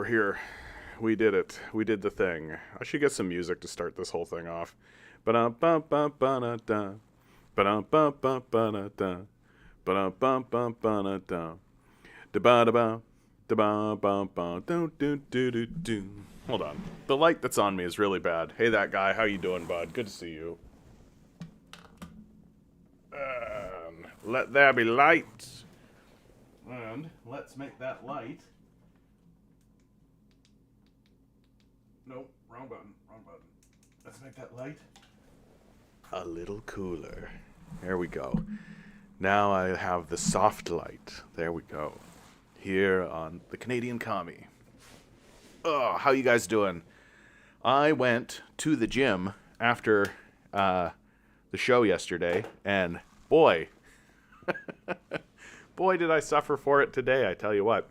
here. We did it. We did the thing. I should get some music to start this whole thing off. Ba-dum-bum-bum-ba-da-da. Ba-dum-bum-bum-ba-da-da. Ba-dum-bum-bum-ba-da-da. Da-ba-da-ba. Da-ba-bum-bum. Do-do-do-do-do. Hold on. The light that's on me is really bad. Hey, that guy. How you doing, bud? Good to see you. Let there be light. And let's make that light. Nope, wrong button. Let's make that light a little cooler. There we go. Now I have the soft light. There we go. Here on the Canadian Commie. Oh, how you guys doing? I went to the gym after the show yesterday, and boy, boy did I suffer for it today, I tell you what.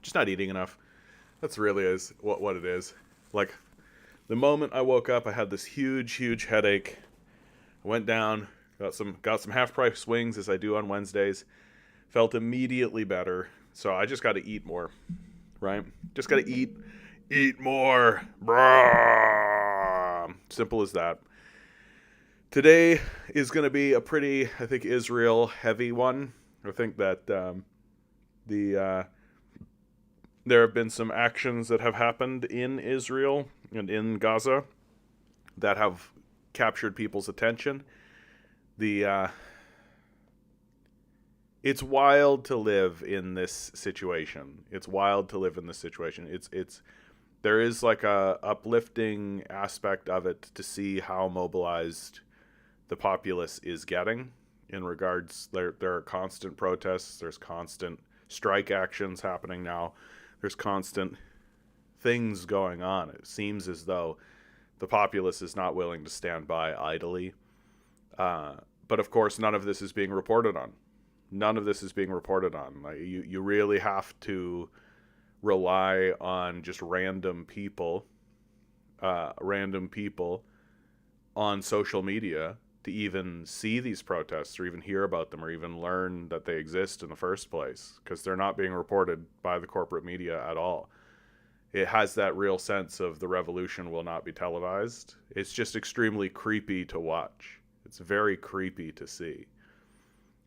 Just not eating enough. That's really is what it is. Like, the moment I woke up, I had this huge headache. I went down, got some half-price wings, as I do on Wednesdays. Felt immediately better. So I just got to eat more, right? Just got to eat more. Brah. Simple as that. Today is going to be a pretty, I think, Israel-heavy one. I think that there have been some actions that have happened in Israel and in Gaza that have captured people's attention. It's wild to live in this situation. There is like a uplifting aspect of it to see how mobilized the populace is getting in regards. There are constant protests. There's constant strike actions happening now. There's constant things going on. It seems as though the populace is not willing to stand by idly. But of course, none of this is being reported on. Like, you really have to rely on just random people on social media to even see these protests or even hear about them or even learn that they exist in the first place, because they're not being reported by the corporate media at all. It has that real sense of the revolution will not be televised. It's just extremely creepy to watch. It's very creepy to see.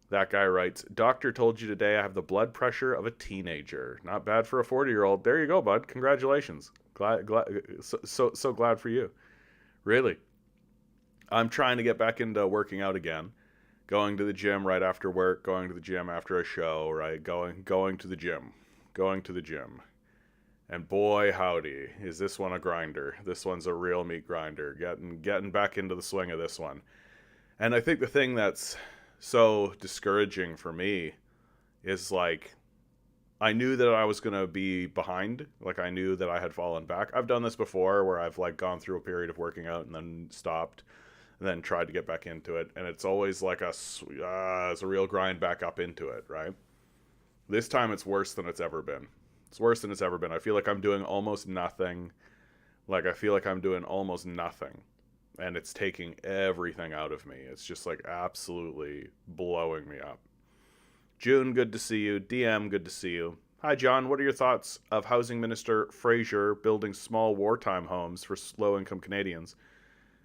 That guy writes, "Doctor told you today I have the blood pressure of a teenager. Not bad for a 40-year-old. There you go, bud. Congratulations. So glad for you. Really. I'm trying to get back into working out again. Going to the gym right after work, going to the gym after a show, right? Going to the gym. And boy, howdy, is this one a grinder. This one's a real meat grinder. Getting back into the swing of this one. And I think the thing that's so discouraging for me is, like, I knew that I was going to be behind. Like, I knew that I had fallen back. I've done this before where I've, like, gone through a period of working out and then stopped and then tried to get back into it. And it's always like it's a real grind back up into it, right? This time it's worse than it's ever been. I feel like I'm doing almost nothing. And it's taking everything out of me. It's just, like, absolutely blowing me up. June, good to see you. DM, good to see you. Hi, John. What are your thoughts of Housing Minister Fraser building small wartime homes for low-income Canadians?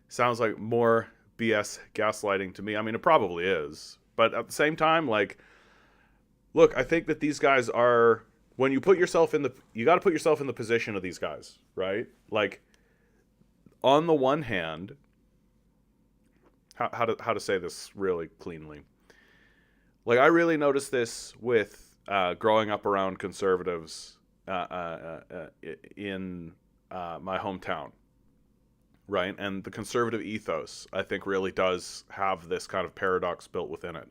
Sounds like more BS gaslighting to me. I mean, it probably is. But at the same time, like, look, I think that these guys are, when you got to put yourself in the position of these guys, right? Like, on the one hand, how to say this really cleanly? Like, I really noticed this with growing up around conservatives in my hometown, right? And the conservative ethos, I think, really does have this kind of paradox built within it,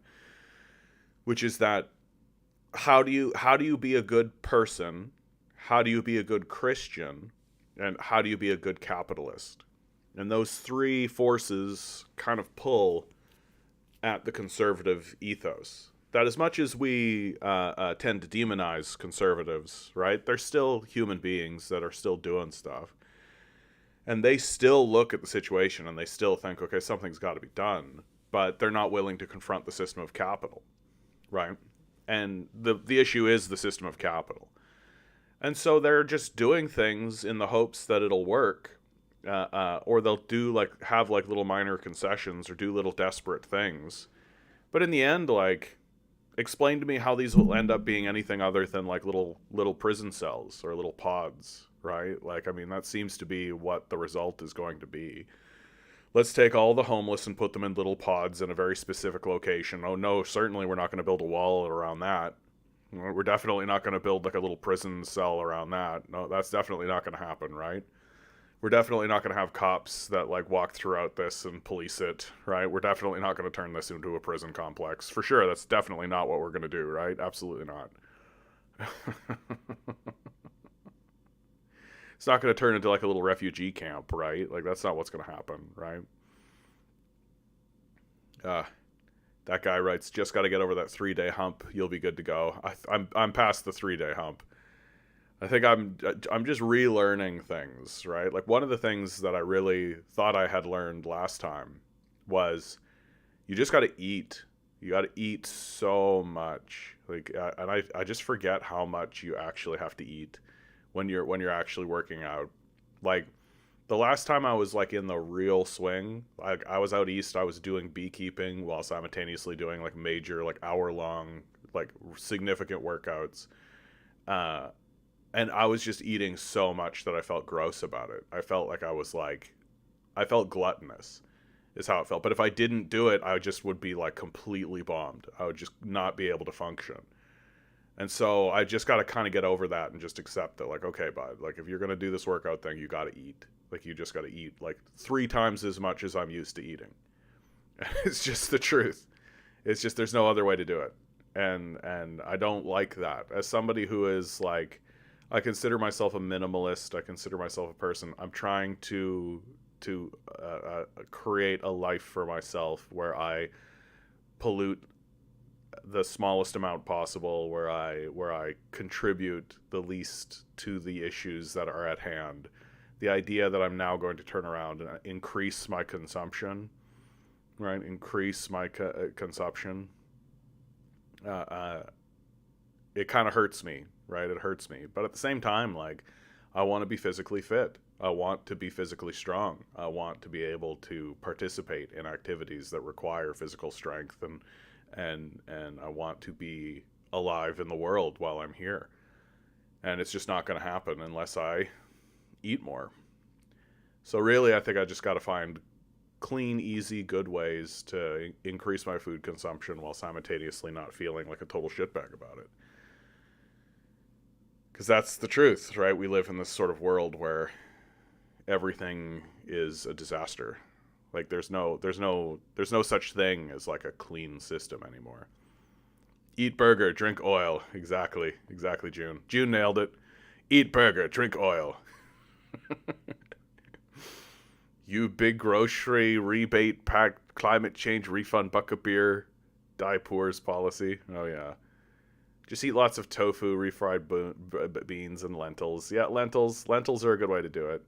which is that how do you be a good person? How do you be a good Christian? And how do you be a good capitalist? And those three forces kind of pull at the conservative ethos. That as much as we tend to demonize conservatives, right? They're still human beings that are still doing stuff. And they still look at the situation and they still think, okay, something's got to be done. But they're not willing to confront the system of capital, right? And the issue is the system of capital. And so they're just doing things in the hopes that it'll work. Or they'll do like have like little minor concessions or do little desperate things. But in the end, like, explain to me how these will end up being anything other than like little prison cells or little pods, right? Like, I mean, that seems to be what the result is going to be. Let's take all the homeless and put them in little pods in a very specific location. Oh no, certainly we're not going to build a wall around that. We're definitely not going to build like a little prison cell around that. No, that's definitely not going to happen, right? We're definitely not going to have cops that like walk throughout this and police it, right? We're definitely not going to turn this into a prison complex. For sure, that's definitely not what we're going to do, right? Absolutely not. It's not going to turn into like a little refugee camp, right? Like, that's not what's going to happen, right? Uh, that guy writes, just got to get over that 3-day hump. You'll be good to go. I'm past the 3-day hump. I think I'm just relearning things, right? Like, one of the things that I really thought I had learned last time was you just got to eat. You got to eat so much. Like, and I just forget how much you actually have to eat when you're actually working out. Like, the last time I was like in the real swing, like I was out east, I was doing beekeeping while simultaneously doing like major like hour long like significant workouts. Uh and I was just eating so much that I felt gross about it. I felt like I felt gluttonous is how it felt. But if I didn't do it, I just would be like completely bombed. I would just not be able to function. And so I just got to kind of get over that and just accept that, like, okay, bud, like, if you're going to do this workout thing, you got to eat. Like, you just got to eat like 3 times as much as I'm used to eating. It's just the truth. It's just there's no other way to do it. And I don't like that. As somebody who is like, I consider myself a minimalist. I consider myself a person. I'm trying to create a life for myself where I pollute the smallest amount possible, where I contribute the least to the issues that are at hand. The idea that I'm now going to turn around and increase my consumption, right? Increase my consumption. Uh, uh, it kind of hurts me, right? It hurts me. But at the same time, like, I want to be physically fit. I want to be physically strong. I want to be able to participate in activities that require physical strength, and I want to be alive in the world while I'm here. And it's just not going to happen unless I eat more. So really, I think I just got to find clean, easy, good ways to increase my food consumption while simultaneously not feeling like a total shitbag about it. Because that's the truth, right? We live in this sort of world where everything is a disaster. Like, there's no such thing as like a clean system anymore. Eat burger, drink oil. Exactly, June. June nailed it. Eat burger, drink oil. You big grocery rebate packed climate change refund bucket beer. Die poor's policy. Oh yeah. Just eat lots of tofu, refried beans, and lentils. Yeah, lentils are a good way to do it.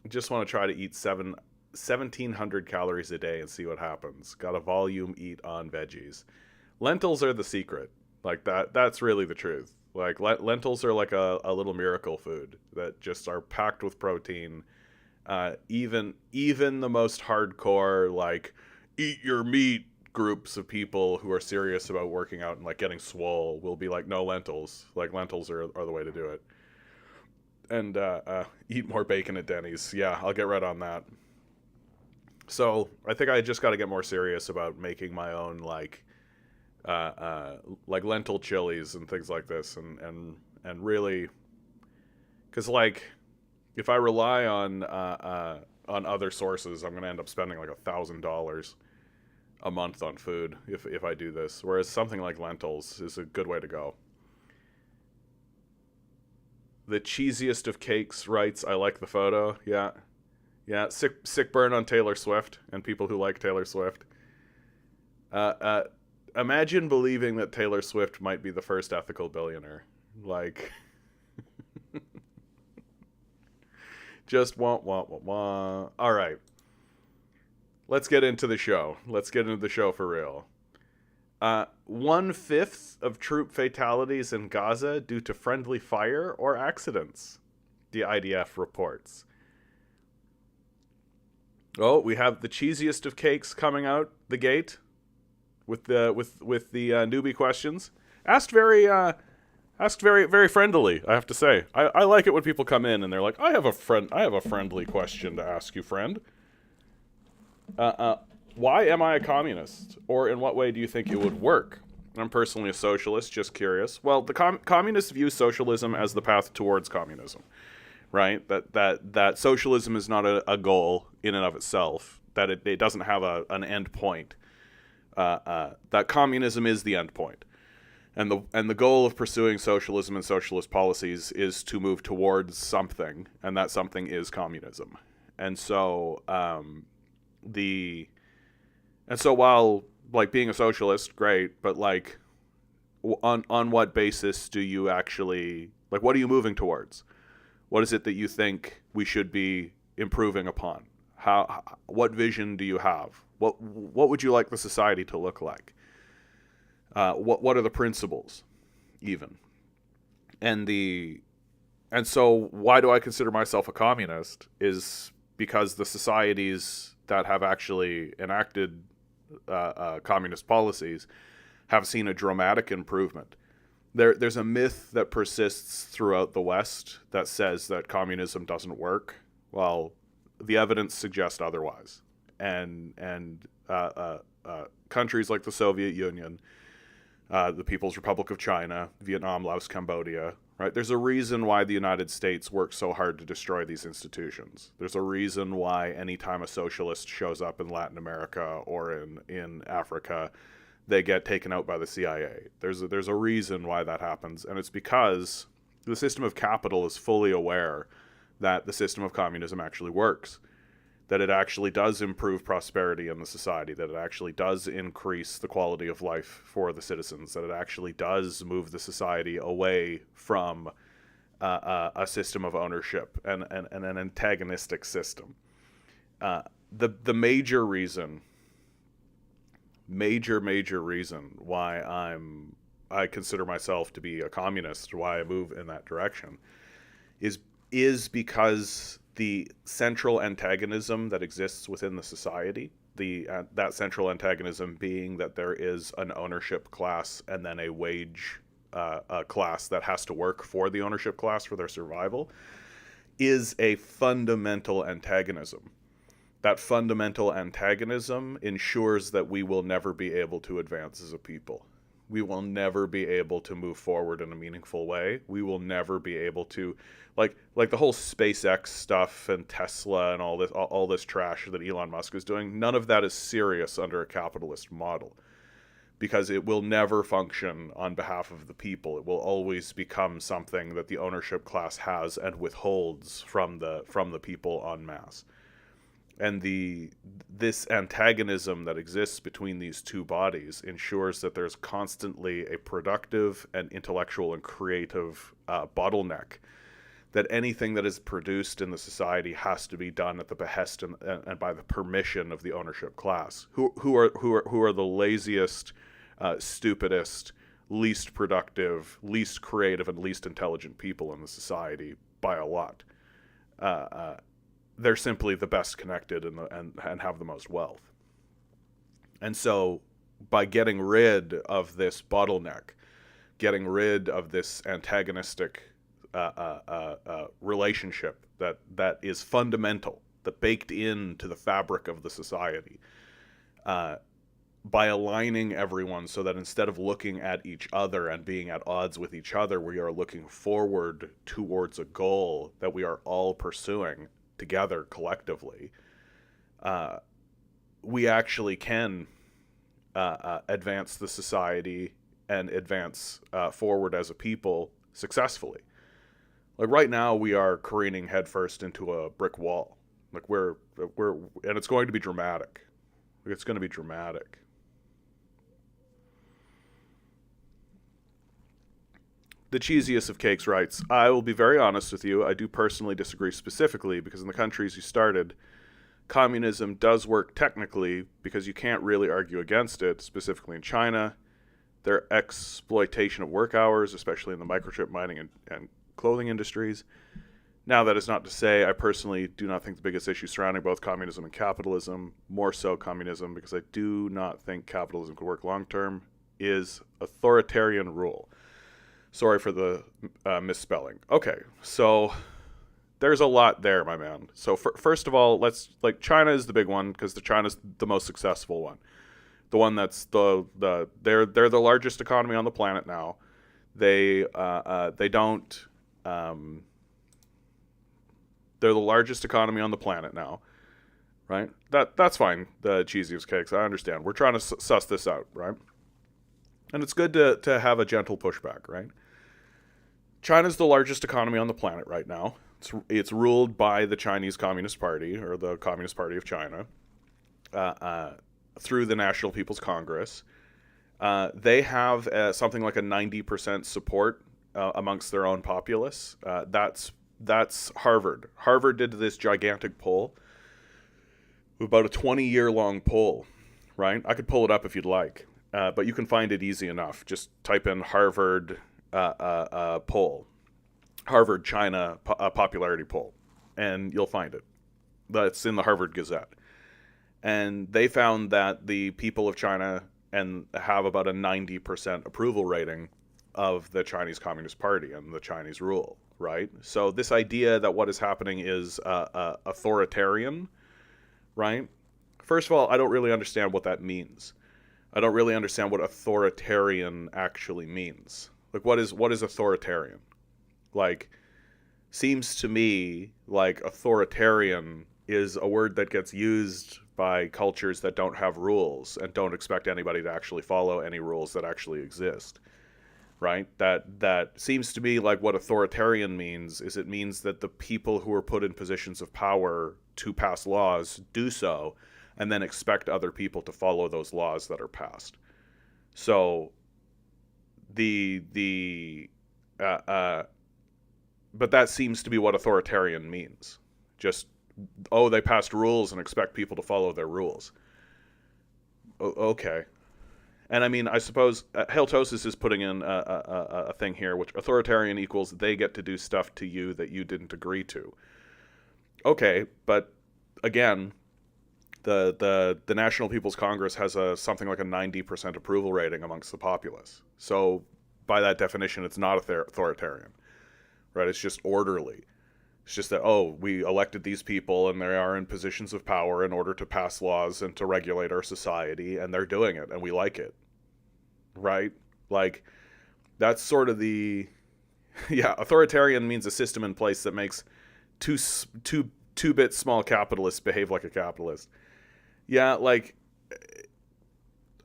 Just want to try to eat 1,700 calories a day and see what happens. Got a volume eat on veggies. Lentils are the secret. Like, that's really the truth. Like, lentils are like a little miracle food that just are packed with protein. Even the most hardcore, like, eat your meat groups of people who are serious about working out and like getting swole will be like, no, lentils. Like, lentils are the way to do it. And eat more bacon at Denny's. Yeah, I'll get right on that. So I think I just got to get more serious about making my own like lentil chilies and things like this, and really, because like if I rely on other sources, I'm gonna end up spending like $1,000 a month on food if I do this. Whereas something like lentils is a good way to go. The cheesiest of cakes writes, I like the photo. Yeah. Yeah. Sick burn on Taylor Swift and people who like Taylor Swift. Uh, uh, Imagine believing that Taylor Swift might be the first ethical billionaire. Like, just wah. All right. Let's get into the show. Let's get into the show for real. 1/5 of troop fatalities in Gaza due to friendly fire or accidents, the IDF reports. Oh, we have the cheesiest of cakes coming out the gate with the newbie questions. Asked very very friendly, I have to say. I like it when people come in and they're like, I have a friendly question to ask you, friend. Why am I a communist? Or in what way do you think it would work? I'm personally a socialist, just curious. Well, the communists view socialism as the path towards communism, right? That socialism is not a goal in and of itself, that it doesn't have an end point. That communism is the end point. And the goal of pursuing socialism and socialist policies is to move towards something, and that something is communism. And so while like being a socialist, great, but like on what basis do you actually, like, what are you moving towards? What is it that you think we should be improving upon? What vision do you have? What would you like the society to look like? What are the principles, even? And so why do I consider myself a communist is because the societies that have actually enacted communist policies have seen a dramatic improvement. There's a myth that persists throughout the West that says that communism doesn't work. Well, the evidence suggests otherwise. And countries like the Soviet Union, the People's Republic of China, Vietnam, Laos, Cambodia, right? There's a reason why the United States works so hard to destroy these institutions. There's a reason why anytime a socialist shows up in Latin America or in Africa, they get taken out by the CIA. There's a reason why that happens, and it's because the system of capital is fully aware that the system of communism actually works, that it actually does improve prosperity in the society, that it actually does increase the quality of life for the citizens, that it actually does move the society away from a system of ownership and an antagonistic system. The major reason why I consider myself to be a communist, why I move in that direction, is because the central antagonism that exists within the society, that central antagonism being that there is an ownership class and then a wage class that has to work for the ownership class for their survival, is a fundamental antagonism. That fundamental antagonism ensures that we will never be able to advance as a people. We will never be able to move forward in a meaningful way. We will never be able to, like the whole SpaceX stuff and Tesla and all this trash that Elon Musk is doing. None of that is serious under a capitalist model, because it will never function on behalf of the people. It will always become something that the ownership class has and withholds from the people en masse. And this antagonism that exists between these two bodies ensures that there's constantly a productive and intellectual and creative bottleneck, that anything that is produced in the society has to be done at the behest and by the permission of the ownership class, who are the laziest, stupidest, least productive, least creative, and least intelligent people in the society by a lot. They're simply the best connected and have the most wealth. And so by getting rid of this bottleneck, getting rid of this antagonistic relationship that is fundamental, that baked into the fabric of the society, by aligning everyone so that instead of looking at each other and being at odds with each other, we are looking forward towards a goal that we are all pursuing together collectively, we actually can advance the society and advance forward as a people successfully. Like right now, we are careening headfirst into a brick wall. Like we're and it's going to be dramatic. It's going to be dramatic. The cheesiest of cakes writes, I will be very honest with you, I do personally disagree specifically because in the countries you started, communism does work technically because you can't really argue against it, specifically in China. their exploitation of work hours, especially in the microchip mining and clothing industries. Now, that is not to say I personally do not think the biggest issue surrounding both communism and capitalism, more so communism, because I do not think capitalism could work long term, is authoritarian rule. Sorry for the misspelling. Okay, so there's a lot there, my man. So first of all, China is the big one because China's the most successful one. The one that's they're the largest economy on the planet now. They're the largest economy on the planet now, right? That's fine. The cheesiest cakes, I understand. We're trying to suss this out, right? And it's good to have a gentle pushback, right? China's the largest economy on the planet right now. It's ruled by the Chinese Communist Party, or the Communist Party of China, through the National People's Congress. They have something like a 90% support amongst their own populace. That's Harvard. Harvard did this gigantic poll, about a 20-year-long poll, right? I could pull it up if you'd like, but you can find it easy enough. Just type in Harvard poll, Harvard China popularity poll, and you'll find it. That's in the Harvard Gazette. And they found that the people of China have about a 90% approval rating of the Chinese Communist Party and the Chinese rule, right? So this idea that what is happening is authoritarian, right? First of all, I don't really understand what that means. I don't really understand what authoritarian actually means. Like, what is authoritarian? Like, seems to me like authoritarian is a word that gets used by cultures that don't have rules and don't expect anybody to actually follow any rules that actually exist, right? That seems to me like what authoritarian means is it means that the people who are put in positions of power to pass laws do so and then expect other people to follow those laws that are passed. So but that seems to be what authoritarian means. Just, they passed rules and expect people to follow their rules. Okay. And I mean, I suppose Halitosis is putting in a thing here, which authoritarian equals they get to do stuff to you that you didn't agree to. Okay, but again, the National People's Congress has something like a 90% approval rating amongst the populace. So by that definition, it's not authoritarian, right? It's just orderly. It's just that, we elected these people and they are in positions of power in order to pass laws and to regulate our society, and they're doing it and we like it, right? Like, that's sort of authoritarian means a system in place that makes two-bit small capitalists behave like a capitalist. Yeah, like,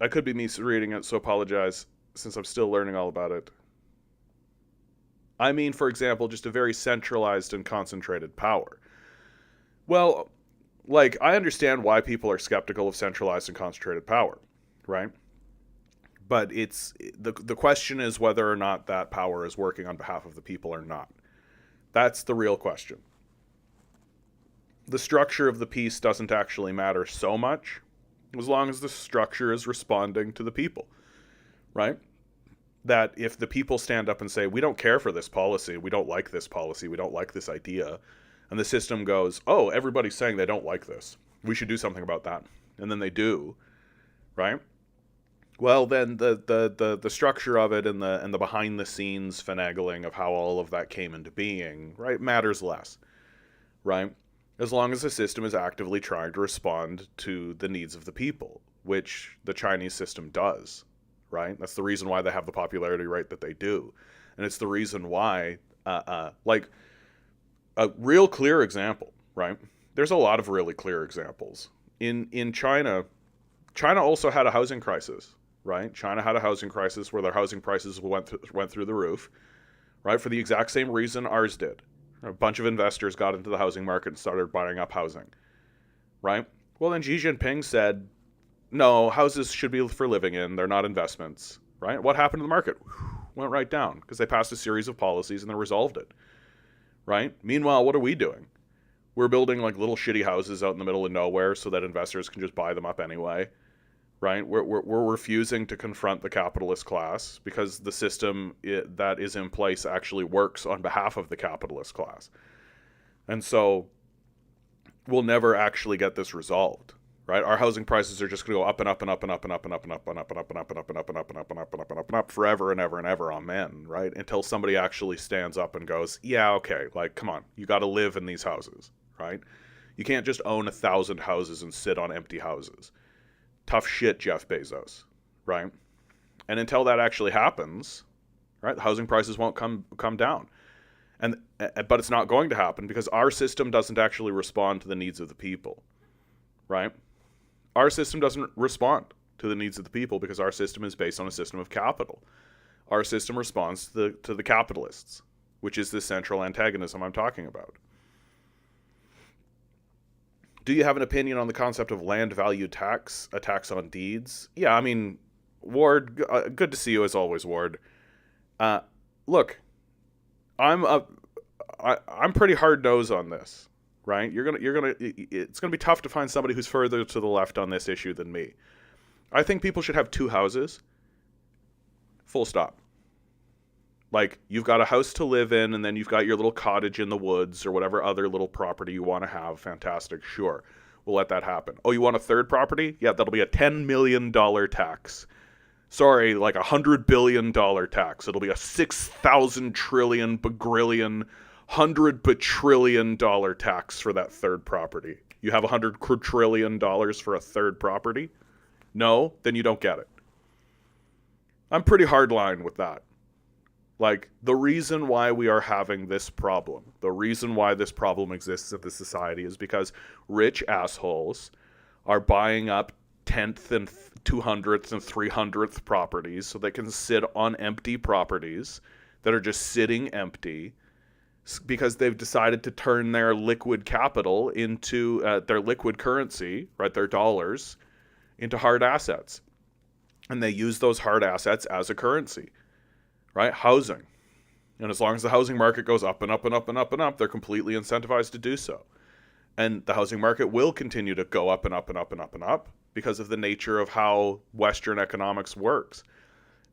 I could be misreading it, so apologize, since I'm still learning all about it. I mean, for example, just a very centralized and concentrated power. Well, like, I understand why people are skeptical of centralized and concentrated power, right? But the question is whether or not that power is working on behalf of the people or not. That's the real question. The structure of the piece doesn't actually matter so much, as long as the structure is responding to the people, right? That if the people stand up and say, we don't care for this policy, we don't like this policy, we don't like this idea, and the system goes, everybody's saying they don't like this, we should do something about that, and then they do, right? Well, then the structure of it and the behind the scenes finagling of how all of that came into being, right, matters less, right? As long as the system is actively trying to respond to the needs of the people, which the Chinese system does. Right? That's the reason why they have the popularity rate that they do. And it's the reason why, like, a real clear example, right? There's a lot of really clear examples. In China also had a housing crisis, right? China had a housing crisis where their housing prices went through the roof, right? For the exact same reason ours did. A bunch of investors got into the housing market and started buying up housing, right? Well, then Xi Jinping said, no, houses should be for living in. They're not investments, right? What happened to the market? Went right down because they passed a series of policies and they resolved it, right? Meanwhile, what are we doing? We're building like little shitty houses out in the middle of nowhere so that investors can just buy them up anyway, right? We're refusing to confront the capitalist class because the system that is in place actually works on behalf of the capitalist class. And so we'll never actually get this resolved, right? Our housing prices are just going to go up and up and up and up and up and up and up and up and up and up and up and up and up and up and up and up and up and up forever and ever and ever, amen, right? Until somebody actually stands up and goes, yeah, okay, like, come on, you got to live in these houses, right? You can't just own 1,000 houses and sit on empty houses. Tough shit, Jeff Bezos, right? And until that actually happens, right, the housing prices won't come down. But it's not going to happen because our system doesn't actually respond to the needs of the people, right? Our system doesn't respond to the needs of the people because our system is based on a system of capital. Our system responds to the capitalists, which is the central antagonism I'm talking about. Do you have an opinion on the concept of land value tax, a tax on deeds? Yeah, I mean, Ward, good to see you as always, Ward. Look, I'm pretty hard nosed on this, right? It's gonna be tough to find somebody who's further to the left on this issue than me. I think people should have 2 houses. Full stop. Like, you've got a house to live in, and then you've got your little cottage in the woods or whatever other little property you want to have. Fantastic, sure. We'll let that happen. Oh, you want a third property? Yeah, that'll be a $10 million tax. Sorry, like $100 billion tax. It'll be a 6,000 trillion, bagrillion, $100 bajillion tax for that third property. You have $100 quadrillion for a third property? No? Then you don't get it. I'm pretty hardline with that. Like, the reason why we are having this problem, the reason why this problem exists in this society is because rich assholes are buying up 10th and 200th and 300th properties so they can sit on empty properties that are just sitting empty because they've decided to turn their liquid capital into their liquid currency, right, their dollars, into hard assets. And they use those hard assets as a currency. Right? Housing. And as long as the housing market goes up and up and up and up and up, they're completely incentivized to do so. And the housing market will continue to go up and up and up and up and up because of the nature of how Western economics works,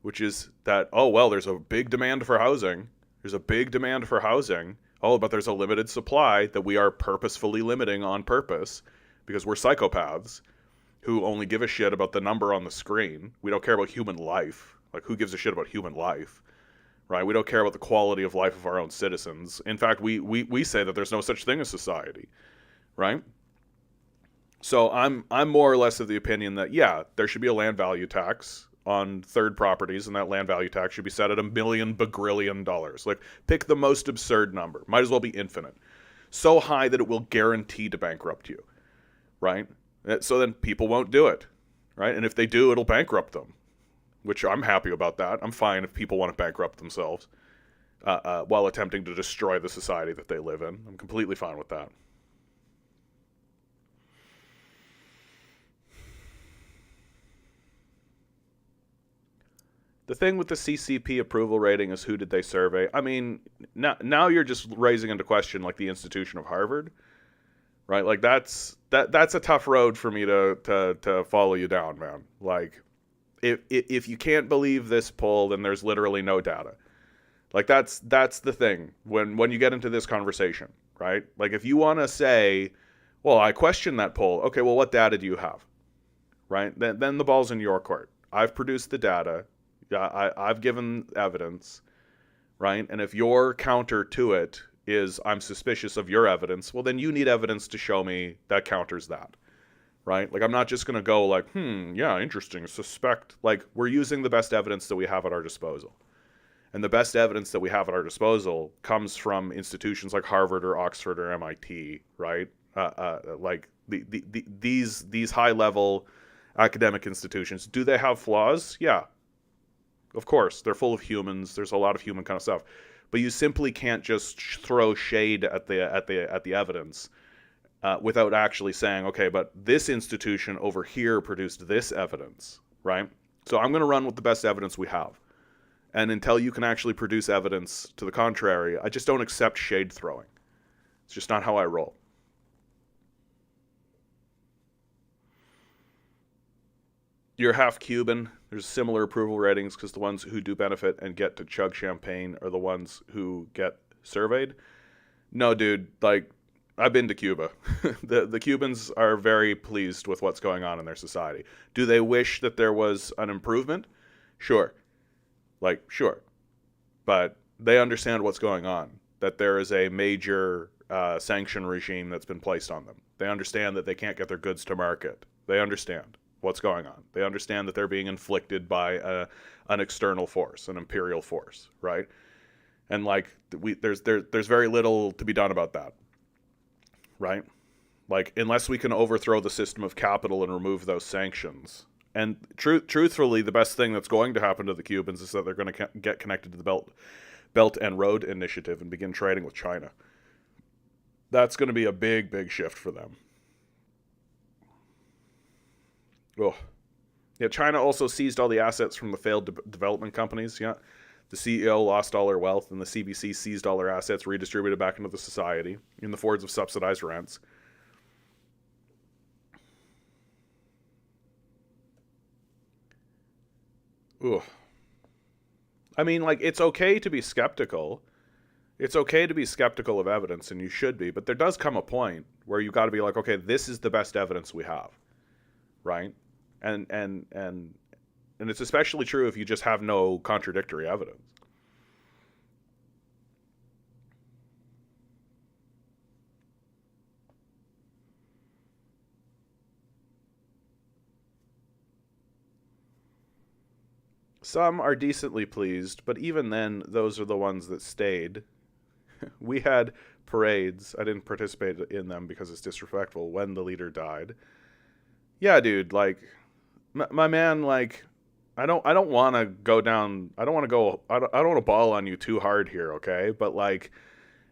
which is that, oh, well, there's a big demand for housing. There's a big demand for housing. Oh, but there's a limited supply that we are purposefully limiting on purpose because we're psychopaths who only give a shit about the number on the screen. We don't care about human life. Like, who gives a shit about human life, right? We don't care about the quality of life of our own citizens. In fact, we say that there's no such thing as society, right? So I'm more or less of the opinion that, yeah, there should be a land value tax on third properties, and that land value tax should be set at $1 million bagrillion. Like, pick the most absurd number. Might as well be infinite. So high that it will guarantee to bankrupt you, right? So then people won't do it, right? And if they do, it'll bankrupt them. Which I'm happy about that. I'm fine if people want to bankrupt themselves while attempting to destroy the society that they live in. I'm completely fine with that. The thing with the CCP approval rating is who did they survey? I mean, now you're just raising into question like the institution of Harvard, right? Like that's a tough road for me to follow you down, man. Like, if you can't believe this poll, then there's literally no data. Like, that's the thing when you get into this conversation, right? Like, if you want to say, well, I question that poll. Okay, well, what data do you have? Right? Then the ball's in your court. I've produced the data. I've given evidence, right? And if your counter to it is I'm suspicious of your evidence, well, then you need evidence to show me that counters that. Right? Like, I'm not just going to go like, yeah, interesting, suspect. Like, we're using the best evidence that we have at our disposal. And the best evidence that we have at our disposal comes from institutions like Harvard or Oxford or MIT, right? Like, these high-level academic institutions, do they have flaws? Yeah. Of course. They're full of humans. There's a lot of human kind of stuff. But you simply can't just throw shade at the evidence. Without actually saying, okay, but this institution over here produced this evidence, right? So I'm going to run with the best evidence we have. And until you can actually produce evidence to the contrary, I just don't accept shade throwing. It's just not how I roll. You're half Cuban. There's similar approval ratings because the ones who do benefit and get to chug champagne are the ones who get surveyed. No, dude, like, I've been to Cuba. The Cubans are very pleased with what's going on in their society. Do they wish that there was an improvement? Sure. Like, sure. But they understand what's going on, that there is a major sanction regime that's been placed on them. They understand that they can't get their goods to market. They understand what's going on. They understand that they're being inflicted by an external force, an imperial force, right? And like there's very little to be done about that, right? Like, unless we can overthrow the system of capital and remove those sanctions. And truthfully, the best thing that's going to happen to the Cubans is that they're going to get connected to the Belt and Road Initiative and begin trading with China. That's going to be a big, big shift for them. Oh. Yeah, China also seized all the assets from the failed development companies. Yeah. The CEO lost all their wealth, and the CBC seized all their assets, redistributed back into the society in the forms of subsidized rents. Ugh. I mean, like, it's okay to be skeptical. It's okay to be skeptical of evidence, and you should be, but there does come a point where you got to be like, okay, this is the best evidence we have, right? And it's especially true if you just have no contradictory evidence. Some are decently pleased, but even then, those are the ones that stayed. We had parades. I didn't participate in them because it's disrespectful when the leader died. Yeah, dude, like, my man, like, I don't want to go down. I don't want to ball on you too hard here, okay? But like,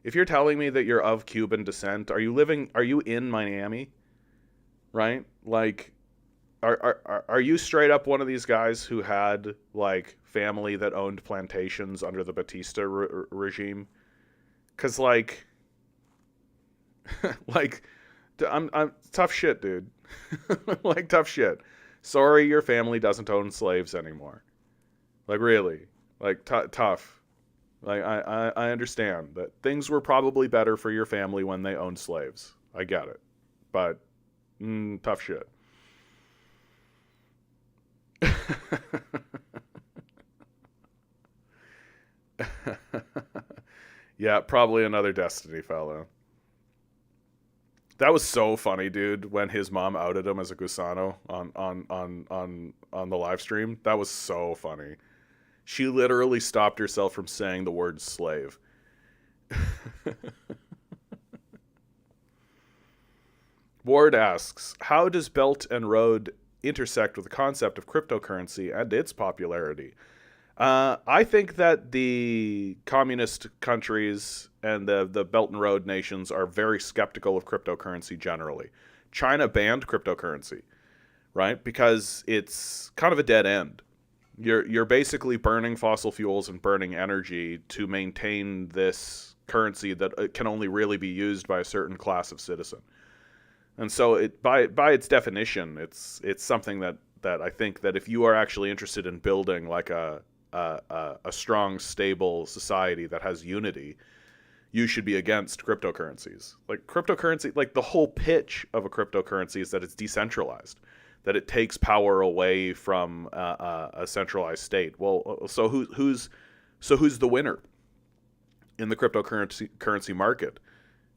if you're telling me that you're of Cuban descent, are you in Miami, right? Like, are you straight up one of these guys who had like family that owned plantations under the Batista regime? Cuz like like I'm tough shit, dude. Like, tough shit. Sorry your family doesn't own slaves anymore. Like, really. Like, tough. Like, I understand that things were probably better for your family when they owned slaves. I get it. But, tough shit. Yeah, probably another Destiny fellow. That was so funny, dude, when his mom outed him as a Gusano on the live stream. That was so funny. She literally stopped herself from saying the word slave. Ward asks, how does Belt and Road intersect with the concept of cryptocurrency and its popularity? I think that the communist countries and the Belt and Road nations are very skeptical of cryptocurrency generally. China banned cryptocurrency, right? Because it's kind of a dead end. You're basically burning fossil fuels and burning energy to maintain this currency that can only really be used by a certain class of citizen. And so it by its definition, it's something that I think that if you are actually interested in building like a strong, stable society that has unity, you should be against cryptocurrencies. Like, cryptocurrency, like, the whole pitch of a cryptocurrency is that it's decentralized, that it takes power away from a centralized state. Well, so who's the winner in the cryptocurrency market?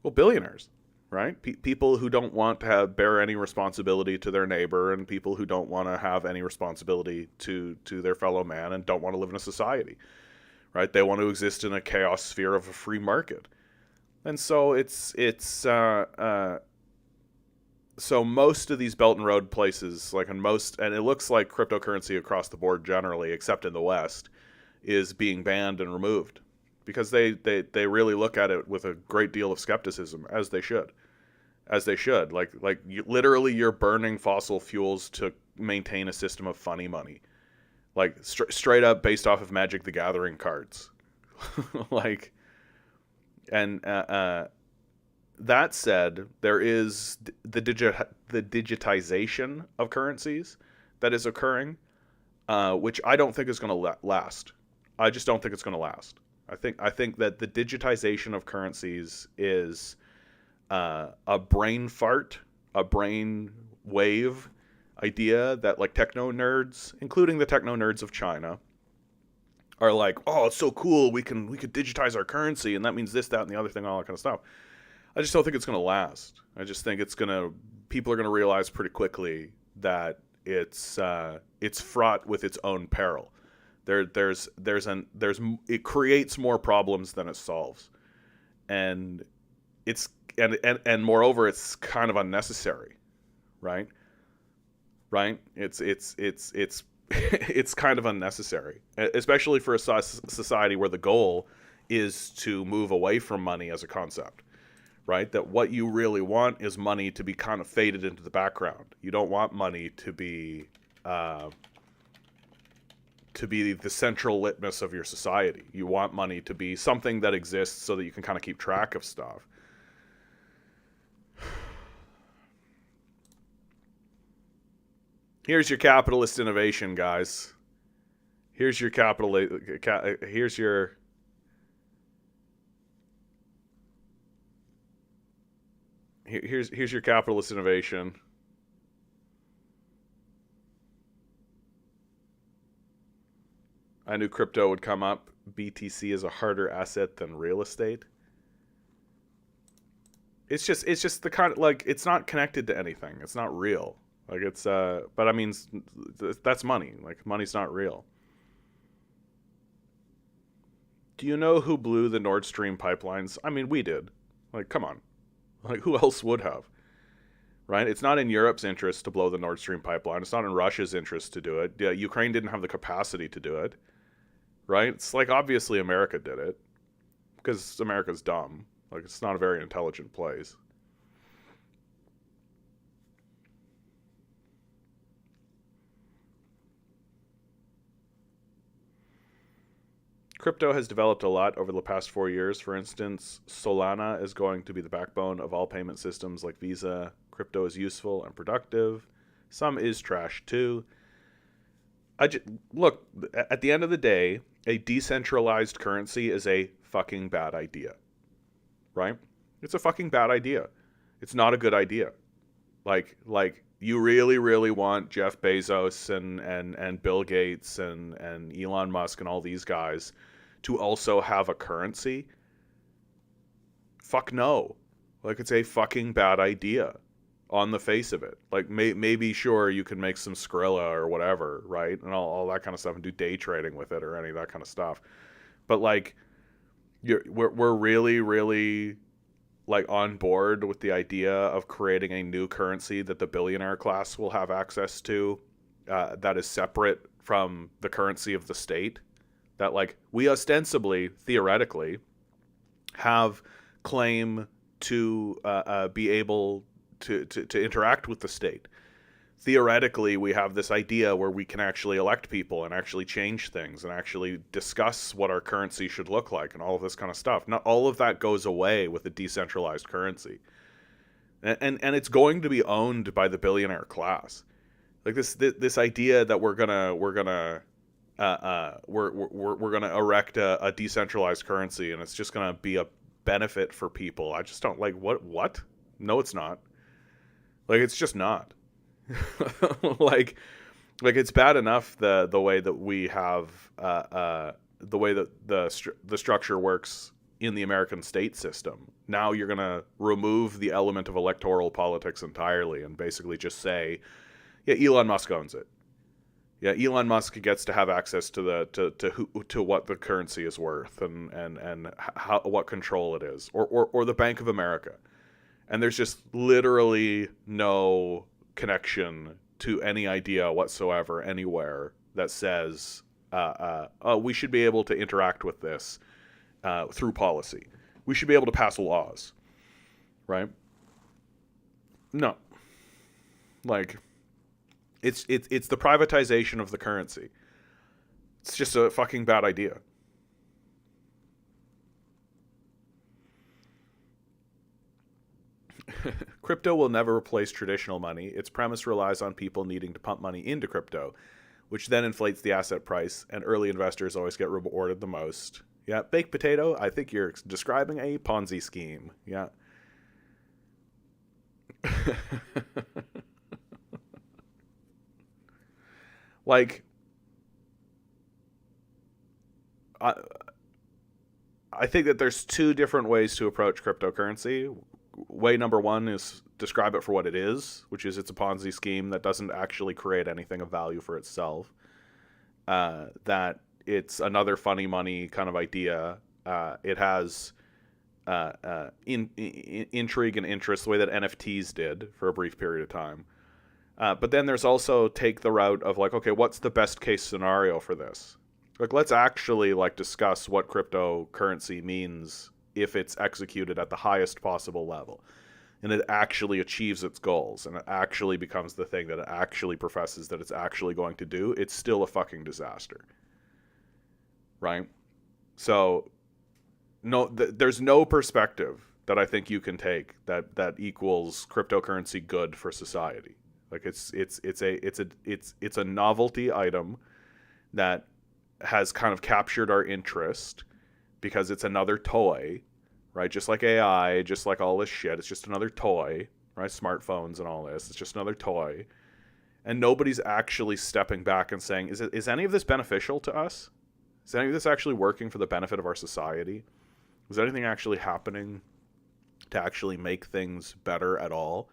Well, billionaires, right? People who don't want to bear any responsibility to their neighbor, and people who don't want to have any responsibility to their fellow man and don't want to live in a society, right? They want to exist in a chaos sphere of a free market. And so so most of these Belt and Road places, like, and it looks like cryptocurrency across the board generally, except in the West, is being banned and removed because they really look at it with a great deal of skepticism, as they should. Like literally, you're burning fossil fuels to maintain a system of funny money, like straight up based off of Magic the Gathering cards. Like, and that said, there is the digitization of currencies that is occurring, which I don't think is going to last. I just don't think it's going to last. I think that the digitization of currencies is a brain fart, a brain wave idea that like techno nerds, including the techno nerds of China, are like, oh, it's so cool. We could digitize our currency, and that means this, that, and the other thing, all that kind of stuff. I just don't think it's going to last. I just think people are going to realize pretty quickly that it's fraught with its own peril. It creates more problems than it solves, and and moreover, it's kind of unnecessary, right? Right? It's kind of unnecessary, especially for a society where the goal is to move away from money as a concept, right? That what you really want is money to be kind of faded into the background. You don't want money to be the central litmus of your society. You want money to be something that exists so that you can kind of keep track of stuff. Here's your capitalist innovation, guys. Here's your here's your capitalist innovation. I knew crypto would come up. BTC is a harder asset than real estate. It's just the kind of, like, it's not connected to anything. It's not real. Like, but I mean, that's money. Like, money's not real. Do you know who blew the Nord Stream pipelines? I mean, we did. Like, come on. Like, who else would have? Right? It's not in Europe's interest to blow the Nord Stream pipeline. It's not in Russia's interest to do it. Yeah, Ukraine didn't have the capacity to do it. Right? It's like, obviously America did it. Because America's dumb. Like, it's not a very intelligent place. Crypto has developed a lot over the past 4 years. For instance, Solana is going to be the backbone of all payment systems like Visa. Crypto is useful and productive. Some is trash too. Look, at the end of the day, a decentralized currency is a fucking bad idea. Right? It's a fucking bad idea. It's not a good idea. Like you really, really want Jeff Bezos and Bill Gates and Elon Musk and all these guys to also have a currency? Fuck no. Like, it's a fucking bad idea on the face of it. Like, maybe sure you can make some Skrilla or whatever, right? And all that kind of stuff, and do day trading with it or any of that kind of stuff. But like, we're really, really like on board with the idea of creating a new currency that the billionaire class will have access to, that is separate from the currency of the state. That, like, we ostensibly, theoretically, have claim to be able to interact with the state. Theoretically, we have this idea where we can actually elect people and actually change things and actually discuss what our currency should look like and all of this kind of stuff. Not all of that goes away with a decentralized currency. And it's going to be owned by the billionaire class. Like, this idea that we're gonna erect a decentralized currency and it's just gonna be a benefit for people. I just don't like what? No, it's not. Like, it's just not. like it's bad enough the way that we have the way that the structure works in the American state system. Now you're gonna remove the element of electoral politics entirely and basically just say, yeah, Elon Musk owns it. Yeah, Elon Musk gets to have access to to what the currency is worth and how, what control it is, or the Bank of America. And there's just literally no connection to any idea whatsoever anywhere that says, oh, we should be able to interact with this through policy. We should be able to pass laws, right? No. Like, it's the privatization of the currency. It's just a fucking bad idea. Crypto will never replace traditional money. Its premise relies on people needing to pump money into crypto, which then inflates the asset price, and early investors always get rewarded the most. Yeah, baked potato, I think you're describing a Ponzi scheme. Yeah. Like, I think that there's two different ways to approach cryptocurrency. Way number one is describe it for what it is, which is it's a Ponzi scheme that doesn't actually create anything of value for itself. That it's another funny money kind of idea. It has intrigue and interest the way that NFTs did for a brief period of time. But then there's also take the route of like, okay, what's the best case scenario for this? Like, let's actually like discuss what cryptocurrency means if it's executed at the highest possible level, and it actually achieves its goals, and it actually becomes the thing that it actually professes that it's actually going to do. It's still a fucking disaster, right? So, no, there's no perspective that I think you can take that equals cryptocurrency good for society. Like it's a novelty item that has kind of captured our interest because it's another toy, right? Just like AI, just like all this shit. It's just another toy, right? Smartphones and all this. It's just another toy. And nobody's actually stepping back and saying, is any of this beneficial to us? Is any of this actually working for the benefit of our society? Is anything actually happening to actually make things better at all?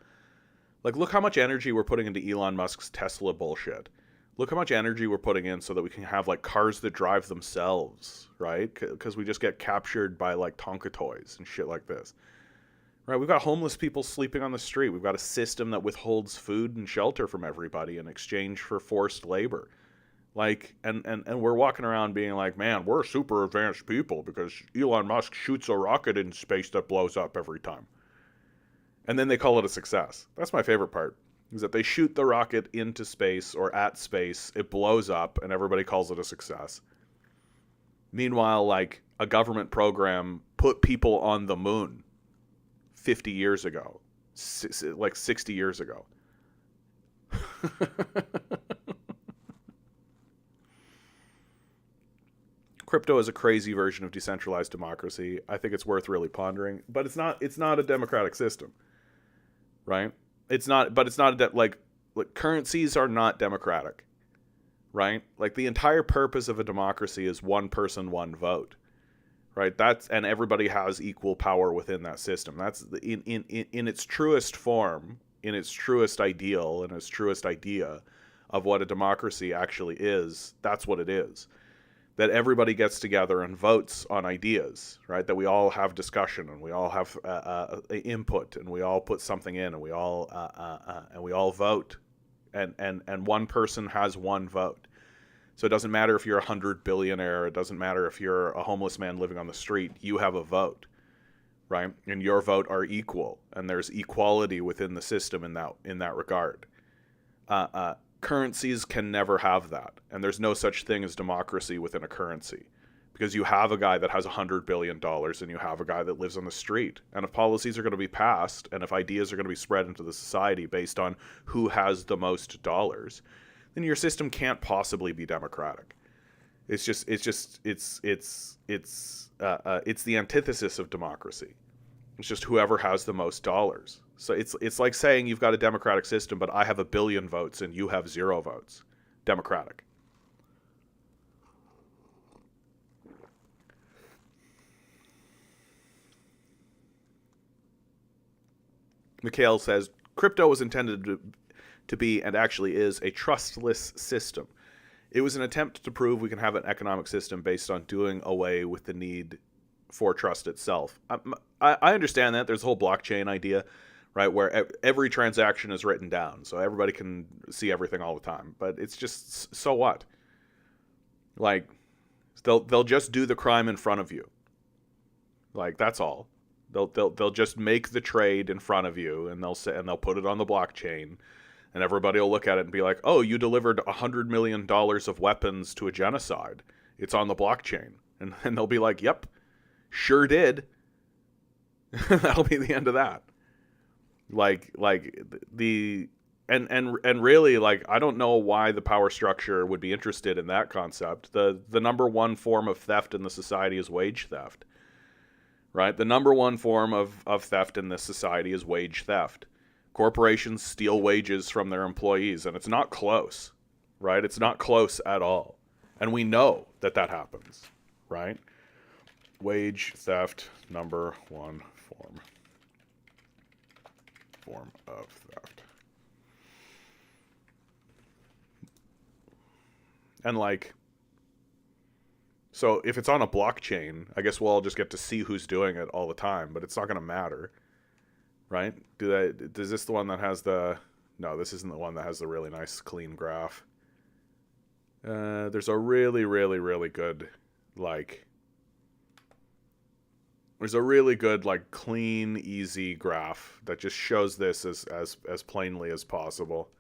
Like, look how much energy we're putting into Elon Musk's Tesla bullshit. Look how much energy we're putting in so that we can have, like, cars that drive themselves, right? Because we just get captured by, like, Tonka toys and shit like this. Right? We've got homeless people sleeping on the street. We've got a system that withholds food and shelter from everybody in exchange for forced labor. Like, and we're walking around being like, man, we're super advanced people because Elon Musk shoots a rocket in space that blows up every time. And then they call it a success. That's my favorite part. Is that they shoot the rocket into space or at space, it blows up, and everybody calls it a success. Meanwhile, like, a government program put people on the moon 50 years ago, like 60 years ago. Crypto is a crazy version of decentralized democracy. I think it's worth really pondering, but it's not a democratic system, right? Like currencies are not democratic, right? Like the entire purpose of a democracy is one person, one vote, right? And everybody has equal power within that system. That's in its truest form, in its truest ideal, and its truest idea of what a democracy actually is. That's what it is. That everybody gets together and votes on ideas, right? That we all have discussion and we all have input and we all put something in and we all vote, and one person has one vote. So it doesn't matter if you're a 100 billionaire. It doesn't matter if you're a homeless man living on the street. You have a vote, right? And your vote are equal, and there's equality within the system in that regard. Currencies can never have that, and there's no such thing as democracy within a currency, because you have a guy that has $100 billion and you have a guy that lives on the street. And if policies are going to be passed and if ideas are going to be spread into the society based on who has the most dollars, then your system can't possibly be democratic. It's the antithesis of democracy. It's just whoever has the most dollars. So it's like saying you've got a democratic system, but I have 1 billion votes and you have 0 votes. Democratic. Mikhail says, crypto was intended to be, and actually is, a trustless system. It was an attempt to prove we can have an economic system based on doing away with the need for trust itself. I understand that. There's a whole blockchain idea, right, where every transaction is written down, so everybody can see everything all the time. But it's just, so what? Like, they'll just do the crime in front of you. Like, that's all. They'll just make the trade in front of you, and they'll put it on the blockchain, and everybody will look at it and be like, "Oh, you delivered $100 million of weapons to a genocide. It's on the blockchain," and they'll be like, "Yep, sure did." That'll be the end of that. Like the and really, like, I don't know why the power structure would be interested in that concept. The number one form of theft in the society is wage theft, right? The number one form of theft in this society is wage theft. Corporations steal wages from their employees, and it's not close, right? It's not close at all. And we know that that happens, right? Wage theft, number one form of theft. And like, so if it's on a blockchain, I guess we'll all just get to see who's doing it all the time, but it's not going to matter, right? Is this the one that has the, no, this isn't the one that has the really nice clean graph. There's a really good, like, there's a really good, like, clean, easy graph that just shows this as plainly as possible.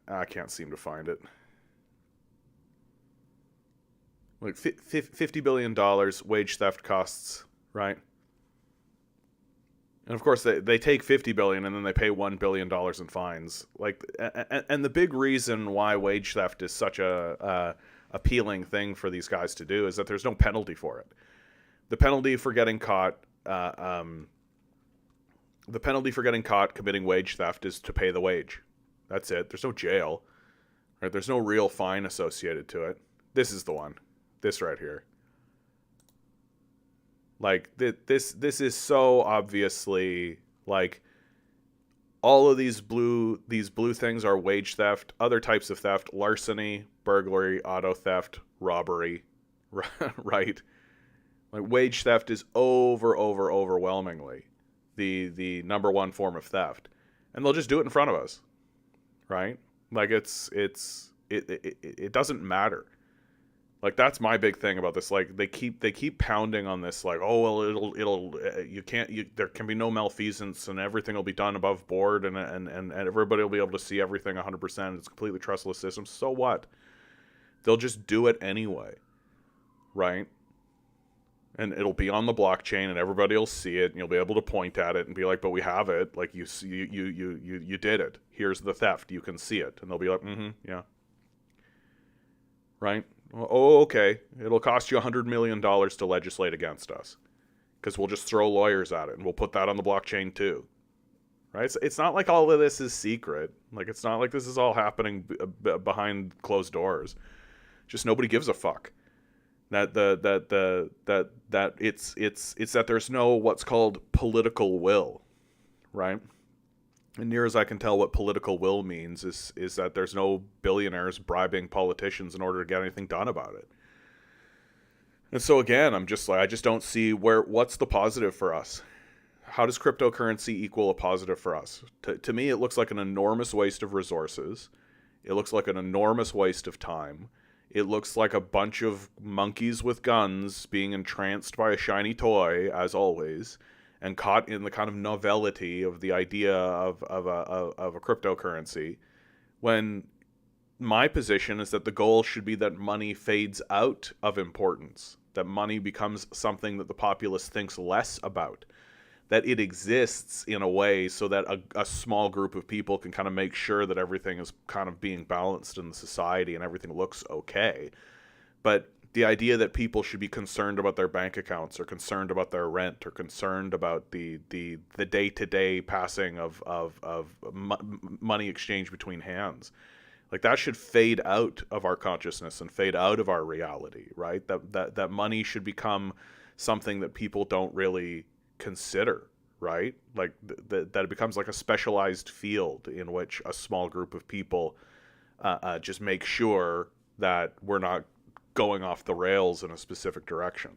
I can't seem to find it. Like $50 billion wage theft costs, right? And of course they take $50 billion and then they pay $1 billion in fines. Like, and the big reason why wage theft is such a appealing thing for these guys to do is that there's no penalty for it. The penalty for getting caught, committing wage theft is to pay the wage. That's it. There's no jail, right? There's no real fine associated to it. This is the one. This right here. Like, this is so obviously, like, all of these blue things are wage theft, other types of theft, larceny, burglary, auto theft, robbery, right? Like, wage theft is overwhelmingly the number one form of theft. And they'll just do it in front of us, right? Like, it doesn't matter. Like, that's my big thing about this. Like, they keep pounding on this, like, oh, well, there can be no malfeasance and everything will be done above board and everybody will be able to see everything 100%. It's a completely trustless system. So what? They'll just do it anyway, right? And it'll be on the blockchain and everybody will see it and you'll be able to point at it and be like, but we have it. Like, you did it. Here's the theft. You can see it. And they'll be like, yeah. Right? Oh, okay. It'll cost you $100 million to legislate against us because we'll just throw lawyers at it and we'll put that on the blockchain too. Right? It's not like all of this is secret. Like, it's not like this is all happening behind closed doors. Just nobody gives a fuck. That it's that there's no what's called political will, right? And near as I can tell, what political will means is that there's no billionaires bribing politicians in order to get anything done about it. And so again, I'm just like, I just don't see what's the positive for us. How does cryptocurrency equal a positive for us? To me, it looks like an enormous waste of resources. It looks like an enormous waste of time. It looks like a bunch of monkeys with guns being entranced by a shiny toy, as always, and caught in the kind of novelty of the idea of a cryptocurrency, when my position is that the goal should be that money fades out of importance, that money becomes something that the populace thinks less about, that it exists in a way so that a small group of people can kind of make sure that everything is kind of being balanced in the society and everything looks okay. But the idea that people should be concerned about their bank accounts or concerned about their rent or concerned about the day-to-day passing of money exchange between hands, like, that should fade out of our consciousness and fade out of our reality, right? That money should become something that people don't really consider, right? Like, that it becomes like a specialized field in which a small group of people just make sure that we're not going off the rails in a specific direction.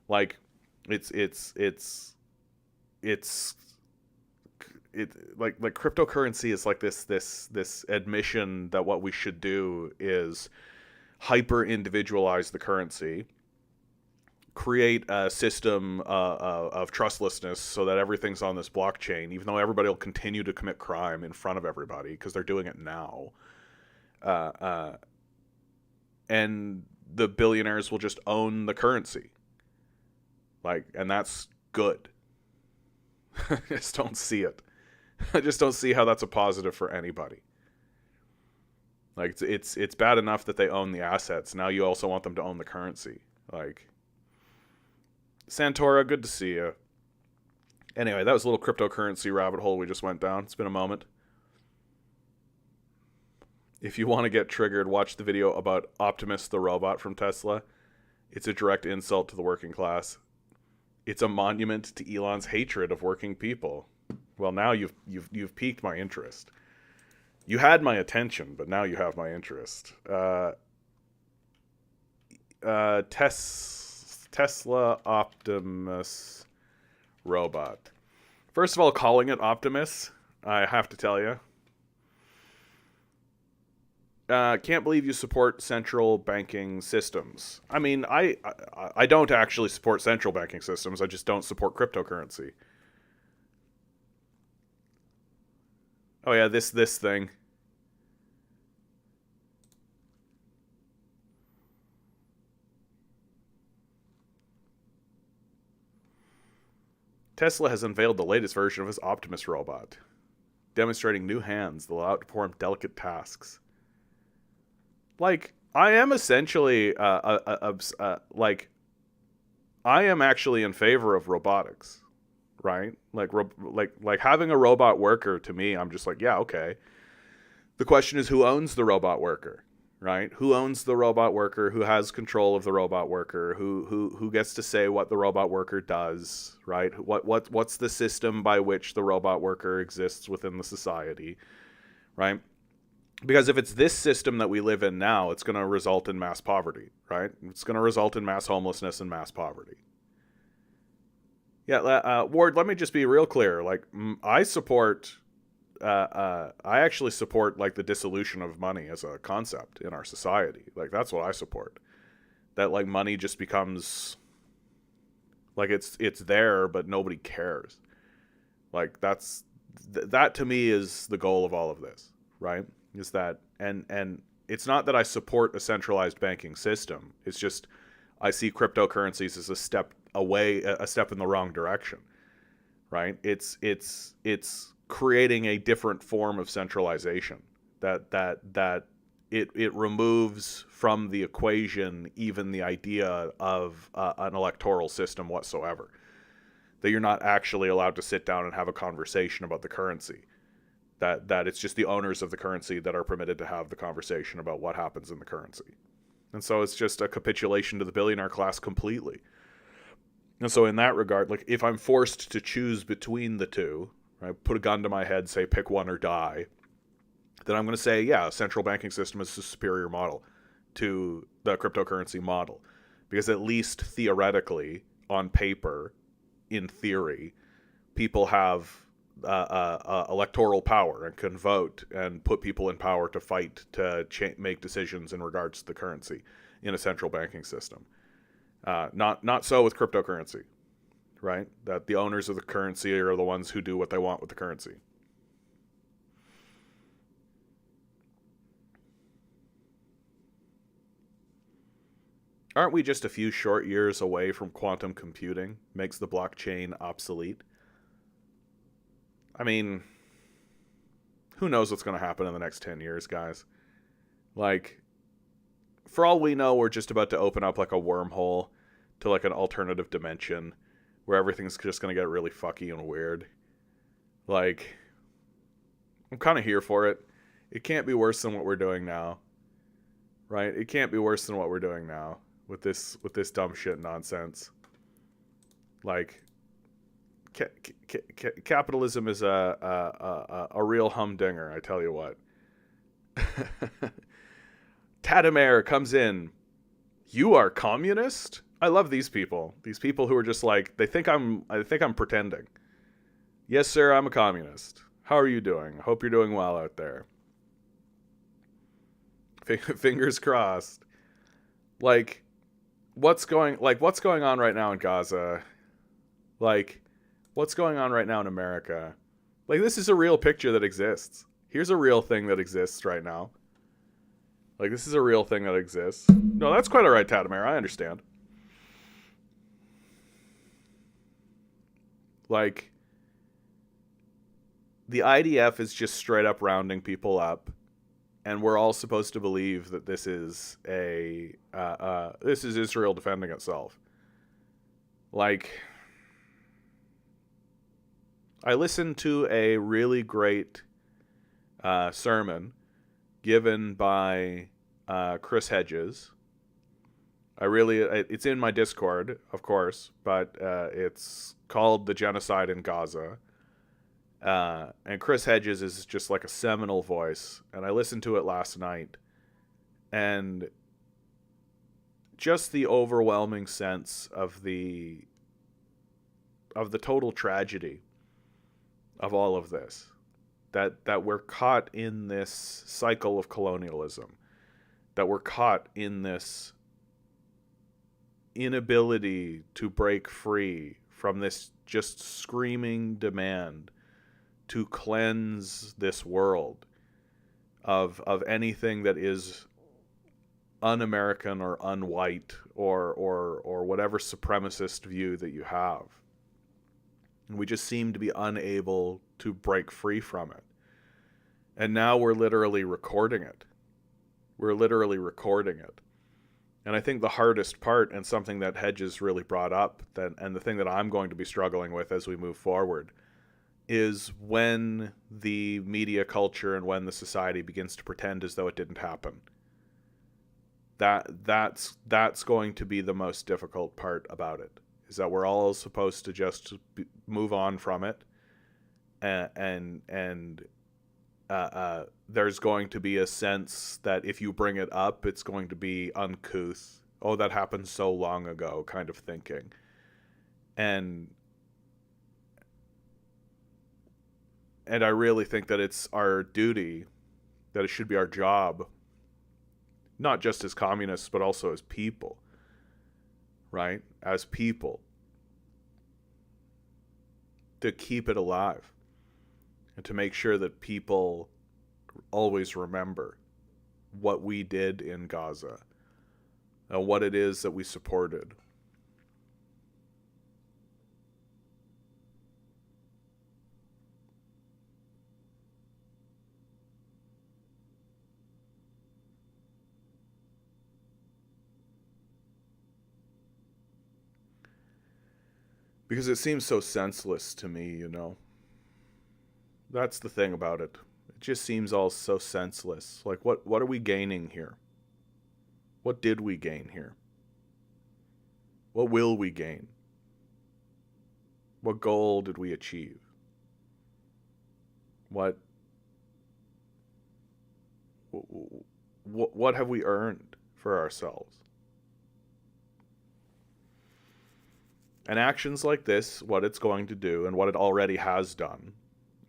Like, it's like cryptocurrency is like this admission that what we should do is hyper individualize the currency, create a system of trustlessness so that everything's on this blockchain, even though everybody will continue to commit crime in front of everybody because they're doing it now. And the billionaires will just own the currency. Like, and that's good. I just don't see it. I just don't see how that's a positive for anybody. Like, it's bad enough that they own the assets. Now you also want them to own the currency. Like, Santora, good to see you. Anyway, that was a little cryptocurrency rabbit hole we just went down. It's been a moment. If you want to get triggered, watch the video about Optimus the robot from Tesla. It's a direct insult to the working class. It's a monument to Elon's hatred of working people. Well, now you've piqued my interest. You had my attention, but now you have my interest. Tesla Optimus robot. First of all, calling it Optimus, I have to tell you. Can't believe you support central banking systems. I mean, I don't actually support central banking systems. I just don't support cryptocurrency. Oh yeah, this thing. Tesla has unveiled the latest version of his Optimus robot, demonstrating new hands that allow it to perform delicate tasks. Like, I am essentially, like, I am actually in favor of robotics, right? Like having a robot worker, to me, I'm just like, yeah, okay. The question is, who owns the robot worker, right? Who owns the robot worker? Who has control of the robot worker? Who gets to say what the robot worker does, right? What's the system by which the robot worker exists within the society, right? Because if it's this system that we live in now, it's going to result in mass poverty, right? It's going to result in mass homelessness and mass poverty. Yeah, Ward, let me just be real clear. Like, I actually support, like, the dissolution of money as a concept in our society. Like, that's what I support. That, like, money just becomes, like, it's there, but nobody cares. Like, that to me is the goal of all of this, right? Is that, and it's not that I support a centralized banking system. It's just I see cryptocurrencies as a step in the wrong direction, right? It's creating a different form of centralization that it removes from the equation even the idea of an electoral system whatsoever. That you're not actually allowed to sit down and have a conversation about the currency. That it's just the owners of the currency that are permitted to have the conversation about what happens in the currency. And so it's just a capitulation to the billionaire class completely. And so in that regard, like, if I'm forced to choose between the two, right, put a gun to my head, say pick one or die, then I'm going to say, yeah, a central banking system is a superior model to the cryptocurrency model. Because at least theoretically, on paper, in theory, people have electoral power and can vote and put people in power to fight to make decisions in regards to the currency in a central banking system. Not so with cryptocurrency, right? That the owners of the currency are the ones who do what they want with the currency. Aren't we just a few short years away from quantum computing? Makes the blockchain obsolete. I mean, who knows what's going to happen in the next 10 years, guys? Like, for all we know, we're just about to open up like a wormhole to like an alternative dimension where everything's just going to get really fucky and weird. Like, I'm kind of here for it. It can't be worse than what we're doing now. Right? It can't be worse than what we're doing now with this dumb shit nonsense. Like, capitalism is a real humdinger, I tell you what. Tadamere comes in. You are communist? I love these people. These people who are just like, I think I'm pretending. Yes, sir, I'm a communist. How are you doing? Hope you're doing well out there. Fingers crossed. Like, what's going on right now in Gaza? Like, what's going on right now in America? Like, this is a real picture that exists. Here's a real thing that exists right now. Like, this is a real thing that exists. No, that's quite all right, Tadamere. I understand. Like, the IDF is just straight up rounding people up, and we're all supposed to believe that this is this is Israel defending itself. Like, I listened to a really great sermon given by Chris Hedges. It's in my Discord, of course, but it's called The Genocide in Gaza. And Chris Hedges is just like a seminal voice, and I listened to it last night, and just the overwhelming sense of the total tragedy of all of this, that we're caught in this cycle of colonialism, that we're caught in this inability to break free from this just screaming demand to cleanse this world of anything that is un-American or un-white or whatever supremacist view that you have. And we just seem to be unable to break free from it. And now we're literally recording it. And I think the hardest part, and something that Hedges really brought up, and the thing that I'm going to be struggling with as we move forward, is when the media culture and when the society begins to pretend as though it didn't happen. That's going to be the most difficult part about it, is that we're all supposed to just move on from it, and there's going to be a sense that if you bring it up, it's going to be uncouth. Oh, that happened so long ago, kind of thinking. And I really think that it's our duty, that it should be our job, not just as communists, but also as people, right? As people, to keep it alive and to make sure that people always remember what we did in Gaza and what it is that we supported. Because it seems so senseless to me, you know. That's the thing about it. It just seems all so senseless. Like, what are we gaining here? What did we gain here? What will we gain? What goal did we achieve? What have we earned for ourselves? And actions like this, what it's going to do, and what it already has done,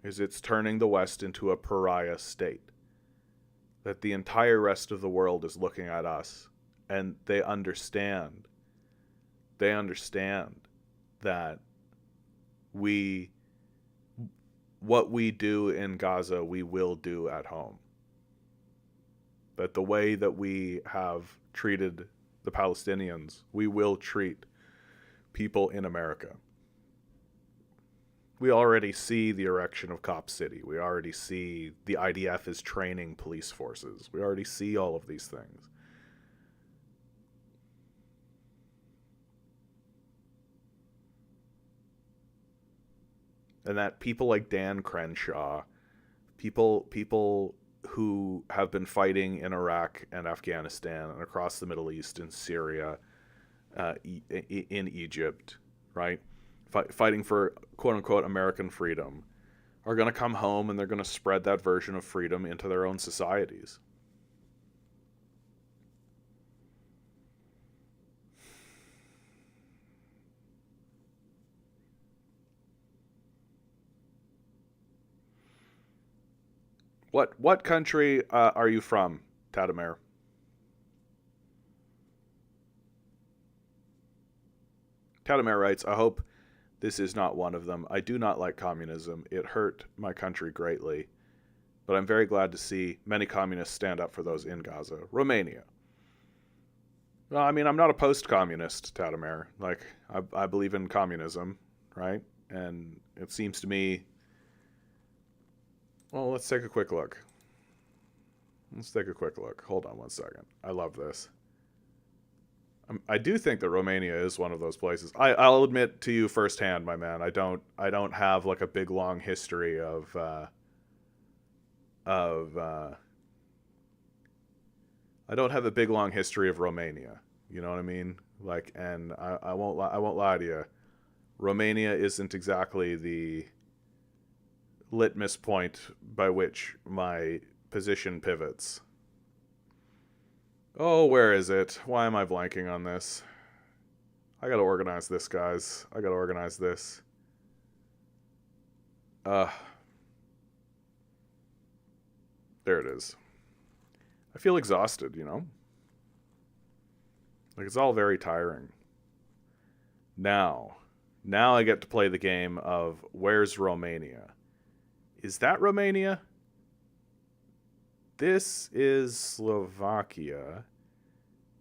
is it's turning the West into a pariah state. That the entire rest of the world is looking at us, and they understand that what we do in Gaza, we will do at home. That the way that we have treated the Palestinians, we will treat people in America. We already see the erection of Cop City. We already see the IDF is training police forces. We already see all of these things. And that people like Dan Crenshaw, people who have been fighting in Iraq and Afghanistan and across the Middle East and Syria, in Egypt, right? Fighting for quote-unquote American freedom, are going to come home and they're going to spread that version of freedom into their own societies. What country are you from, Tadamir? Tadamir writes, I hope this is not one of them. I do not like communism. It hurt my country greatly. But I'm very glad to see many communists stand up for those in Gaza. Romania. Well, I mean, I'm not a post-communist, Tadamir. Like, I believe in communism, right? And it seems to me Well, let's take a quick look. Let's take a quick look. Hold on one second. I love this. I do think that Romania is one of those places. I'll admit to you firsthand, my man. I don't have like a big long history of I don't have a big long history of Romania. You know what I mean? Like, and I won't lie to you. Romania isn't exactly the litmus point by which my position pivots. Oh, where is it? Why am I blanking on this? I gotta organize this, guys. I gotta organize this. Uh, there it is. I feel exhausted, you know? Like, it's all very tiring. Now I get to play the game of where's Romania? Is that Romania? This is Slovakia.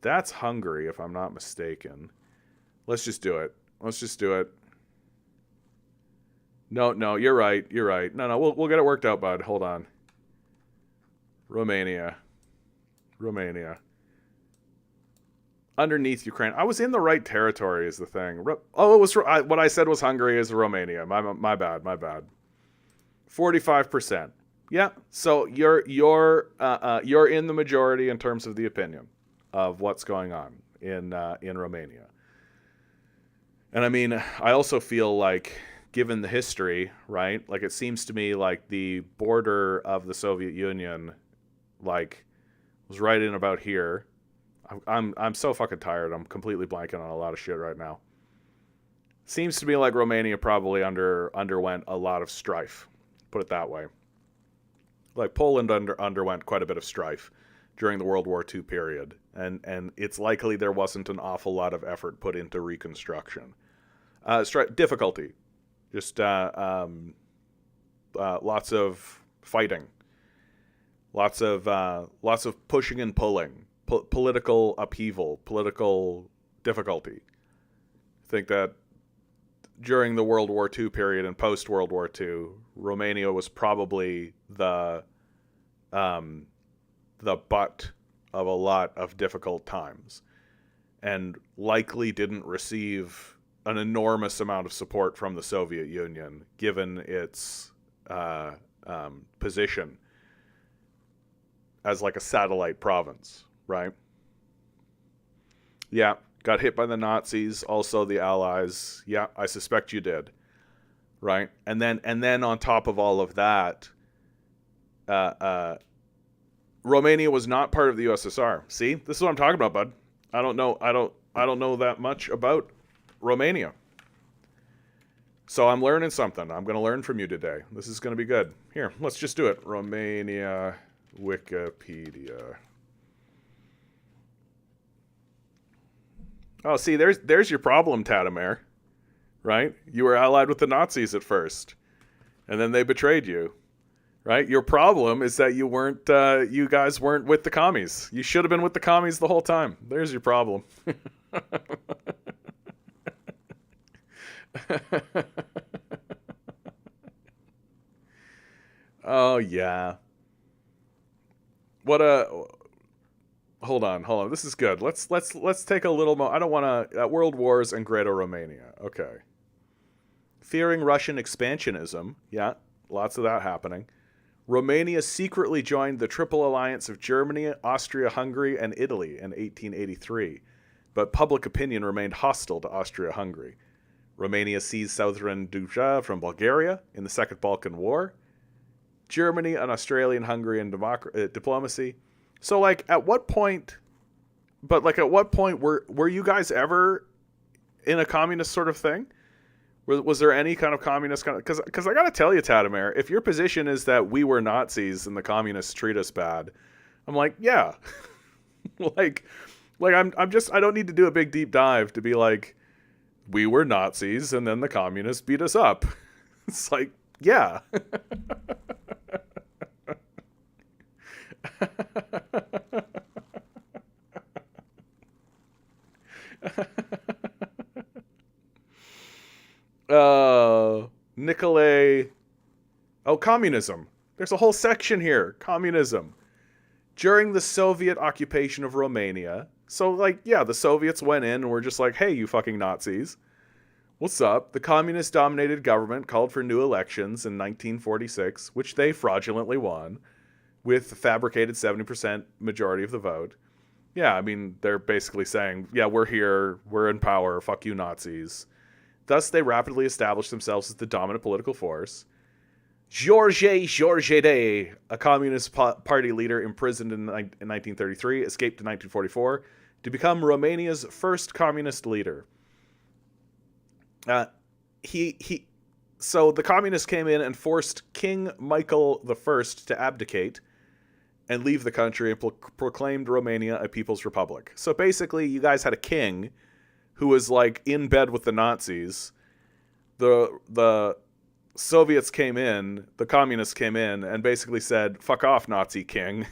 That's Hungary, if I'm not mistaken. Let's just do it. Let's just do it. No, you're right. You're right. No, we'll get it worked out, bud. Hold on. Romania. Underneath Ukraine. I was in the right territory is the thing. Oh, it was what I said was Hungary is Romania. My bad. 45%. Yeah. So you're in the majority in terms of the opinion of what's going on in Romania. And I mean, I also feel like, given the history, right? Like, it seems to me like the border of the Soviet Union, like, was right in about here. I'm so fucking tired. I'm completely blanking on a lot of shit right now. Seems to me like Romania probably underwent a lot of strife. Put it that way. Like, Poland underwent quite a bit of strife during the World War II period, and it's likely there wasn't an awful lot of effort put into reconstruction. Difficulty, just lots of fighting, lots of pushing and pulling, political upheaval, political difficulty. I think that during the World War II period and post World War II, Romania was probably the butt of a lot of difficult times, and likely didn't receive an enormous amount of support from the Soviet Union, given its position as like a satellite province, right? Yeah, got hit by the Nazis, also the Allies. Yeah, I suspect you did, right? And then on top of all of that, Romania was not part of the USSR. See, this is what I'm talking about, bud. I don't know that much about Romania. So I'm learning something. I'm going to learn from you today. This is going to be good. Here, let's just do it. Romania Wikipedia. Oh, see, there's your problem, Tadamir. Right? You were allied with the Nazis at first, and then they betrayed you. Right? Your problem is that you guys weren't with the commies. You should have been with the commies the whole time. There's your problem. Oh yeah. Hold on. This is good. Let's take a little more. I don't want to World Wars and Greco-Romania. Okay. Fearing Russian expansionism. Yeah, lots of that happening. Romania secretly joined the Triple Alliance of Germany, Austria, Hungary, and Italy in 1883, but public opinion remained hostile to Austria-Hungary. Romania seized southern Duja from Bulgaria in the Second Balkan War. Germany and Australian-Hungarian diplomacy. So, like, at what point were you guys ever in a communist sort of thing? Was there any kind of communist kind of... Because I got to tell you, Tadamir, if your position is that we were Nazis and the communists treat us bad, I'm like, yeah. I'm just... I don't need to do a big deep dive to be like, we were Nazis and then the communists beat us up. It's like, yeah. Nikolay. Oh, communism. There's a whole section here. Communism. During the Soviet occupation of Romania. So, like, yeah, the Soviets went in and were just like, hey, you fucking Nazis. What's up? The communist-dominated government called for new elections in 1946, which they fraudulently won, with a fabricated 70% majority of the vote. Yeah, I mean, they're basically saying, yeah, we're here, we're in power, fuck you Nazis. Thus, they rapidly established themselves as the dominant political force. Georges Day, a communist party leader imprisoned in 1933, escaped in 1944 to become Romania's first communist leader. So the communists came in and forced King Michael I to abdicate and leave the country and proclaimed Romania a people's republic. So basically, you guys had a king who was like in bed with the Nazis. The Soviets came in, the communists came in, and basically said, fuck off, Nazi king.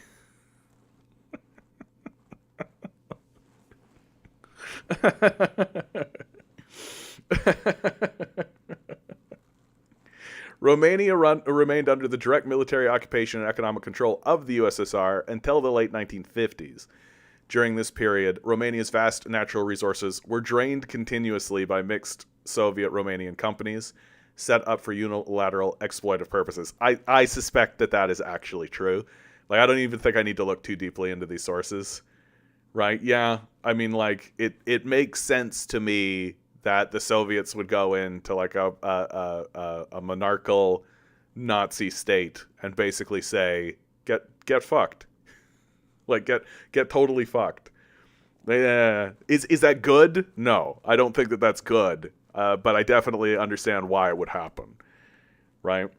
Romania remained under the direct military occupation and economic control of the USSR until the late 1950s. During this period, Romania's vast natural resources were drained continuously by mixed Soviet-Romanian companies set up for unilateral exploitive purposes. I suspect that is actually true. Like, I don't even think I need to look too deeply into these sources. Right? Yeah. I mean, like, it makes sense to me that the Soviets would go into like a monarchical Nazi state and basically say, get fucked. Like, get totally fucked. Is that good? No, I don't think that that's good. But I definitely understand why it would happen. Right?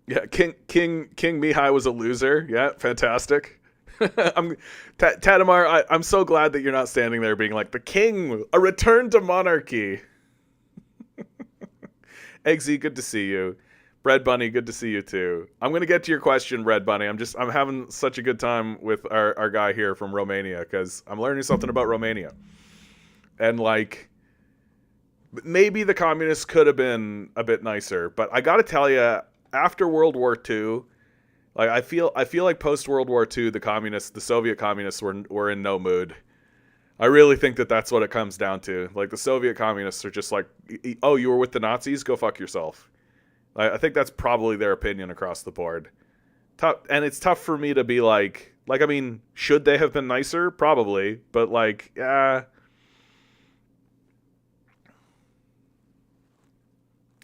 Yeah, King Mihai was a loser. Yeah, fantastic. Tadamar, I'm so glad that you're not standing there being like, the king, a return to monarchy. Eggsy, good to see you. Bread Bunny, good to see you too. I'm going to get to your question, Red Bunny. I'm having such a good time with our guy here from Romania because I'm learning something about Romania. And like, maybe the communists could have been a bit nicer, but I got to tell you, after World War II, like I feel like post World War II, the Soviet communists were in no mood. I really think that that's what it comes down to. Like, the Soviet communists are just like, oh, you were with the Nazis? Go fuck yourself. I think that's probably their opinion across the board. And it's tough for me to be like, I mean, should they have been nicer? Probably, but like, yeah.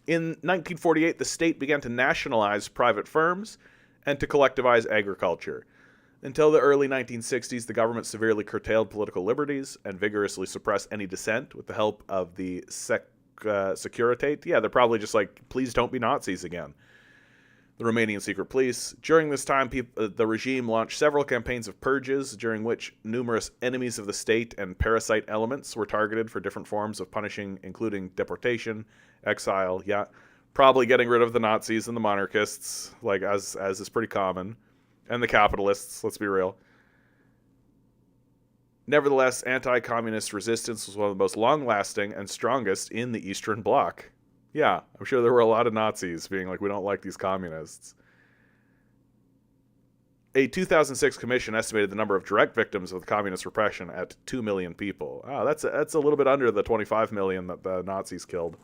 In 1948, the state began to nationalize private firms and to collectivize agriculture. Until the early 1960s, the government severely curtailed political liberties and vigorously suppressed any dissent with the help of the Securitate. Yeah, they're probably just like, please don't be Nazis again. The Romanian secret police. During this time, the regime launched several campaigns of purges, during which numerous enemies of the state and parasite elements were targeted for different forms of punishing, including deportation, exile, yeah, probably getting rid of the Nazis and the monarchists, like as is pretty common, and the capitalists, let's be real. Nevertheless, anti-communist resistance was one of the most long-lasting and strongest in the Eastern Bloc. Yeah, I'm sure there were a lot of Nazis being like, we don't like these communists. A 2006 commission estimated the number of direct victims of the communist repression at 2 million people. Oh, that's a little bit under the 25 million that the Nazis killed.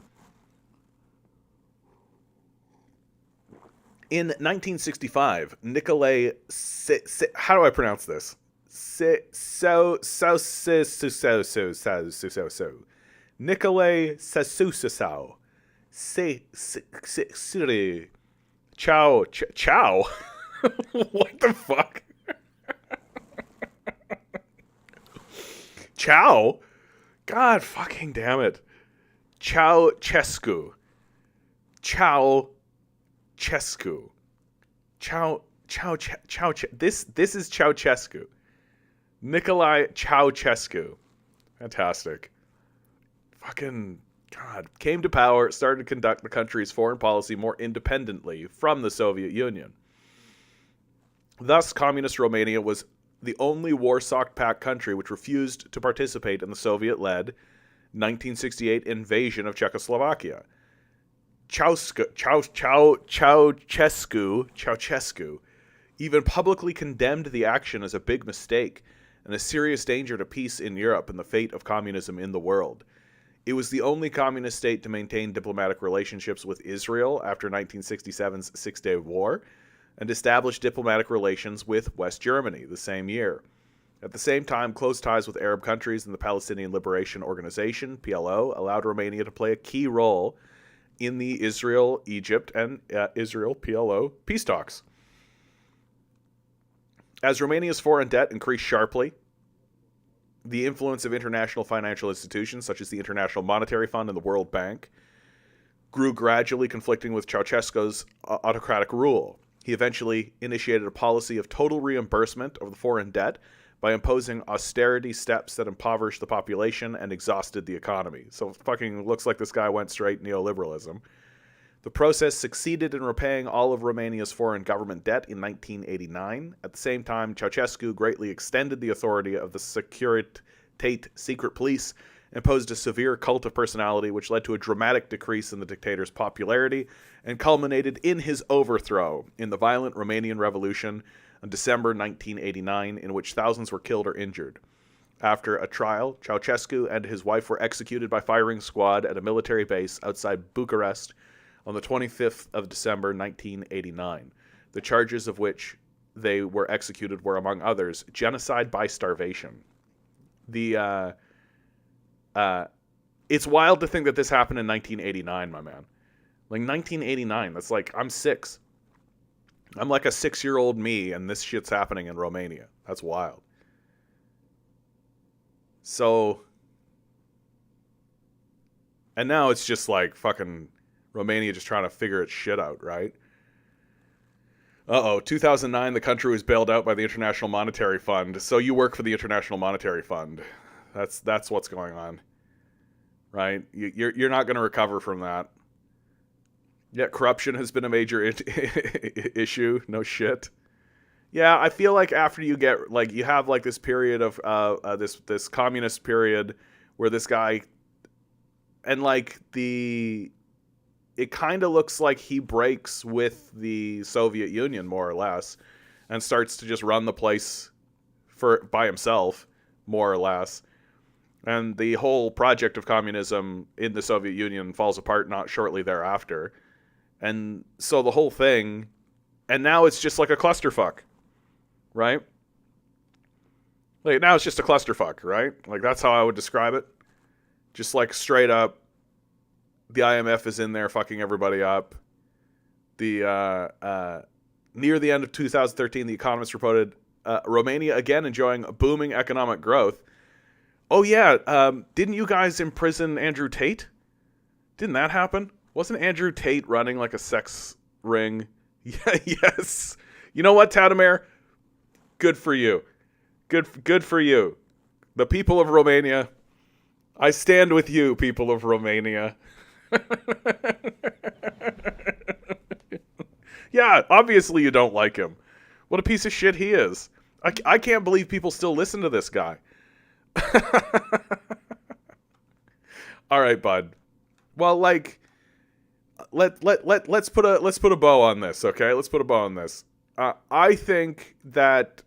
In 1965, Nicolae how do I pronounce this? Nicolae Ceausescu. Chow. What the fuck? Chow? God fucking damn it. Ceausescu. This is Ceausescu. Nicolae Ceausescu. Fantastic. Fucking God. Came to power, started to conduct the country's foreign policy more independently from the Soviet Union. Thus, communist Romania was the only Warsaw Pact country which refused to participate in the Soviet-led 1968 invasion of Czechoslovakia. Ceausescu even publicly condemned the action as a big mistake and a serious danger to peace in Europe and the fate of communism in the world. It was the only communist state to maintain diplomatic relationships with Israel after 1967's Six-Day War, and established diplomatic relations with West Germany the same year. At the same time, close ties with Arab countries and the Palestinian Liberation Organization, PLO, allowed Romania to play a key role in the Israel, Egypt, and Israel-PLO peace talks. As Romania's foreign debt increased sharply, the influence of international financial institutions such as the International Monetary Fund and the World Bank grew gradually, conflicting with Ceausescu's autocratic rule. He eventually initiated a policy of total reimbursement of the foreign debt by imposing austerity steps that impoverished the population and exhausted the economy. So it fucking looks like this guy went straight neoliberalism. The process succeeded in repaying all of Romania's foreign government debt in 1989. At the same time, Ceausescu greatly extended the authority of the Securitate secret police, imposed a severe cult of personality, which led to a dramatic decrease in the dictator's popularity, and culminated in his overthrow in the violent Romanian Revolution in December 1989, in which thousands were killed or injured. After a trial, Ceausescu and his wife were executed by firing squad at a military base outside Bucharest on the 25th of December 1989. The charges of which they were executed were, among others, genocide by starvation. It's wild to think that this happened in 1989, my man. Like 1989, that's like, I'm 6. I'm like a 6-year-old me, and this shit's happening in Romania. That's wild. So, and now it's just like fucking Romania just trying to figure its shit out, right? 2009, the country was bailed out by the International Monetary Fund. So you work for the International Monetary Fund. That's what's going on, right? You're not going to recover from that. Yet corruption has been a major issue. No shit. Yeah, I feel like after you get like you have like this period of this communist period where this guy and like it kind of looks like he breaks with the Soviet Union more or less and starts to just run the place by himself more or less. And the whole project of communism in the Soviet Union falls apart not shortly thereafter. And so the whole thing, and now it's just like a clusterfuck, right? Like now it's just a clusterfuck, right? Like that's how I would describe it. Just like straight up, the IMF is in there fucking everybody up. Near the end of 2013, The Economist reported Romania again enjoying a booming economic growth. Oh yeah, didn't you guys imprison Andrew Tate? Didn't that happen? Wasn't Andrew Tate running like a sex ring? Yeah, yes. You know what, Tadamir? Good for you. Good for you. The people of Romania. I stand with you, people of Romania. Yeah, obviously you don't like him. What a piece of shit he is. I can't believe people still listen to this guy. All right, bud. Well, like, let's put a bow on this, okay? Let's put a bow on this. I think that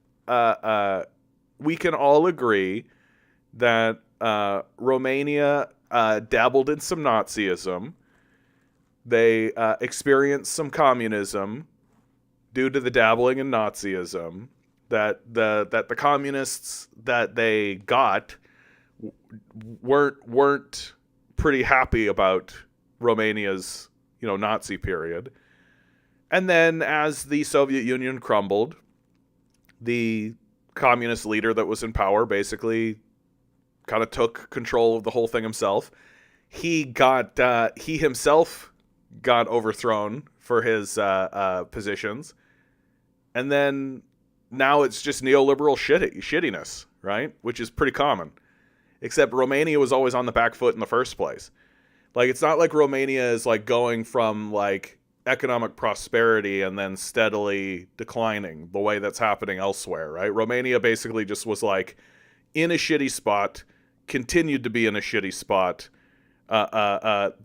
we can all agree that Romania dabbled in some Nazism. They experienced some communism due to the dabbling in Nazism. That the communists that they got weren't pretty happy about Romania's Nazi period. And then as the Soviet Union crumbled, the communist leader that was in power basically kind of took control of the whole thing himself. He himself got overthrown for his positions. And then now it's just neoliberal shittiness, right? Which is pretty common. Except Romania was always on the back foot in the first place. Like, it's not like Romania is like going from like economic prosperity and then steadily declining the way that's happening elsewhere, right? Romania basically just was like in a shitty spot, continued to be in a shitty spot,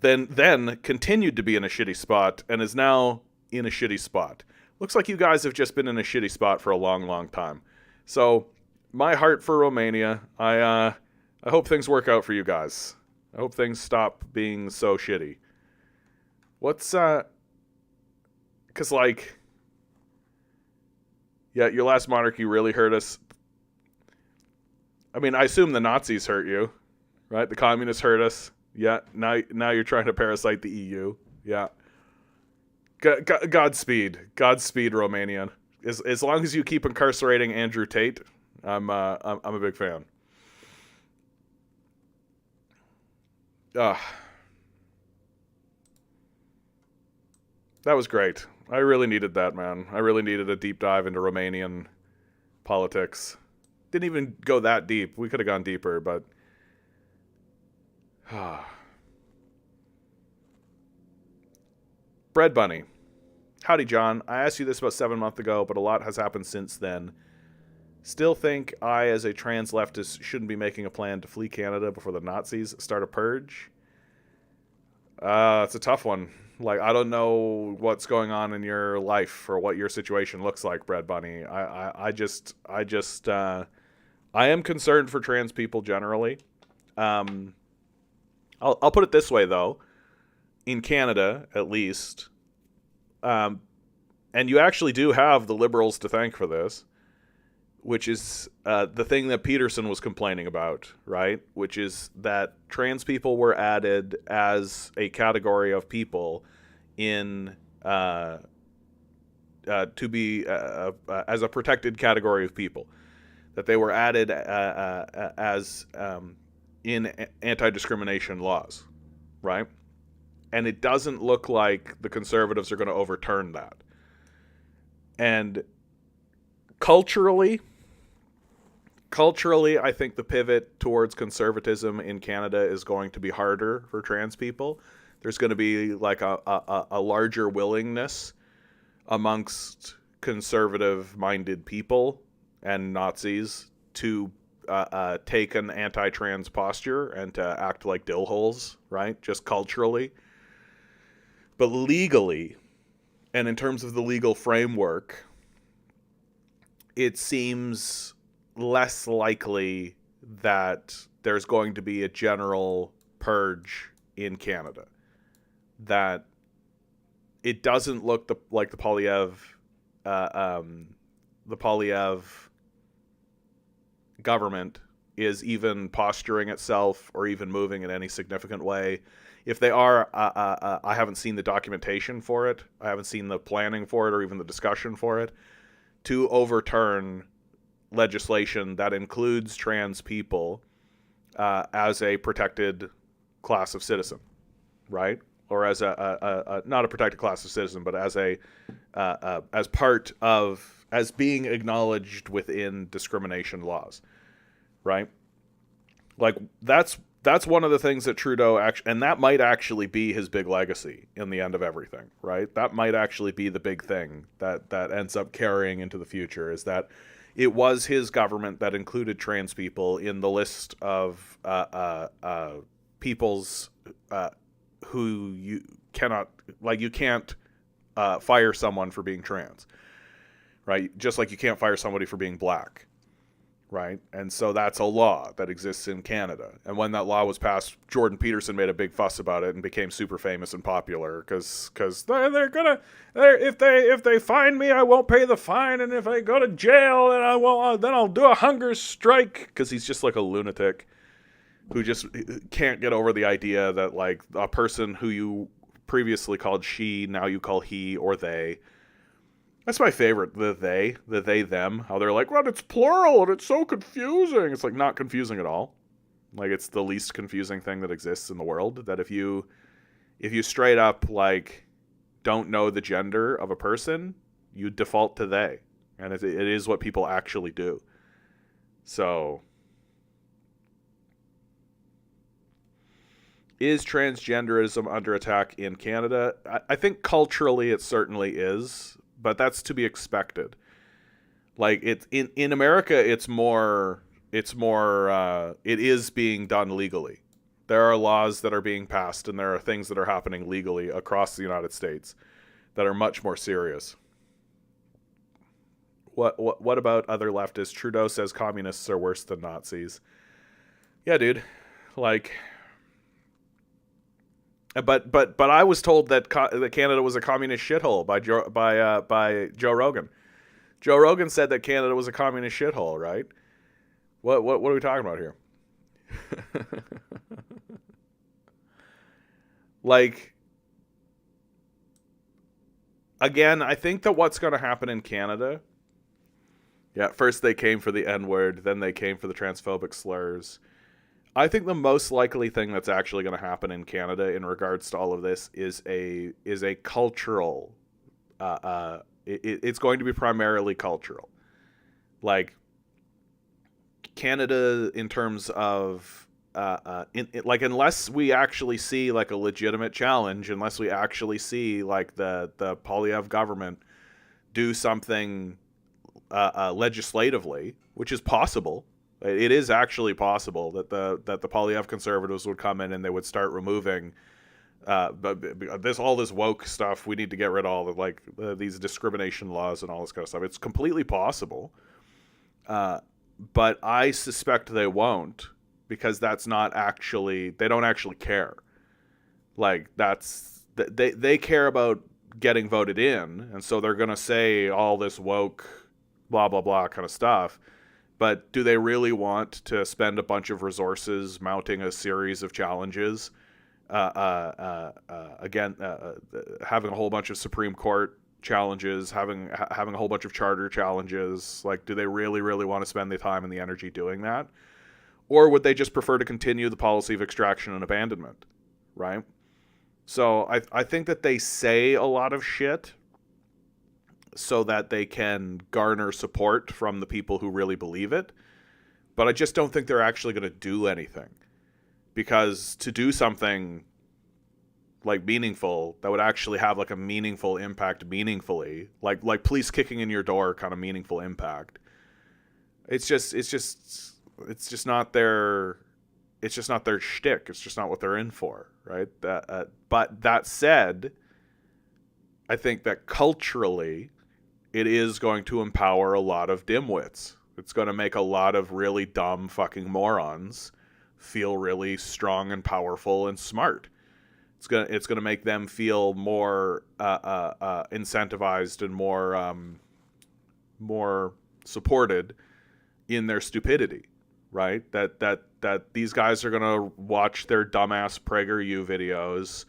then continued to be in a shitty spot, and is now in a shitty spot. Looks like you guys have just been in a shitty spot for a long, long time. So, my heart for Romania. I hope things work out for you guys. I hope things stop being so shitty. What's, because, like, yeah, your last monarchy really hurt us. I mean, I assume the Nazis hurt you, right? The communists hurt us. Yeah, now you're trying to parasite the EU. Yeah. Godspeed, Romanian. As long as you keep incarcerating Andrew Tate, I'm a big fan. That was great. I really needed that, man. I really needed a deep dive into Romanian politics. Didn't even go that deep. We could have gone deeper, but Bread Bunny. Howdy, John. I asked you this about 7 months ago, but a lot has happened since then. Still think I, as a trans leftist, shouldn't be making a plan to flee Canada before the Nazis start a purge? It's a tough one. Like, I don't know what's going on in your life or what your situation looks like, Bread Bunny. I am concerned for trans people generally. I'll put it this way, though. In Canada, at least, and you actually do have the Liberals to thank for this, which is the thing that Peterson was complaining about, right? Which is that trans people were added as a category of people in to be as a protected category of people, that they were added as in anti-discrimination laws, right? And it doesn't look like the conservatives are going to overturn that. And culturally, I think the pivot towards conservatism in Canada is going to be harder for trans people. There's going to be like a larger willingness amongst conservative-minded people and Nazis to take an anti-trans posture and to act like dillholes, right? Just culturally. But legally, and in terms of the legal framework, it seems less likely that there's going to be a general purge in Canada. That it doesn't look like the Poilievre government is even posturing itself or even moving in any significant way. If they are, I haven't seen the documentation for it. I haven't seen the planning for it or even the discussion for it to overturn legislation that includes trans people as a protected class of citizen, right? Or as a not a protected class of citizen, but as a as part of, as being acknowledged within discrimination laws, right? Like that's one of the things that Trudeau and that might actually be his big legacy in the end of everything, right? That might actually be the big thing that ends up carrying into the future, is that it was his government that included trans people in the list of peoples who you cannot, like, you can't fire someone for being trans, right? Just like you can't fire somebody for being black. Right. And so that's a law that exists in Canada. And when that law was passed, Jordan Peterson made a big fuss about it and became super famous and popular because they're gonna, if they fine me, I won't pay the fine, and if I go to jail, then I'll do a hunger strike, because he's just like a lunatic who just can't get over the idea that, like, a person who you previously called she, now you call he or they. That's my favorite, the they, them. How they're like, well, it's plural and it's so confusing. It's like not confusing at all. Like, it's the least confusing thing that exists in the world. That if you straight up, like, don't know the gender of a person, you default to they. And it is what people actually do. So, is transgenderism under attack in Canada? I think culturally it certainly is. But that's to be expected. Like, it's in America, it's more it is being done legally. There are laws that are being passed, and there are things that are happening legally across the United States that are much more serious. What about other leftists? Trudeau says communists are worse than Nazis. Yeah, dude. Like, but I was told that that Canada was a communist shithole by Joe Rogan. Joe Rogan said that Canada was a communist shithole, right? What are we talking about here? Like, again, I think that what's going to happen in Canada, yeah, first they came for the N-word, then they came for the transphobic slurs. I think the most likely thing that's actually going to happen in Canada in regards to all of this is a cultural, it's going to be primarily cultural. Like, Canada, in terms of like, unless we actually see like a legitimate challenge, unless we actually see like the Poilievre government do something legislatively, which is possible. It is actually possible that the Poilievre conservatives would come in and they would start removing all this woke stuff. We need to get rid of all the these discrimination laws and all this kind of stuff. It's completely possible. But I suspect they won't, because that's not actually, they don't actually care. Like, they care about getting voted in, and so they're going to say all this woke blah blah blah kind of stuff. But do they really want to spend a bunch of resources mounting a series of challenges? Having a whole bunch of Supreme Court challenges, having a whole bunch of charter challenges. Like, do they really want to spend the time and the energy doing that? Or would they just prefer to continue the policy of extraction and abandonment, right? So I think that they say a lot of shit so that they can garner support from the people who really believe it. But I just don't think they're actually going to do anything. Because to do something like meaningful, that would actually have like a meaningful impact meaningfully, like police kicking in your door kind of meaningful impact, it's just not their shtick. It's just not what they're in for, right? But that said, I think that culturally it is going to empower a lot of dimwits. It's going to make a lot of really dumb fucking morons feel really strong and powerful and smart. It's gonna make them feel more incentivized and more supported in their stupidity, right? That these guys are gonna watch their dumbass PragerU videos,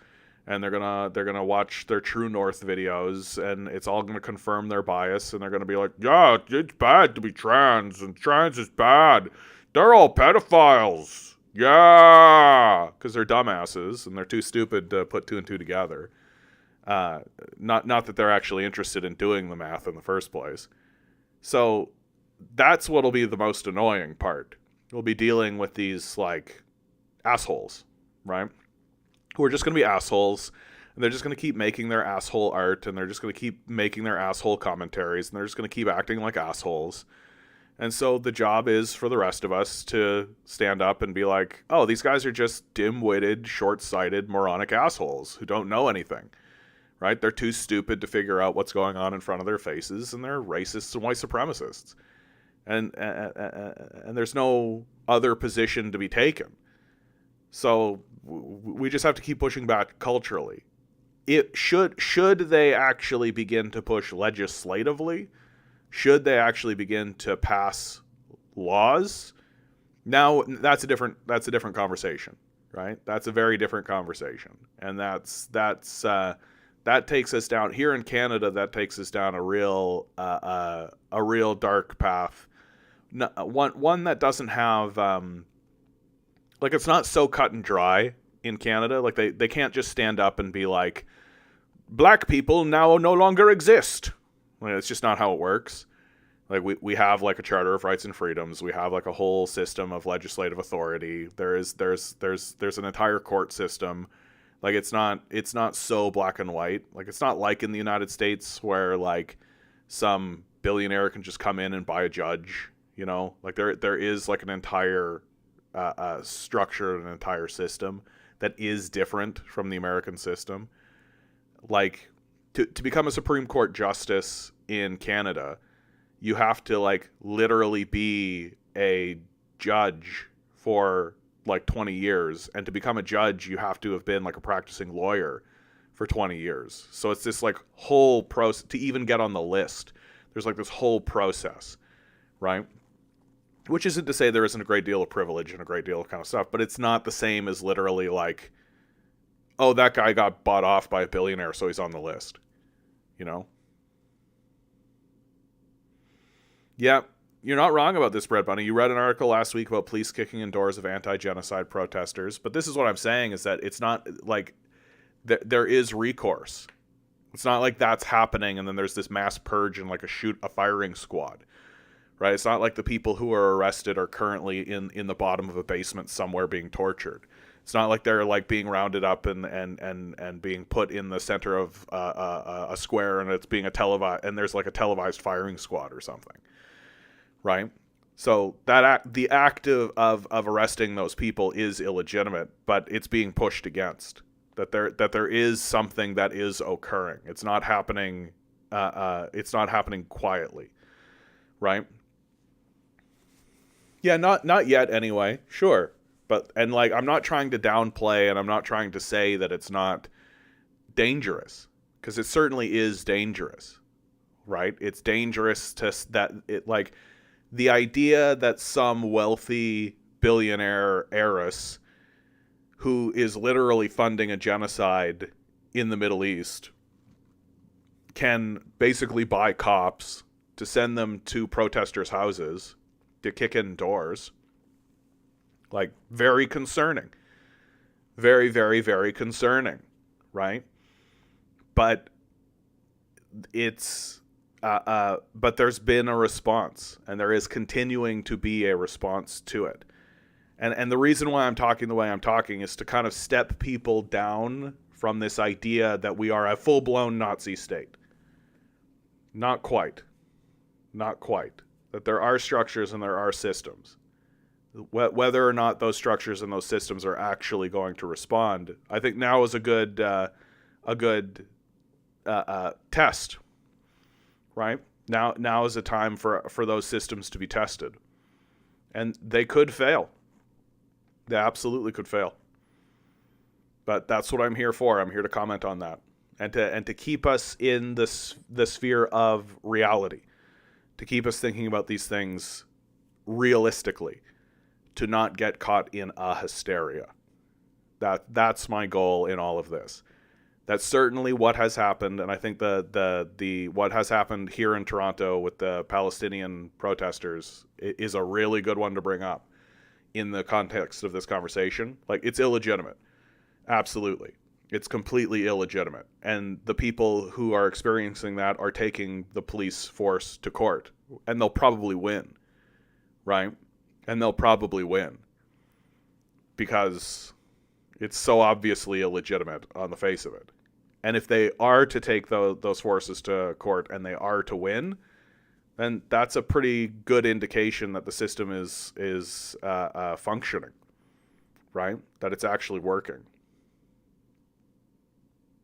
and they're gonna watch their True North videos, and it's all gonna confirm their bias, and they're gonna be like, yeah, it's bad to be trans, and trans is bad. They're all pedophiles. Yeah, because they're dumbasses and they're too stupid to put two and two together. Not that they're actually interested in doing the math in the first place. So that's what'll be the most annoying part. We'll be dealing with these like assholes, right? Who are just going to be assholes, and they're just going to keep making their asshole art, and they're just going to keep making their asshole commentaries, and they're just going to keep acting like assholes. And so the job is for the rest of us to stand up and be like, oh, these guys are just dim-witted, short-sighted, moronic assholes who don't know anything, right? They're too stupid to figure out what's going on in front of their faces, and they're racists and white supremacists. And there's no other position to be taken. So we just have to keep pushing back culturally. It should they actually begin to push legislatively, should they actually begin to pass laws? Now that's a different conversation, right? That's a very different conversation, and that takes us down here in Canada. That takes us down a real dark path. One that doesn't have like, it's not so cut and dry in Canada. Like, they can't just stand up and be like, black people now no longer exist. Like, it's just not how it works. Like, we have like a Charter of Rights and Freedoms. We have like a whole system of legislative authority. There's an entire court system. Like, it's not so black and white. Like, it's not like in the United States where like some billionaire can just come in and buy a judge, You know, like there is like an entire structure, an entire system that is different from the American system. Like to become a Supreme Court justice in Canada, you have to like literally be a judge for like 20 years, and to become a judge you have to have been like a practicing lawyer for 20 years. So it's this like whole process to even get on the list. There's like this whole process, right? Which isn't to say there isn't a great deal of privilege and a great deal of kind of stuff, but it's not the same as literally like, oh, that guy got bought off by a billionaire, so he's on the list. You know? Yeah, you're not wrong about this, Bread Bunny. You read an article last week about police kicking in doors of anti-genocide protesters, but this is what I'm saying, is that it's not like there is recourse. It's not like that's happening and then there's this mass purge and like a firing squad. Right? It's not like the people who are arrested are currently in the bottom of a basement somewhere being tortured. It's not like they're like being rounded up and being put in the center of a square and it's being there's like a televised firing squad or something, right? So the act of arresting those people is illegitimate, but it's being pushed against. That there is something that is occurring. It's not happening. It's not happening quietly, right? Yeah, not yet anyway. Sure. But like I'm not trying to downplay, and I'm not trying to say that it's not dangerous, because it certainly is dangerous. Right? It's dangerous that it like the idea that some wealthy billionaire heiress who is literally funding a genocide in the Middle East can basically buy cops to send them to protesters' houses to kick in doors. Like, very concerning. Very, very, very concerning, right? But it's but there's been a response, and there is continuing to be a response to it. And the reason why I'm talking the way I'm talking is to kind of step people down from this idea that we are a full-blown Nazi state. Not quite. Not quite. That there are structures and there are systems. Whether or not those structures and those systems are actually going to respond, I think now is a good test, right? Now is a time for those systems to be tested, and they could fail. They absolutely could fail. But that's what I'm here for. I'm here to comment on that, and to keep us in the sphere of reality, to keep us thinking about these things realistically, to not get caught in a hysteria. That's my goal in all of this. That's certainly what has happened, and I think the what has happened here in Toronto with the Palestinian protesters is a really good one to bring up in the context of this conversation. Like, it's illegitimate. Absolutely. It's completely illegitimate. And the people who are experiencing that are taking the police force to court, and they'll probably win, right? And they'll probably win because it's so obviously illegitimate on the face of it. And if they are to take those forces to court and they are to win, then that's a pretty good indication that the system is functioning, right? That it's actually working.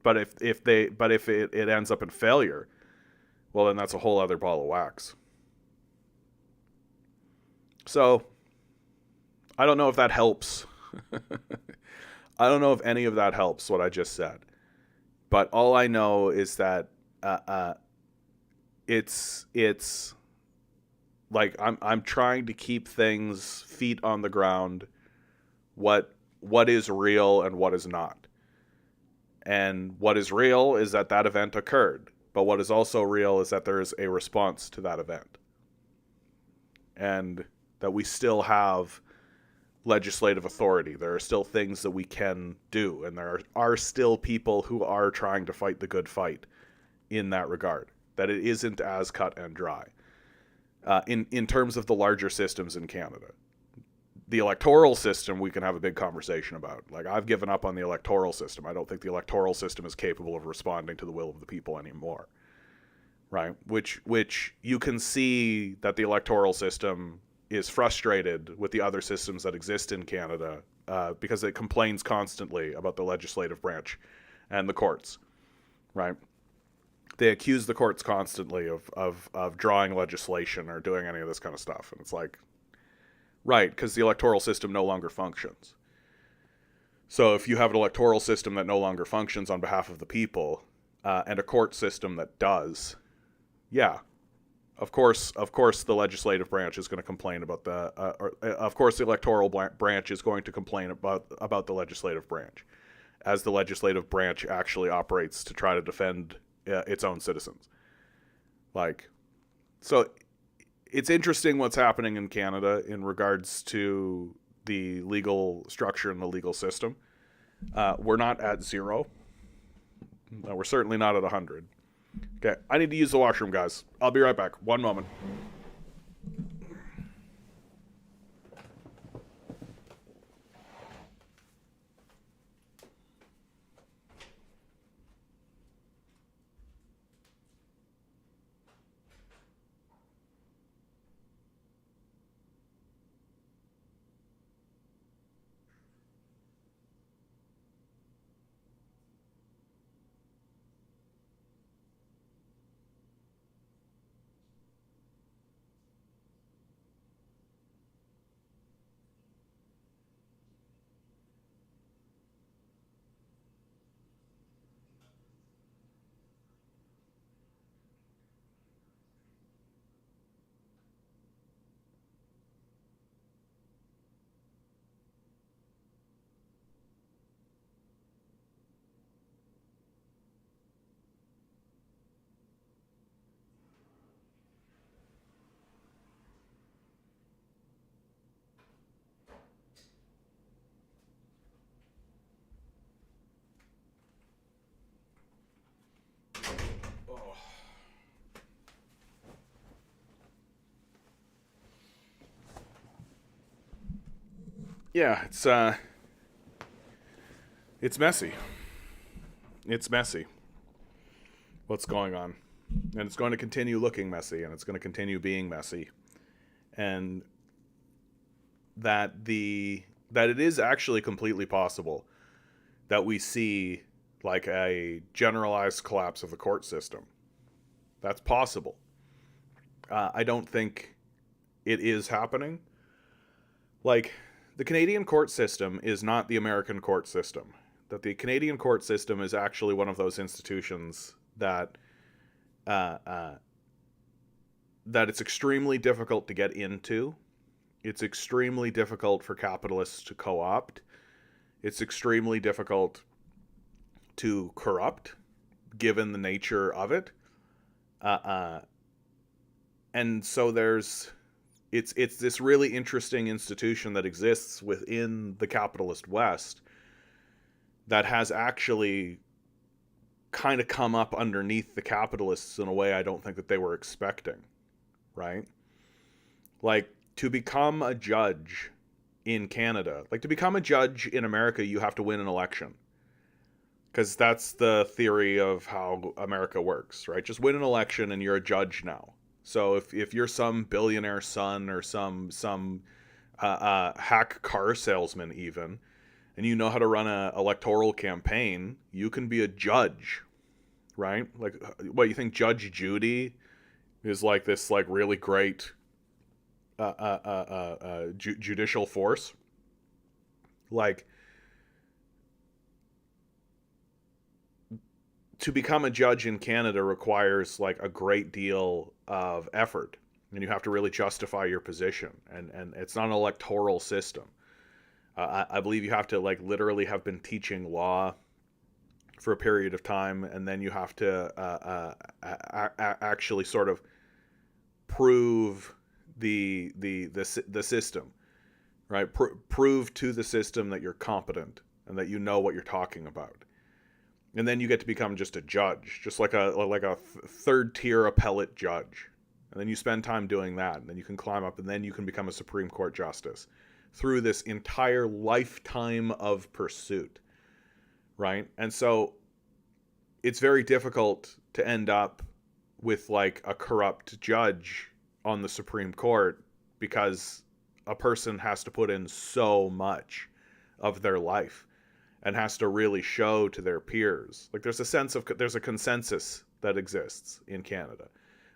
But if it ends up in failure, well, then that's a whole other ball of wax. So, I don't know if that helps. I don't know if any of that helps, what I just said. But all I know is that it's like I'm trying to keep things feet on the ground, what is real and what is not. And what is real is that event occurred. But what is also real is that there is a response to that event. And that we still have legislative authority. There are still things that we can do. And there are still people who are trying to fight the good fight in that regard. That it isn't as cut and dry. In terms of the larger systems in Canada. The electoral system we can have a big conversation about. Like, I've given up on the electoral system. I don't think the electoral system is capable of responding to the will of the people anymore. right? Which you can see that the electoral system is frustrated with the other systems that exist in Canada because it complains constantly about the legislative branch and the courts, right? They accuse the courts constantly of drawing legislation or doing any of this kind of stuff. And it's like, right, because the electoral system no longer functions. So if you have an electoral system that no longer functions on behalf of the people and a court system that does, yeah, of course, the legislative branch is going to complain about of course, the electoral branch is going to complain about the legislative branch, as the legislative branch actually operates to try to defend its own citizens. Like, so it's interesting what's happening in Canada in regards to the legal structure and the legal system. We're not at 0. No, we're certainly not at 100. Okay, I need to use the washroom, guys. I'll be right back. One moment. Yeah, it's messy. It's messy. What's going on? And it's going to continue looking messy, and it's going to continue being messy. And that it is actually completely possible that we see like a generalized collapse of the court system. That's possible. I don't think it is happening. Like, the Canadian court system is not the American court system. That the Canadian court system is actually one of those institutions that that it's extremely difficult to get into. It's extremely difficult for capitalists to co-opt. It's extremely difficult to corrupt, given the nature of it. And so it's this really interesting institution that exists within the capitalist West that has actually kind of come up underneath the capitalists in a way I don't think that they were expecting, right? Like, to become a judge in Canada, like to become a judge in America, you have to win an election. Because that's the theory of how America works, right? Just win an election and you're a judge now. So if you're some billionaire son or some hack car salesman even, and you know how to run an electoral campaign, you can be a judge, right? Like, what, you think Judge Judy is like this like really great judicial force? Like, to become a judge in Canada requires like a great deal of effort, and you have to really justify your position, and it's not an electoral system. I believe you have to like literally have been teaching law for a period of time, and then you have to actually sort of prove the system, right? Prove to the system that you're competent and that you know what you're talking about. And then you get to become just a judge, just like a third tier appellate judge. And then you spend time doing that, and then you can climb up, and then you can become a Supreme Court justice through this entire lifetime of pursuit, right? And so it's very difficult to end up with like a corrupt judge on the Supreme Court because a person has to put in so much of their life and has to really show to their peers. Like there's a consensus that exists in Canada.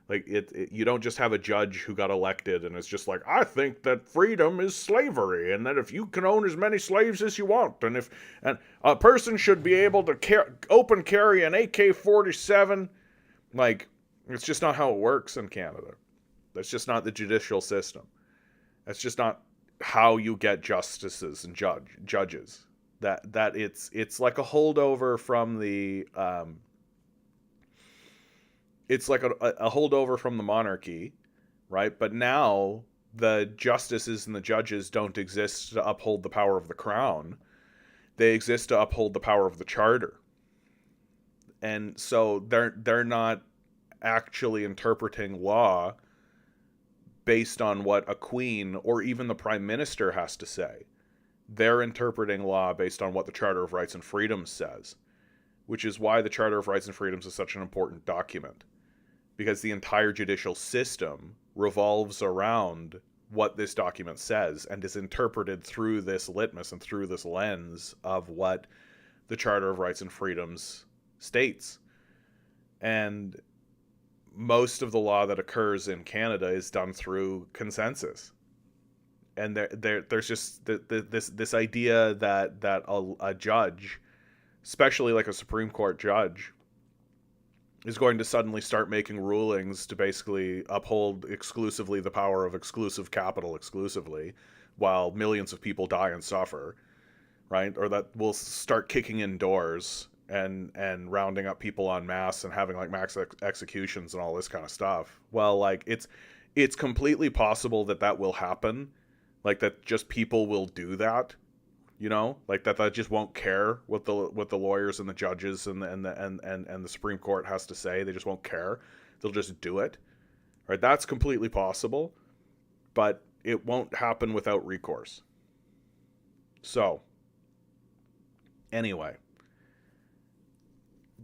Like you don't just have a judge who got elected and it's just like, I think that freedom is slavery, and that if you can own as many slaves as you want, and a person should be able to open carry an AK-47. Like, it's just not how it works in Canada. That's just not the judicial system. That's just not how you get justices and judges. That it's like a holdover from the it's like a holdover from the monarchy, right? But now the justices and the judges don't exist to uphold the power of the crown. They exist to uphold the power of the charter. And so they're not actually interpreting law based on what a queen or even the prime minister has to say. They're interpreting law based on what the Charter of Rights and Freedoms says, which is why the Charter of Rights and Freedoms is such an important document, because the entire judicial system revolves around what this document says and is interpreted through this litmus and through this lens of what the Charter of Rights and Freedoms states. And most of the law that occurs in Canada is done through consensus. And there's just this idea that a judge, especially like a Supreme Court judge, is going to suddenly start making rulings to basically uphold exclusively the power of exclusive capital exclusively, while millions of people die and suffer, right? Or that will start kicking in doors and rounding up people en masse and having like mass executions and all this kind of stuff. Well, like it's completely possible that will happen, like that just people will do that, you know, like that just won't care what the lawyers and the judges and the Supreme Court has to say. They just won't care. They'll just do it, right? That's completely possible, but it won't happen without recourse. So anyway,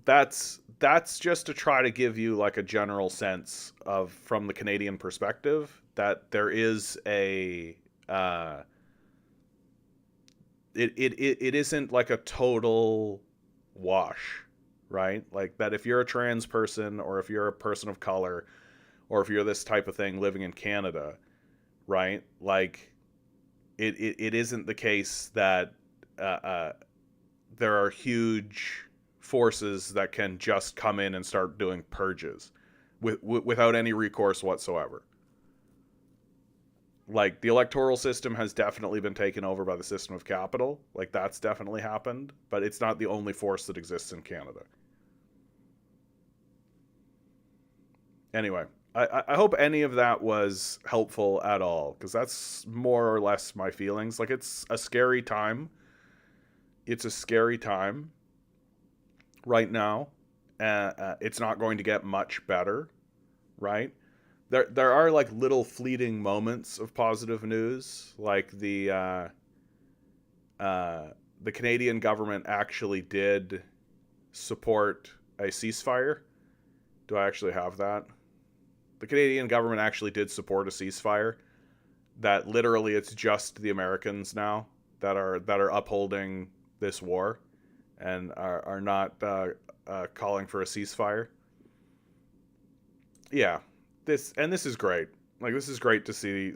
that's just to try to give you like a general sense of, from the Canadian perspective, that there is a it isn't like a total wash, right? Like that if you're a trans person, or if you're a person of color, or if you're this type of thing living in Canada, right? Like it isn't the case that there are huge forces that can just come in and start doing purges without any recourse whatsoever. Like the electoral system has definitely been taken over by the system of capital. Like that's definitely happened, but it's not the only force that exists in Canada. Anyway, I hope any of that was helpful at all, because that's more or less my feelings. Like it's a scary time. It's a scary time right now. It's not going to get much better, right? There are like little fleeting moments of positive news, like the Canadian government actually did support a ceasefire. Do I actually have that? The Canadian government actually did support a ceasefire. That literally it's just the Americans now that are upholding this war and are not calling for a ceasefire. Yeah. This is great. Like this is great to see,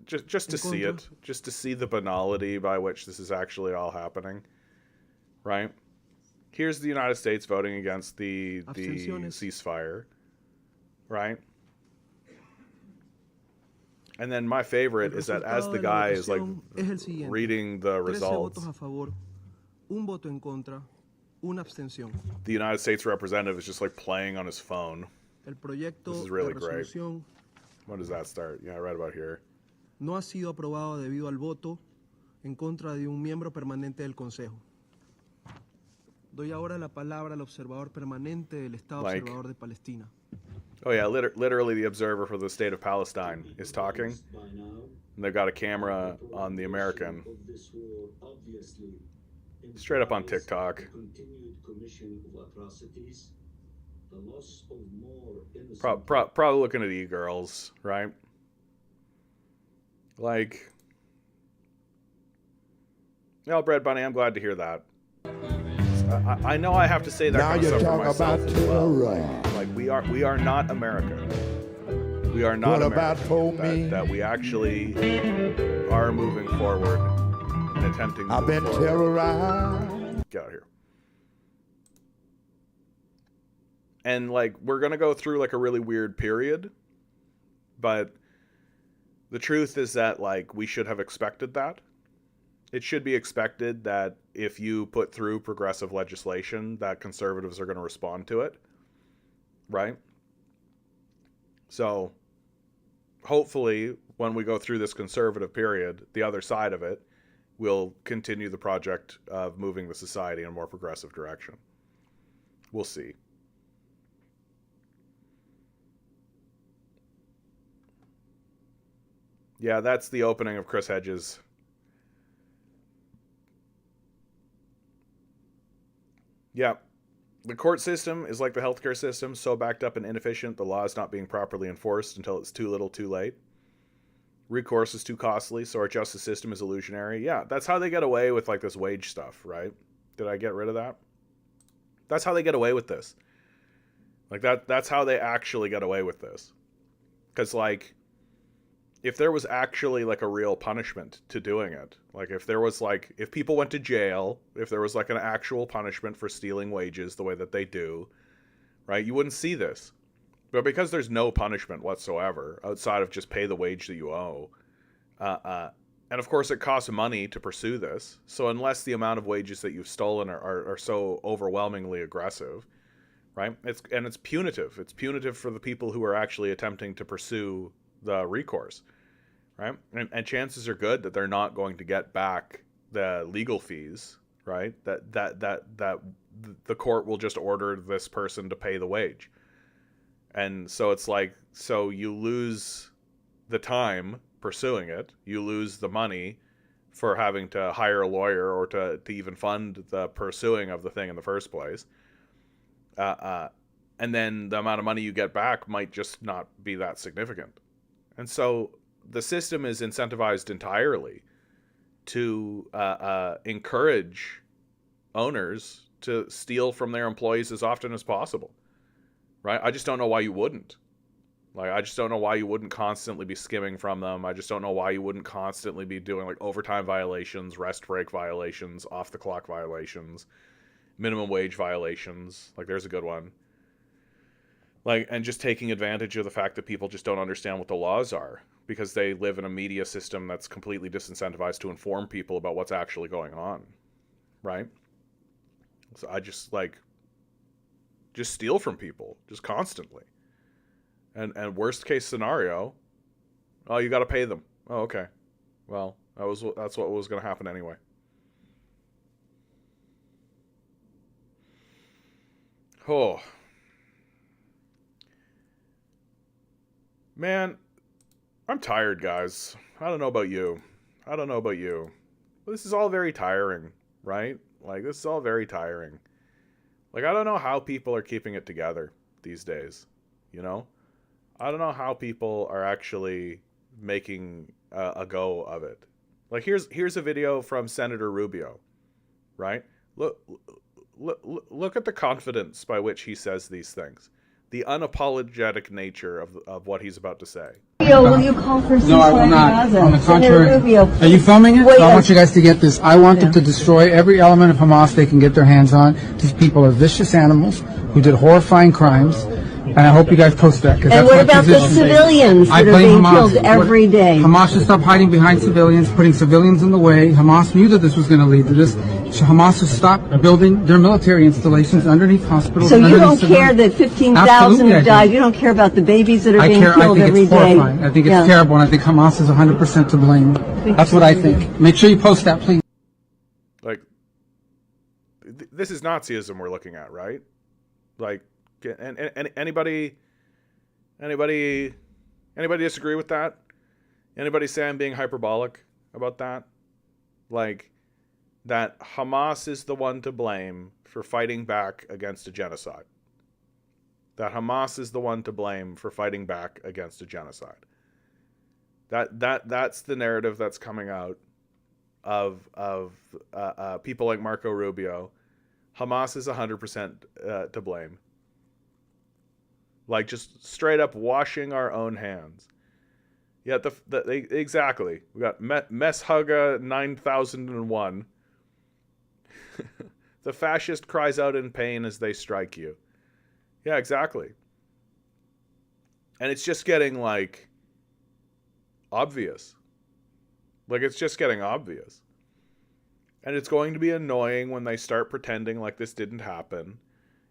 just to see it, just to see the banality by which this is actually all happening, right? Here's the United States voting against the ceasefire, right? And then my favorite is that as the guy is like reading the results, the United States representative is just like playing on his phone. This is really great. When does that start? Yeah, right about here. No ha sido aprobado debido al voto en contra de un miembro permanente del Consejo. Doy ahora la palabra al observador permanente del Estado Observador de Palestina. Oh yeah, literally the observer for the state of Palestine is talking. And they've got a camera on the American. Straight up on TikTok. Probably looking at e-girls, right? Like, Bread Bunny, I'm glad to hear that. I know I have to say that Now kind of you stuff for talk myself about as well. terror. Like, we are not America. We are not What America. about for me? That we actually are moving forward and attempting to I've move been forward. terrorized. Get out of here. And like, we're gonna go through like a really weird period, but the truth is that like we should have expected that. It should be expected that if you put through progressive legislation, that conservatives are going to respond to it, right? So hopefully when we go through this conservative period, the other side of it will continue the project of moving the society in a more progressive direction. We'll see. Yeah, that's the opening of Chris Hedges. Yeah. The court system is like the healthcare system, so backed up and inefficient, the law is not being properly enforced until it's too little too late. Recourse is too costly, so our justice system is illusionary. Yeah, that's how they get away with like this wage stuff, right? Did I get rid of that? That's how they get away with this. Like that's how they actually get away with this. Because like, if there was actually like a real punishment to doing it, like if there was like, if people went to jail, if there was like an actual punishment for stealing wages the way that they do, right, you wouldn't see this. But because there's no punishment whatsoever outside of just pay the wage that you owe, and of course it costs money to pursue this, so unless the amount of wages that you've stolen are so overwhelmingly aggressive, right, it's punitive. It's punitive for the people who are actually attempting to pursue the recourse. Right, and chances are good that they're not going to get back the legal fees. Right, that the court will just order this person to pay the wage, and so it's like, so you lose the time pursuing it, you lose the money for having to hire a lawyer or to even fund the pursuing of the thing in the first place, and then the amount of money you get back might just not be that significant, and so the system is incentivized entirely to encourage owners to steal from their employees as often as possible, right? I just don't know why you wouldn't. Like, I just don't know why you wouldn't constantly be skimming from them. I just don't know why you wouldn't constantly be doing like overtime violations, rest break violations, off the clock violations, minimum wage violations. Like, there's a good one. Like, and just taking advantage of the fact that people just don't understand what the laws are, because they live in a media system that's completely disincentivized to inform people about what's actually going on, right? So I just steal from people, just constantly. And worst case scenario, oh, you got to pay them. Oh, okay. Well, that's what was going to happen anyway. Oh. Man, I'm tired, guys. I don't know about you. This is all very tiring, right? Like, this is all very tiring. Like, I don't know how people are keeping it together these days, you know? I don't know how people are actually making a go of it. Like, here's a video from Senator Rubio, right? Look at the confidence by which he says these things. The unapologetic nature of what he's about to say. Will you call for ceasefire? No, I will not. Gaza? On the contrary. Rubio, Are you filming it? Wait, So I want you guys to get this. I want them to destroy every element of Hamas they can get their hands on. These people are vicious animals who did horrifying crimes. And I hope you guys post that. And what about the civilians that are being killed every day? Hamas should stop hiding behind civilians, putting civilians in the way. Hamas knew that this was going to lead to this. Hamas should stop building their military installations underneath hospitals. So you don't care that 15,000 have died? You don't care about the babies that are being killed every day? I think it's terrible, and I think Hamas is 100% to blame. That's what I think. Make sure you post that, please. Like, this is Nazism we're looking at, right? Like, and anybody disagree with that? Anybody say I'm being hyperbolic about that? Like, that Hamas is the one to blame for fighting back against a genocide. that Hamas is the one to blame for fighting back against a genocide. That's the narrative that's coming out of people like Marco Rubio. Hamas is 100% to blame. Like, just straight up washing our own hands. Yeah, exactly. We got Meshuggah 9001. The fascist cries out in pain as they strike you. Yeah, exactly. And it's just getting, like, obvious. Like, it's just getting obvious. And it's going to be annoying when they start pretending like this didn't happen.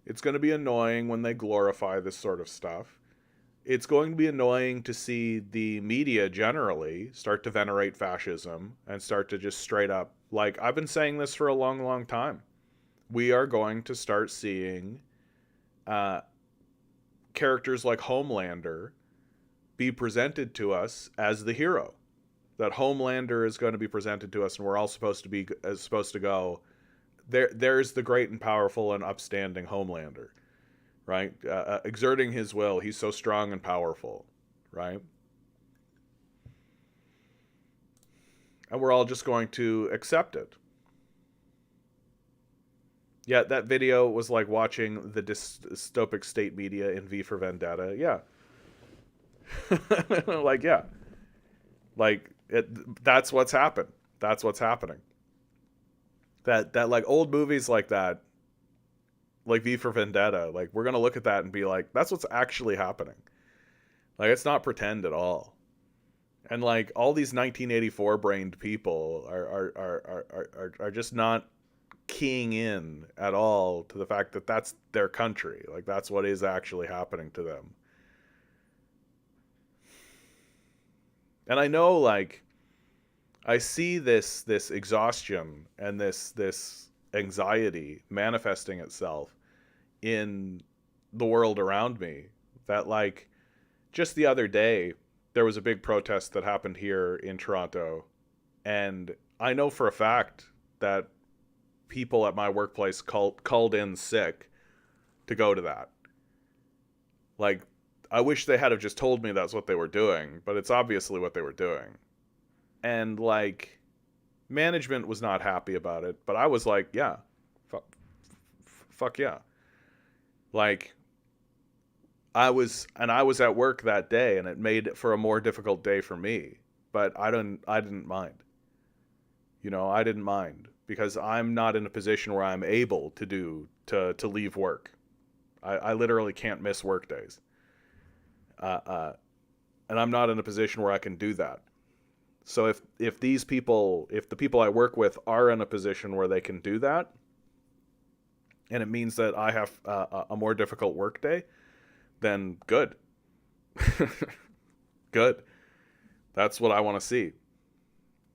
It's going to be annoying when they glorify this sort of stuff. It's going to be annoying to see the media generally start to venerate fascism and start to just straight up, like, I've been saying this for a long, long time. We are going to start seeing characters like Homelander be presented to us as the hero. That Homelander is going to be presented to us, and we're all supposed to go, there's the great and powerful and upstanding Homelander, right? Exerting his will, he's so strong and powerful, right? And we're all just going to accept it. Yeah, that video was like watching the dystopic state media in V for Vendetta. Yeah. Like, yeah. Like, that's what's happened. That's what's happening. That like old movies like that, like V for Vendetta, like, we're gonna look at that and be like, that's what's actually happening. Like, it's not pretend at all. And like all these 1984 brained people are just not keying in at all to the fact that that's their country. Like, that's what is actually happening to them. And I know, like, I see this exhaustion and this anxiety manifesting itself in the world around me. That, like, just the other day, there was a big protest that happened here in Toronto. And I know for a fact that people at my workplace called in sick to go to that. Like, I wish they had have just told me that's what they were doing, but it's obviously what they were doing. And, like, management was not happy about it, but I was like, yeah, fuck yeah. Like, I was at work that day, and it made it for a more difficult day for me, but I didn't mind. You know, I didn't mind, because I'm not in a position where I'm able to leave work. I literally can't miss work days. And I'm not in a position where I can do that. So if the people I work with are in a position where they can do that, and it means that I have a more difficult work day, then good. Good. That's what I want to see.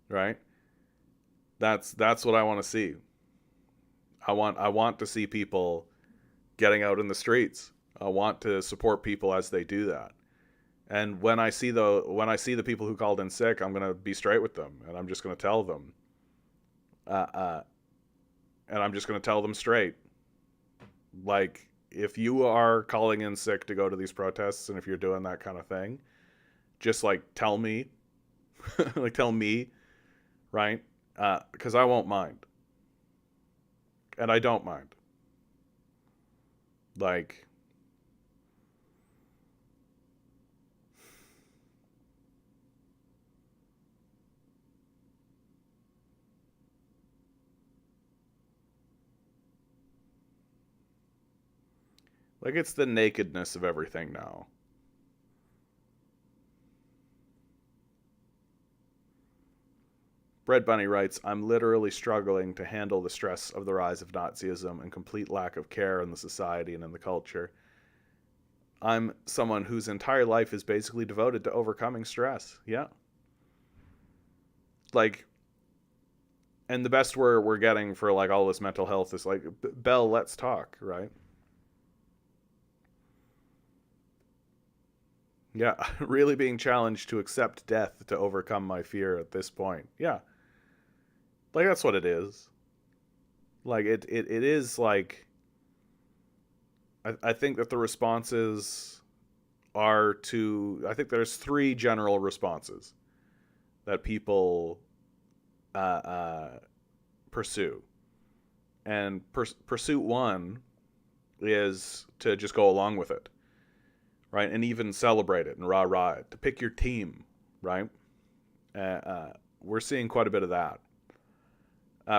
Right? That's what I want to see. I want to see people getting out in the streets. I want to support people as they do that. And when I see the people who called in sick, I'm going to be straight with them, and I'm just going to tell them. And I'm just going to tell them straight. Like, if you are calling in sick to go to these protests, and if you're doing that kind of thing, just, like, tell me. Like, tell me, right? Because I won't mind. And I don't mind. Like, it's the nakedness of everything now. Bread Bunny writes, I'm literally struggling to handle the stress of the rise of Nazism and complete lack of care in the society and in the culture. I'm someone whose entire life is basically devoted to overcoming stress. Yeah. Like, and the best we're getting for, like, all this mental health is, like, Belle, let's talk, right? Yeah, really being challenged to accept death to overcome my fear at this point. Yeah. Like, that's what it is. Like, it is, like, I think that the responses are to, I think there's three general responses that people pursue. And pursuit one is to just go along with it, right? And even celebrate it and rah-rah it, to pick your team, right? We're seeing quite a bit of that.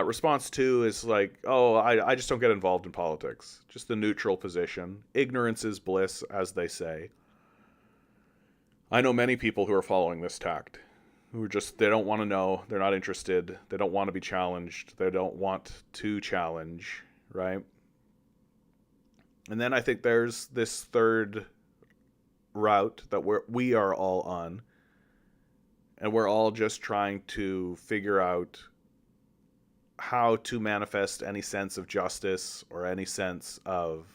Response two is like, oh, I just don't get involved in politics. Just the neutral position. Ignorance is bliss, as they say. I know many people who are following this tact, who are just, they don't want to know, they're not interested, they don't want to be challenged, they don't want to challenge, right? And then I think there's this third route that we are all on, and we're all just trying to figure out how to manifest any sense of justice or any sense of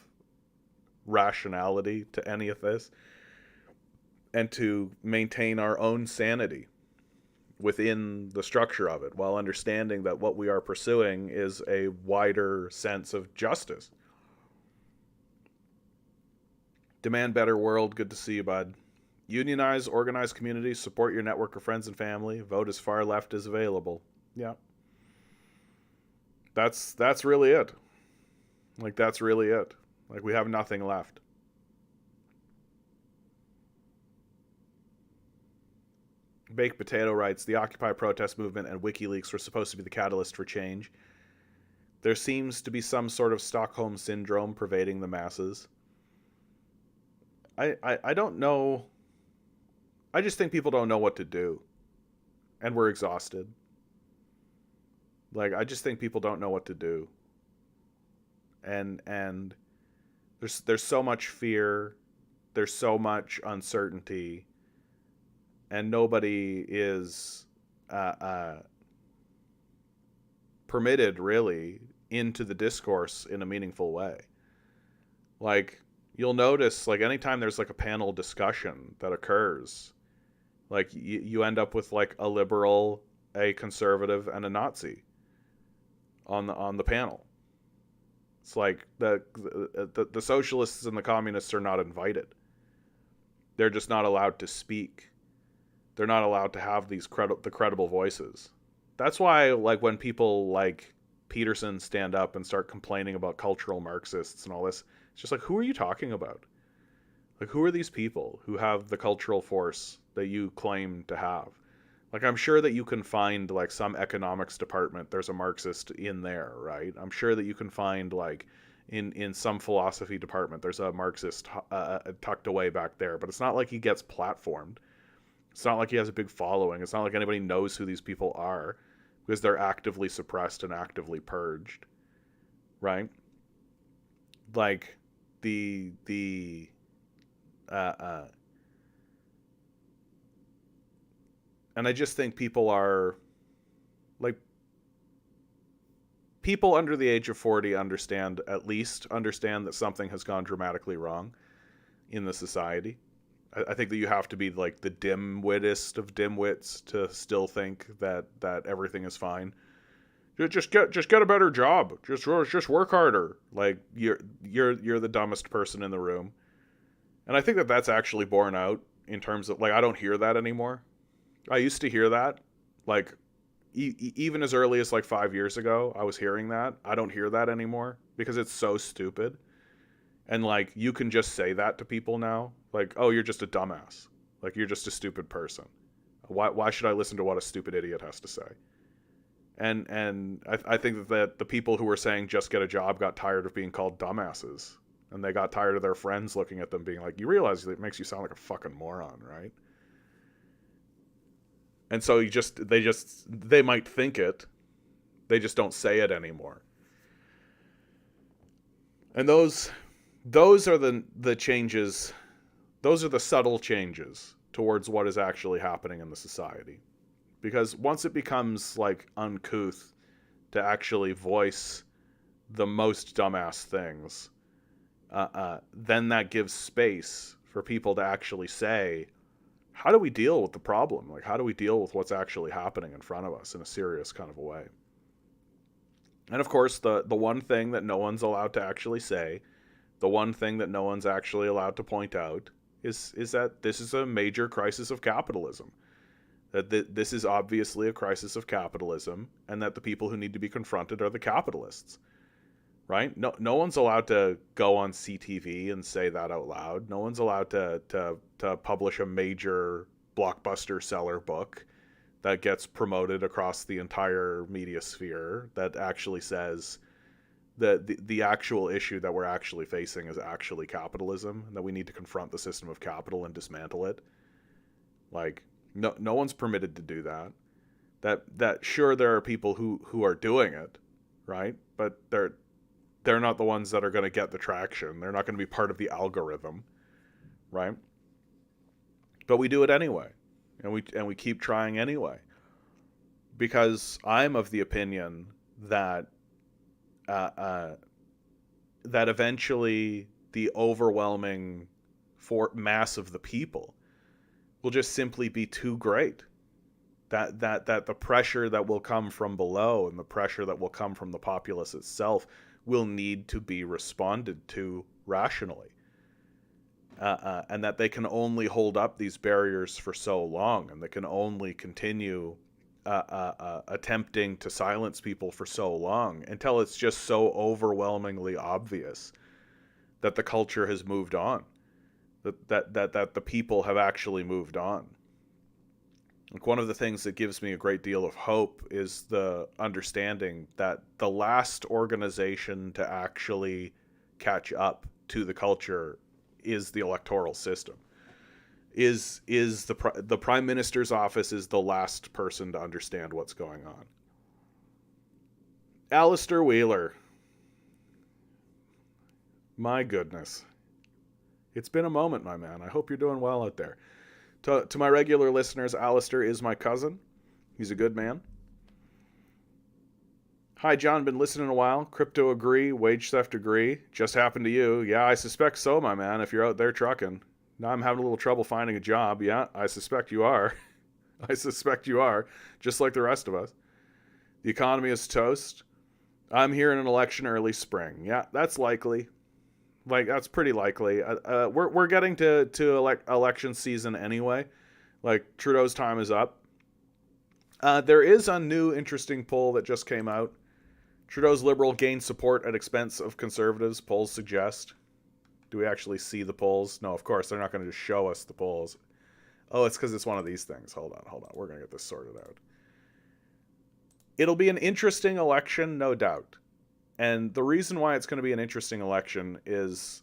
rationality to any of this, and to maintain our own sanity within the structure of it, while understanding that what we are pursuing is a wider sense of justice. Demand better world. Good to see you, bud. Unionize, organize communities, support your network of friends and family, vote as far left as available. Yeah. That's really it. Like, that's really it. Like, we have nothing left. Baked Potato writes, the Occupy protest movement and WikiLeaks were supposed to be the catalyst for change. There seems to be some sort of Stockholm syndrome pervading the masses. I don't know. I just think people don't know what to do. And we're exhausted. Like, I just think people don't know what to do. And there's so much fear. There's so much uncertainty. And nobody is permitted, really, into the discourse in a meaningful way. Like, you'll notice, like, anytime there's, like, a panel discussion that occurs, like, you end up with, like, a liberal, a conservative, and a Nazi on the panel. It's like the socialists and the communists are not invited. They're just not allowed to speak. They're not allowed to have these credible voices. That's why, like, when people like Peterson stand up and start complaining about cultural Marxists and all this, it's just like, who are you talking about? Like, who are these people who have the cultural force that you claim to have? Like, I'm sure that you can find, like, some economics department, there's a Marxist in there, right? I'm sure that you can find, like, in some philosophy department, there's a Marxist tucked away back there. But it's not like he gets platformed. It's not like he has a big following. It's not like anybody knows who these people are, because they're actively suppressed and actively purged, right? Like, and I just think people are, like, people under the age of 40 understand that something has gone dramatically wrong in the society. I think that you have to be, like, the dim-wittest of dim-wits to still think that everything is fine. Just get a better job. Just work harder. Like, you're the dumbest person in the room. And I think that that's actually borne out in terms of, like, I don't hear that anymore. I used to hear that, like, even as early as, like, 5 years ago, I was hearing that. I don't hear that anymore because it's so stupid. And, like, you can just say that to people now. Like, oh, you're just a dumbass. Like, you're just a stupid person. Why should I listen to what a stupid idiot has to say? And I think that the people who were saying just get a job got tired of being called dumbasses. And they got tired of their friends looking at them being like, you realize it makes you sound like a fucking moron, right? And so they might think it. They just don't say it anymore. And those are the changes. Those are the subtle changes towards what is actually happening in the society. Because once it becomes, like, uncouth to actually voice the most dumbass things, then that gives space for people to actually say, how do we deal with the problem? Like, how do we deal with what's actually happening in front of us in a serious kind of a way? And of course, the one thing that no one's allowed to actually say, the one thing that no one's actually allowed to point out is that this is a major crisis of capitalism. That this is obviously a crisis of capitalism, and that the people who need to be confronted are the capitalists. Right? No one's allowed to go on CTV and say that out loud. No one's allowed to publish a major blockbuster seller book that gets promoted across the entire media sphere that actually says that the actual issue that we're actually facing is actually capitalism, and that we need to confront the system of capital and dismantle it. Like, no one's permitted to do that. That sure, there are people who are doing it, right? But they're not the ones that are going to get the traction. They're not going to be part of the algorithm, right? But we do it anyway, and we keep trying anyway, because I'm of the opinion that that eventually the overwhelming mass of the people will just simply be too great. That the pressure that will come from below and the pressure that will come from the populace itself will need to be responded to rationally. And that they can only hold up these barriers for so long, and they can only continue attempting to silence people for so long until it's just so overwhelmingly obvious that the culture has moved on, that the people have actually moved on. Like, one of the things that gives me a great deal of hope is the understanding that the last organization to actually catch up to the culture is the electoral system. Is the Prime Minister's office is the last person to understand what's going on. Alistair Wheeler. My goodness. It's been a moment, my man. I hope you're doing well out there. To my regular listeners, Alistair is my cousin. He's a good man. Hi, John. Been listening a while. Crypto agree. Wage theft agree. Just happened to you. Yeah, I suspect so, my man, if you're out there trucking. Now I'm having a little trouble finding a job. Yeah, I suspect you are. I suspect you are, just like the rest of us. The economy is toast. I'm hearing an election early spring. Yeah, that's likely. Like, that's pretty likely. We're getting to election season anyway. Like, Trudeau's time is up. There is a new interesting poll that just came out. Trudeau's Liberal gained support at expense of Conservatives, polls suggest. Do we actually see the polls? No, of course, they're not going to just show us the polls. Oh, it's because it's one of these things. Hold on. We're going to get this sorted out. It'll be an interesting election, no doubt. And the reason why it's going to be an interesting election is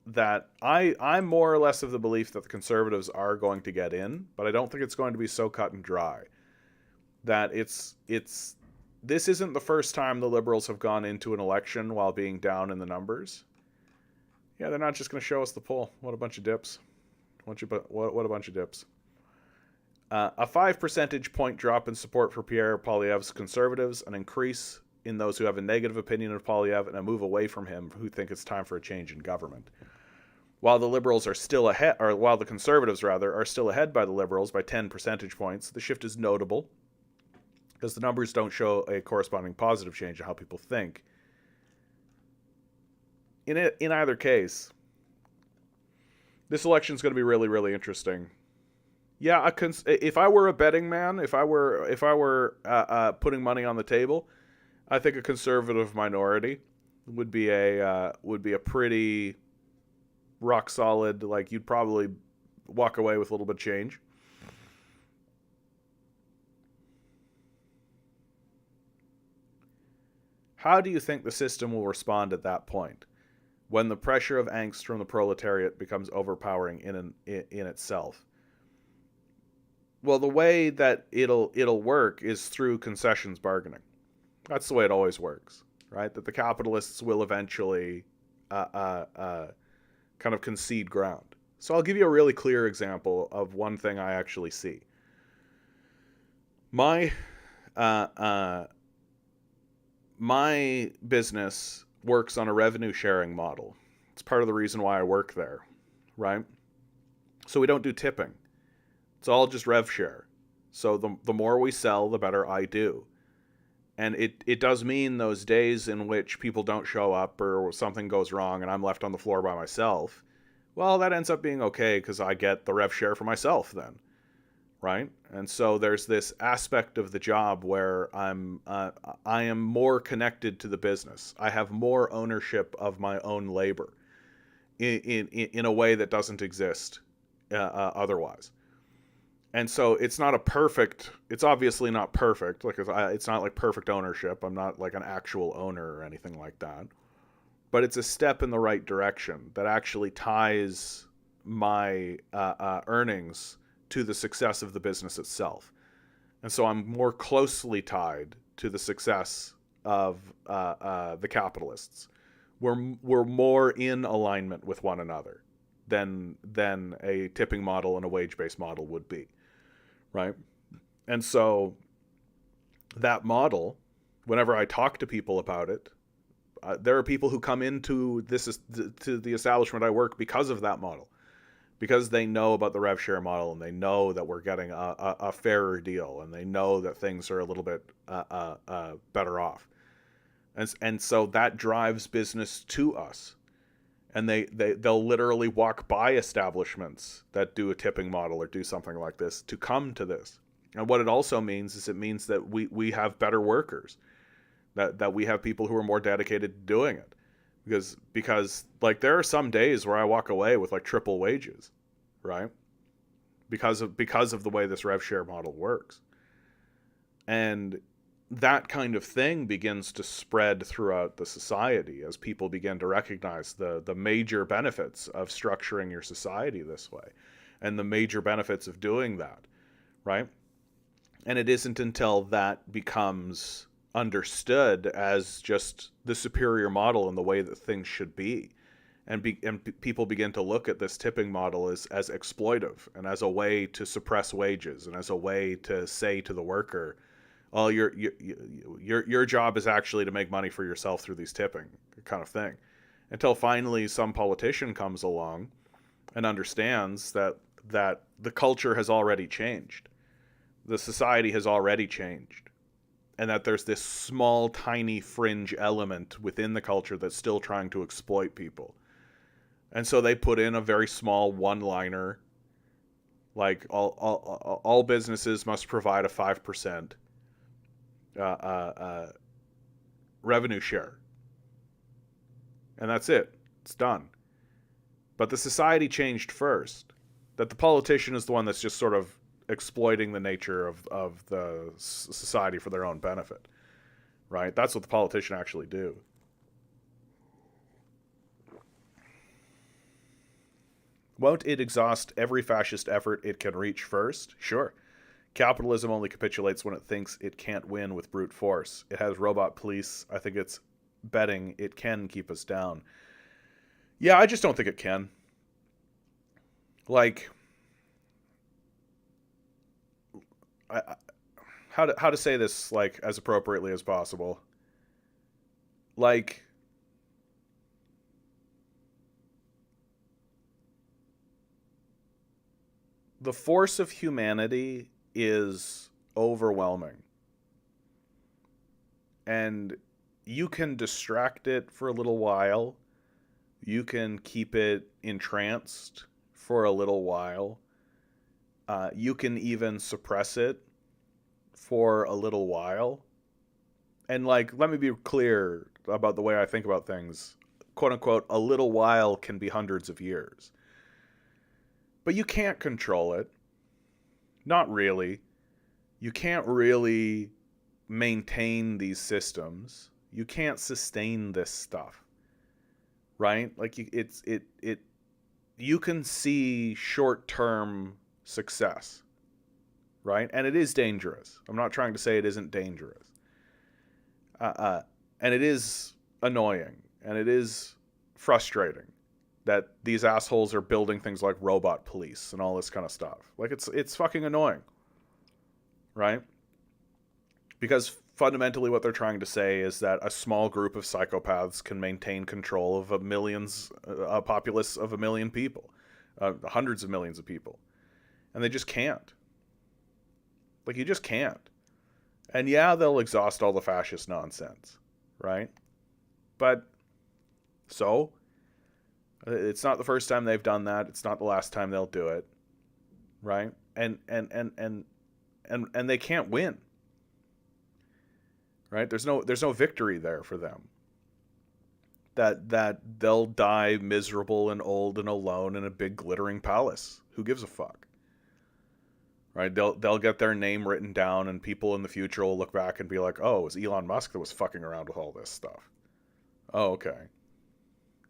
that I'm more or less of the belief that the Conservatives are going to get in, but I don't think it's going to be so cut and dry. That this isn't the first time the Liberals have gone into an election while being down in the numbers. Yeah, they're not just going to show us the poll. What a bunch of dips. What a bunch of dips. A 5 percentage point drop in support for Pierre Poilievre's Conservatives, an increase in those who have a negative opinion of Poilievre, and a move away from him who think it's time for a change in government. While the Liberals are still ahead, or while the Conservatives rather are still ahead by the Liberals by 10 percentage points, the shift is notable because the numbers don't show a corresponding positive change in how people think. In either case, this election is going to be really, really interesting. Yeah, if I were a betting man, if I were putting money on the table, I think a Conservative minority would be a pretty rock solid. Like, you'd probably walk away with a little bit of change. How do you think the system will respond at that point, when the pressure of angst from the proletariat becomes overpowering in itself? Well, the way that it'll work is through concessions bargaining. That's the way it always works, right? That the capitalists will eventually kind of concede ground. So I'll give you a really clear example of one thing I actually see. My business works on a revenue sharing model. It's part of the reason why I work there, right? So we don't do tipping. It's all just rev share. So the more we sell, the better I do. And it does mean those days in which people don't show up or something goes wrong and I'm left on the floor by myself, well, that ends up being okay because I get the rev share for myself then, right? And so there's this aspect of the job where I am more connected to the business. I have more ownership of my own labor in a way that doesn't exist otherwise. And so it's obviously not perfect. Like it's not like perfect ownership. I'm not like an actual owner or anything like that. But it's a step in the right direction that actually ties my earnings to the success of the business itself. And so I'm more closely tied to the success of the capitalists. We're more in alignment with one another than a tipping model and a wage-based model would be. Right? And so that model, whenever I talk to people about it, there are people who come into to the establishment I work because of that model, because they know about the rev share model and they know that we're getting a fairer deal and they know that things are a little bit better off. And so that drives business to us. And they'll literally walk by establishments that do a tipping model or do something like this to come to this. And what it also means is it means that we have better workers, that we have people who are more dedicated to doing it. Because like there are some days where I walk away with like triple wages, right? Because of the way this rev share model works. And that kind of thing begins to spread throughout the society as people begin to recognize the major benefits of structuring your society this way and the major benefits of doing that, right? And it isn't until that becomes understood as just the superior model and the way that things should be, and people begin to look at this tipping model as exploitive and as a way to suppress wages and as a way to say to the worker, oh, your job is actually to make money for yourself through these tipping kind of thing. Until finally some politician comes along and understands that the culture has already changed. The society has already changed. And that there's this small, tiny fringe element within the culture that's still trying to exploit people. And so they put in a very small one-liner, like all businesses must provide a 5% revenue share, and that's it. It's done. But the society changed first. That the politician is the one that's just sort of exploiting the nature of the society for their own benefit, right? That's what the politician actually do. Won't it exhaust every fascist effort it can reach first? Sure. Capitalism only capitulates when it thinks it can't win with brute force. It has robot police. I think it's betting it can keep us down. Yeah, I just don't think it can. Like, how to say this like as appropriately as possible. Like, the force of humanity is overwhelming. And you can distract it for a little while. You can keep it entranced for a little while. You can even suppress it for a little while. And like, let me be clear about the way I think about things. Quote unquote, a little while can be hundreds of years. But you can't control it. Not really. You can't really maintain these systems. You can't sustain this stuff. Right? Like you can see short-term success. Right? And it is dangerous. I'm not trying to say it isn't dangerous. And it is annoying. And it is frustrating that these assholes are building things like robot police and all this kind of stuff. Like, it's fucking annoying. Right? Because fundamentally what they're trying to say is that a small group of psychopaths can maintain control of a populace of 1 million people. Hundreds of millions of people. And they just can't. Like, you just can't. And yeah, they'll exhaust all the fascist nonsense, right? But so it's not the first time they've done that. It's not the last time they'll do it, right? And they can't win, right? There's no victory there for them. That they'll die miserable and old and alone in a big glittering palace. Who gives a fuck? Right? They'll get their name written down, and people in the future will look back and be like, "Oh, it was Elon Musk that was fucking around with all this stuff." Oh, okay.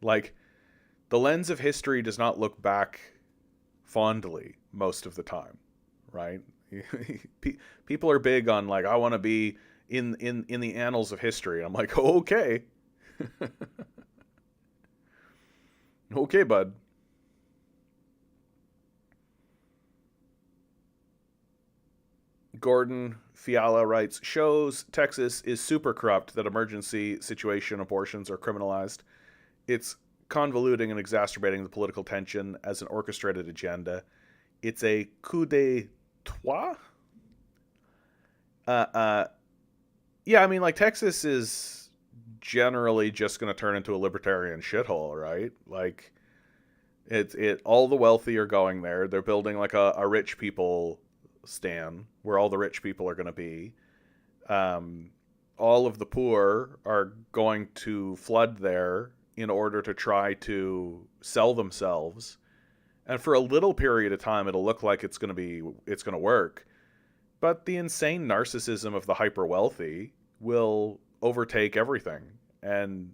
Like, the lens of history does not look back fondly most of the time, right? People are big on, like, I want to be in the annals of history. I'm like, oh, okay. Okay, bud. Gordon Fiala writes, shows Texas is super corrupt that emergency situation abortions are criminalized. It's convoluting and exacerbating the political tension as an orchestrated agenda. It's a coup d'etat? Yeah, I mean, like, Texas is generally just going to turn into a libertarian shithole, right? Like, all the wealthy are going there. They're building like a rich people stan where all the rich people are going to be. All of the poor are going to flood there in order to try to sell themselves. And for a little period of time, it'll look like it's going to work. But the insane narcissism of the hyper wealthy will overtake everything. And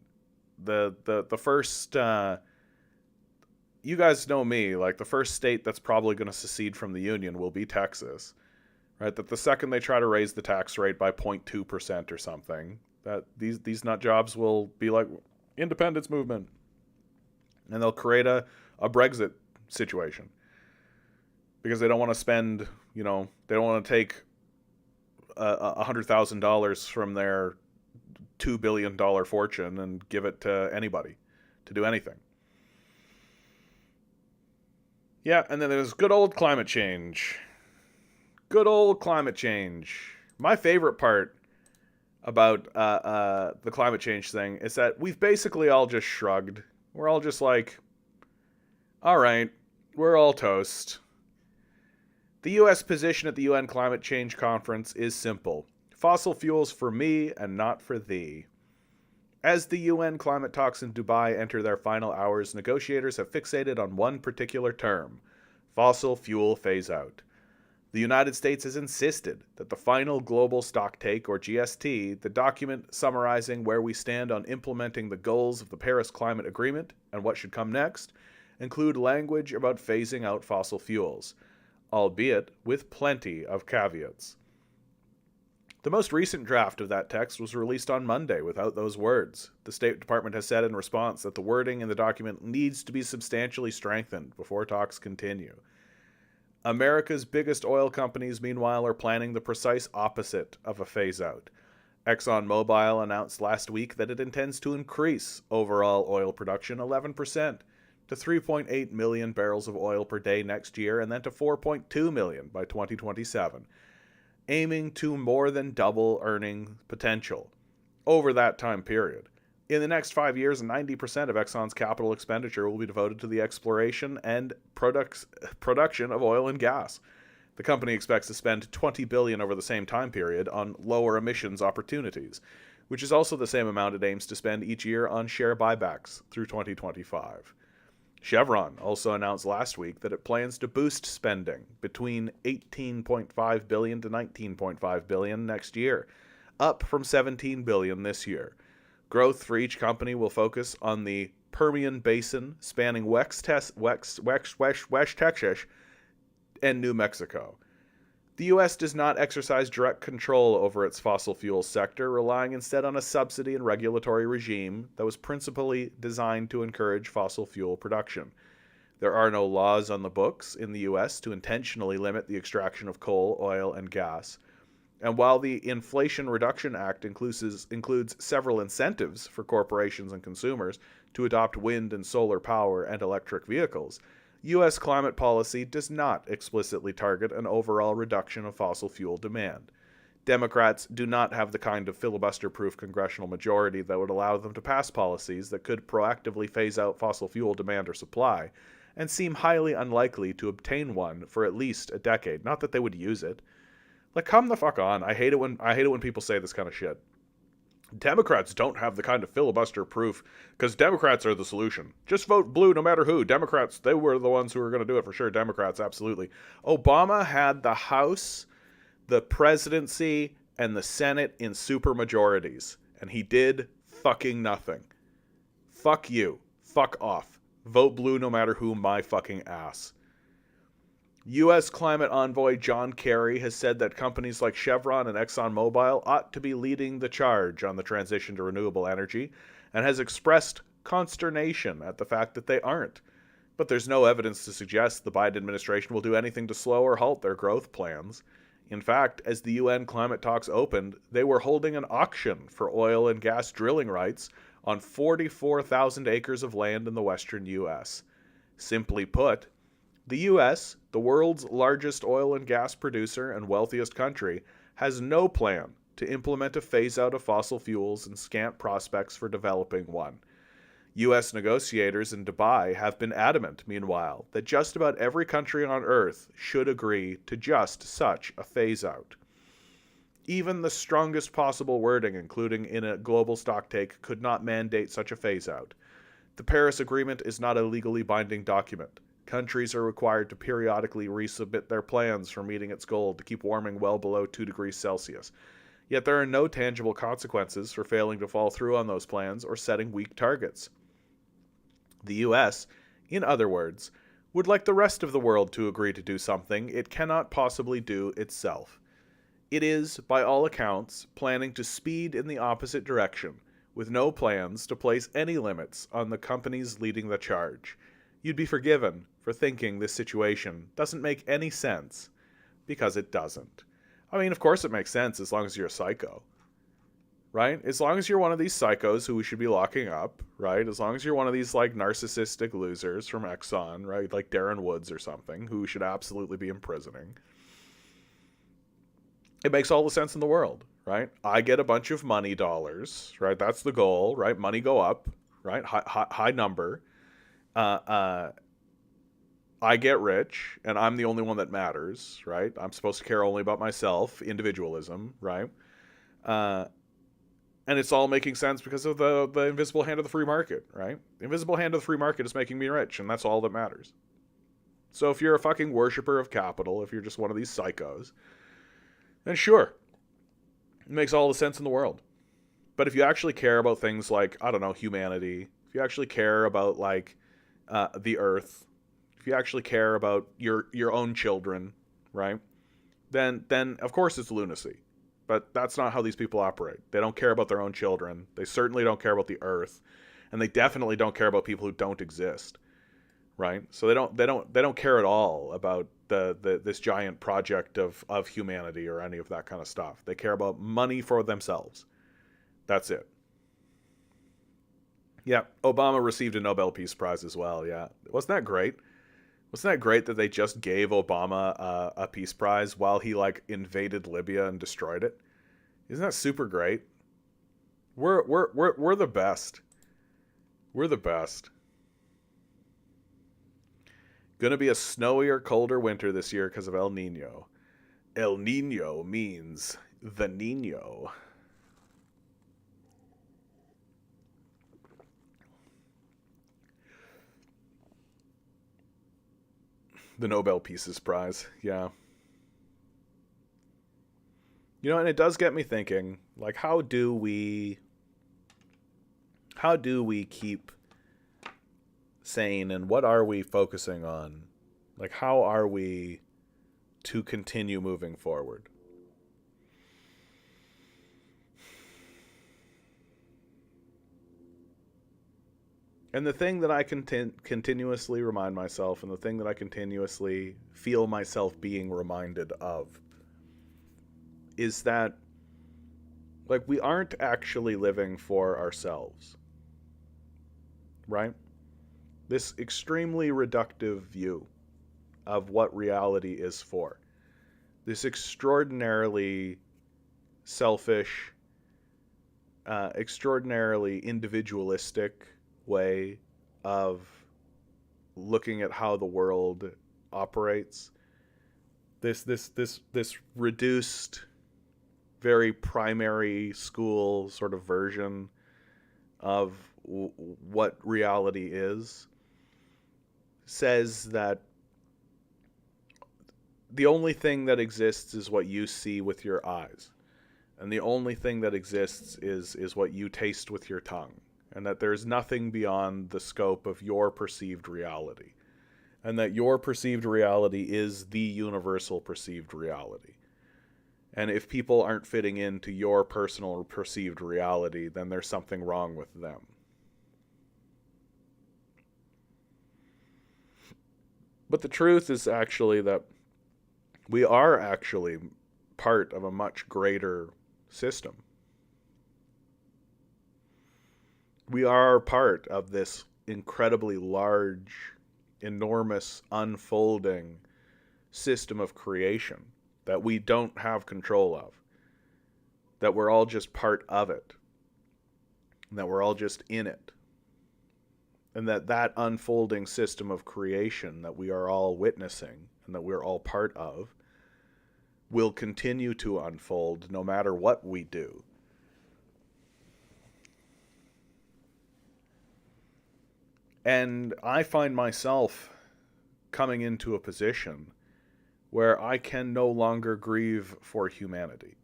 the first, you guys know me, like, the first state that's probably going to secede from the union will be Texas, right? That the second they try to raise the tax rate by 0.2% or something, that these nut jobs will be like, independence movement. And they'll create a Brexit situation. Because they don't want to spend, they don't want to take $100,000 from their $2 billion fortune and give it to anybody to do anything. Yeah, and then there's good old climate change. Good old climate change. My favorite part about the climate change thing is that we've basically all just shrugged. We're all just like, all right, we're all toast. The U.S. position at the UN Climate Change Conference is simple. Fossil fuels for me and not for thee. As the UN climate talks in Dubai enter their final hours, negotiators have fixated on one particular term: fossil fuel phase out. The United States has insisted that the final global stocktake, or GST, the document summarizing where we stand on implementing the goals of the Paris Climate Agreement and what should come next, include language about phasing out fossil fuels, albeit with plenty of caveats. The most recent draft of that text was released on Monday without those words. The State Department has said in response that the wording in the document needs to be substantially strengthened before talks continue. America's biggest oil companies, meanwhile, are planning the precise opposite of a phase-out. ExxonMobil announced last week that it intends to increase overall oil production 11% to 3.8 million barrels of oil per day next year, and then to 4.2 million by 2027. Aiming to more than double earning potential over that time period. In the next 5 years, 90% of Exxon's capital expenditure will be devoted to the exploration and production of oil and gas. The company expects to spend $20 billion over the same time period on lower emissions opportunities, which is also the same amount it aims to spend each year on share buybacks through 2025. Chevron also announced last week that it plans to boost spending between $18.5 billion to $19.5 billion next year, up from $17 billion this year. Growth for each company will focus on the Permian Basin, spanning West Texas and New Mexico. The U.S. does not exercise direct control over its fossil fuels sector, relying instead on a subsidy and regulatory regime that was principally designed to encourage fossil fuel production. There are no laws on the books in the U.S. to intentionally limit the extraction of coal, oil, and gas. And while the Inflation Reduction Act includes several incentives for corporations and consumers to adopt wind and solar power and electric vehicles, U.S. climate policy does not explicitly target an overall reduction of fossil fuel demand. Democrats do not have the kind of filibuster-proof congressional majority that would allow them to pass policies that could proactively phase out fossil fuel demand or supply, and seem highly unlikely to obtain one for at least a decade. Not that they would use it. Like, come the fuck on. I hate it when people say this kind of shit. Democrats don't have the kind of filibuster proof because Democrats are the solution. Just vote blue no matter who. Democrats, they were the ones who were going to do it for sure. Democrats, absolutely. Obama had the House, the presidency, and the Senate in super majorities, and he did fucking nothing. Fuck you. Fuck off. Vote blue no matter who, my fucking ass. U.S. climate envoy John Kerry has said that companies like Chevron and ExxonMobil ought to be leading the charge on the transition to renewable energy, and has expressed consternation at the fact that they aren't. But there's no evidence to suggest the Biden administration will do anything to slow or halt their growth plans. In fact, as the UN climate talks opened, they were holding an auction for oil and gas drilling rights on 44,000 acres of land in the western U.S. Simply put, the U.S., the world's largest oil and gas producer and wealthiest country, has no plan to implement a phase-out of fossil fuels and scant prospects for developing one. U.S. negotiators in Dubai have been adamant, meanwhile, that just about every country on Earth should agree to just such a phase-out. Even the strongest possible wording, including in a global stocktake, could not mandate such a phase-out. The Paris Agreement is not a legally binding document. Countries are required to periodically resubmit their plans for meeting its goal to keep warming well below 2 degrees Celsius. Yet there are no tangible consequences for failing to follow through on those plans or setting weak targets. The U.S., in other words, would like the rest of the world to agree to do something it cannot possibly do itself. It is, by all accounts, planning to speed in the opposite direction, with no plans to place any limits on the companies leading the charge. You'd be forgiven for thinking this situation doesn't make any sense, because it doesn't. I mean, of course it makes sense as long as you're a psycho, right? As long as you're one of these psychos who we should be locking up, right? As long as you're one of these, like, narcissistic losers from Exxon, right? Like Darren Woods or something, who should absolutely be imprisoning. It makes all the sense in the world, right? I get a bunch of money dollars, right? That's the goal, right? Money go up, right? High number. I get rich, and I'm the only one that matters, right? I'm supposed to care only about myself, individualism, right? And it's all making sense because of the invisible hand of the free market, right? The invisible hand of the free market is making me rich, and that's all that matters. So if you're a fucking worshiper of capital, if you're just one of these psychos, then sure, it makes all the sense in the world. But if you actually care about things like, I don't know, humanity, if you actually care about, like, the earth, if you actually care about your own children, right, then of course it's lunacy. But that's not how these people operate. They don't care about their own children. They certainly don't care about the earth, and they definitely don't care about people who don't exist, right? So they don't care at all about this giant project of humanity or any of that kind of stuff. They care about money for themselves. That's it. Yeah, Obama received a Nobel Peace Prize as well, yeah. Wasn't that great? Wasn't that great that they just gave Obama a Peace Prize while he, like, invaded Libya and destroyed it? Isn't that super great? We're the best. We're the best. Gonna be a snowier, colder winter this year because of El Nino. El Nino means the Nino. The Nobel Peace Prize, yeah. You know, and it does get me thinking, like, how do we keep sane, and what are we focusing on? Like, how are we to continue moving forward? And the thing that I continuously remind myself, and the thing that I continuously feel myself being reminded of, is that, like, we aren't actually living for ourselves, right? This extremely reductive view of what reality is for. This extraordinarily selfish, extraordinarily individualistic way of looking at how the world operates. This reduced, very primary school sort of version of what reality is says that the only thing that exists is what you see with your eyes. And the only thing that exists is what you taste with your tongue. And that there's nothing beyond the scope of your perceived reality. And that your perceived reality is the universal perceived reality. And if people aren't fitting into your personal perceived reality, then there's something wrong with them. But the truth is actually that we are actually part of a much greater system. We are part of this incredibly large, enormous, unfolding system of creation that we don't have control of. That we're all just part of it. And that we're all just in it. And that unfolding system of creation that we are all witnessing and that we're all part of will continue to unfold no matter what we do. And I find myself coming into a position where I can no longer grieve for humanity.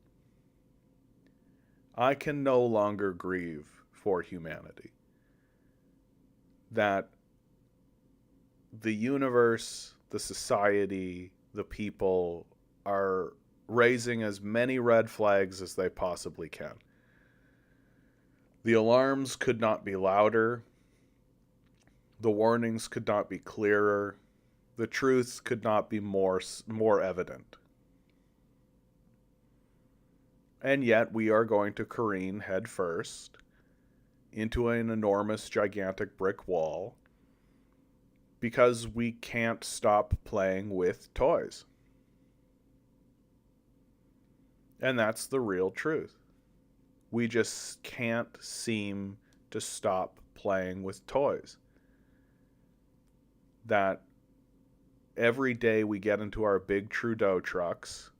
I can no longer grieve for humanity. That the universe, the society, the people are raising as many red flags as they possibly can. The alarms could not be louder. The warnings could not be clearer. The truths could not be more evident. And yet we are going to careen head first into an enormous, gigantic brick wall because we can't stop playing with toys. And that's the real truth. We just can't seem to stop playing with toys. That every day we get into our big Trudeau trucks,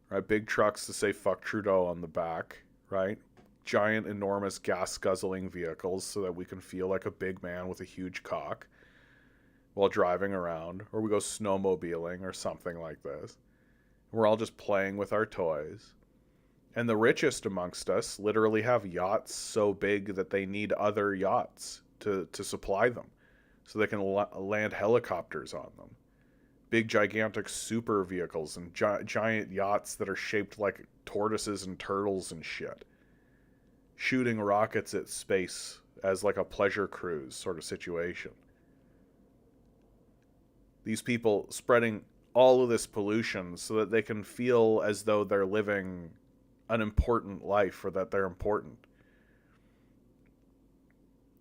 right? Big trucks to say fuck Trudeau on the back, right? Giant, enormous, gas-guzzling vehicles so that we can feel like a big man with a huge cock while driving around, or we go snowmobiling or something like this. We're all just playing with our toys. And the richest amongst us literally have yachts so big that they need other yachts to supply them so they can land helicopters on them. Big, gigantic super vehicles and giant yachts that are shaped like tortoises and turtles and shit. Shooting rockets at space as like a pleasure cruise sort of situation. These people spreading all of this pollution so that they can feel as though they're living an important life or that they're important.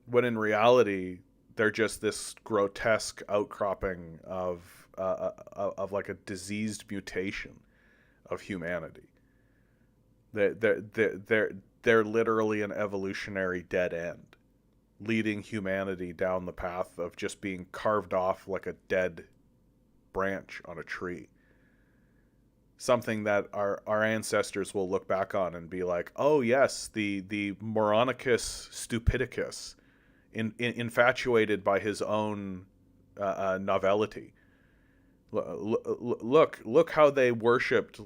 When in reality, they're just this grotesque outcropping of like a diseased mutation of humanity. They're literally an evolutionary dead end, leading humanity down the path of just being carved off like a dead branch on a tree. Something that our ancestors will look back on and be like, oh yes, the Moronicus stupidicus, infatuated by his own novelty. Look how they worshipped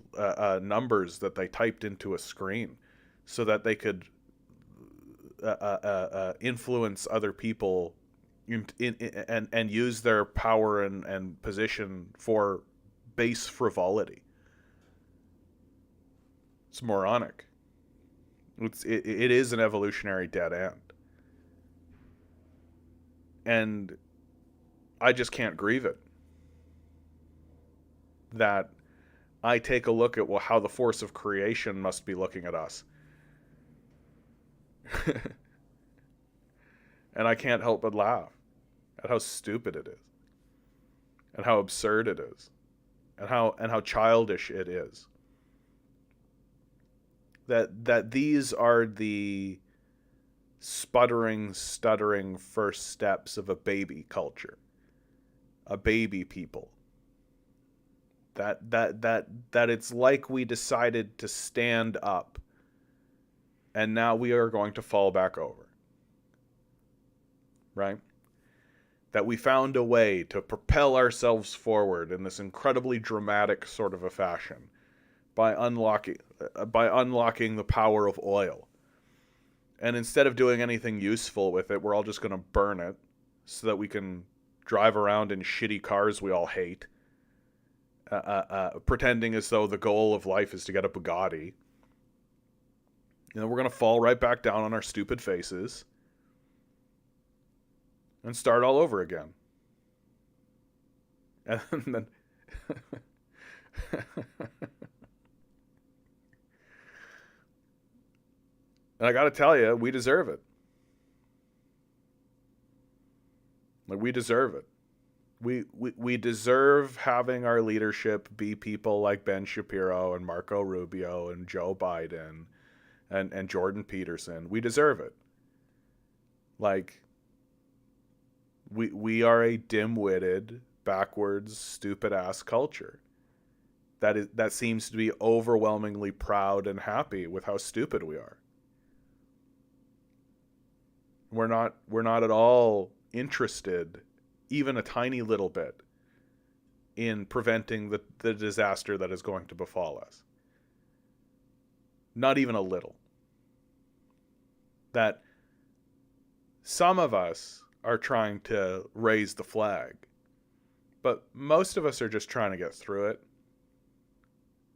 numbers that they typed into a screen so that they could influence other people and use their power and position for base frivolity. It's moronic. It is an evolutionary dead end. And I just can't grieve it. That I take a look at how the force of creation must be looking at us. And I can't help but laugh at how stupid it is. And how absurd it is. And how childish it is. that these are the sputtering, stuttering first steps of a baby culture, a baby people. That it's like we decided to stand up, and now we are going to fall back over. Right? That we found a way to propel ourselves forward in this incredibly dramatic sort of a fashion by unlocking the power of oil. And instead of doing anything useful with it, we're all just going to burn it so that we can drive around in shitty cars we all hate, pretending as though the goal of life is to get a Bugatti. You know, we're going to fall right back down on our stupid faces and start all over again. And then and I got to tell you, we deserve it. Like, we deserve it. We deserve having our leadership be people like Ben Shapiro and Marco Rubio and Joe Biden and Jordan Peterson. We deserve it. Like, we are a dim-witted, backwards, stupid-ass culture that seems to be overwhelmingly proud and happy with how stupid we are. We're not at all interested, even a tiny little bit, in preventing the disaster that is going to befall us. Not even a little. That some of us are trying to raise the flag, but most of us are just trying to get through it.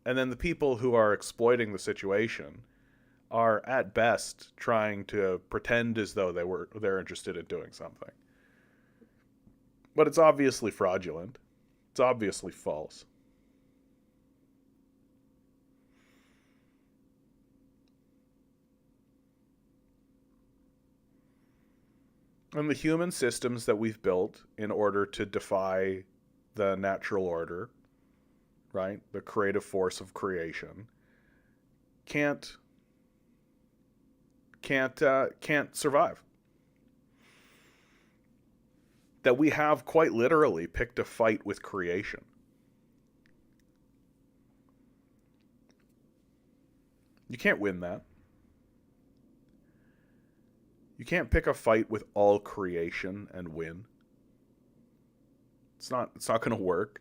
And then the people who are exploiting the situation are at best trying to pretend as though they're interested in doing something. But it's obviously fraudulent. It's obviously false. And the human systems that we've built in order to defy the natural order, right? The creative force of creation, can't survive. That we have quite literally picked a fight with creation. You can't win that. You can't pick a fight with all creation and win. It's not going to work.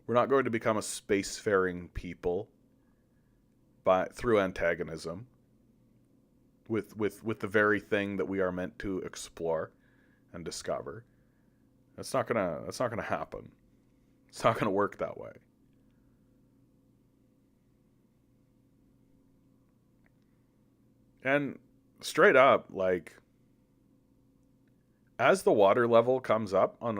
We're not going to become a spacefaring people through antagonism with the very thing that we are meant to explore and discover. That's not gonna happen. It's not gonna work that way. And straight up, like, as the water level comes up on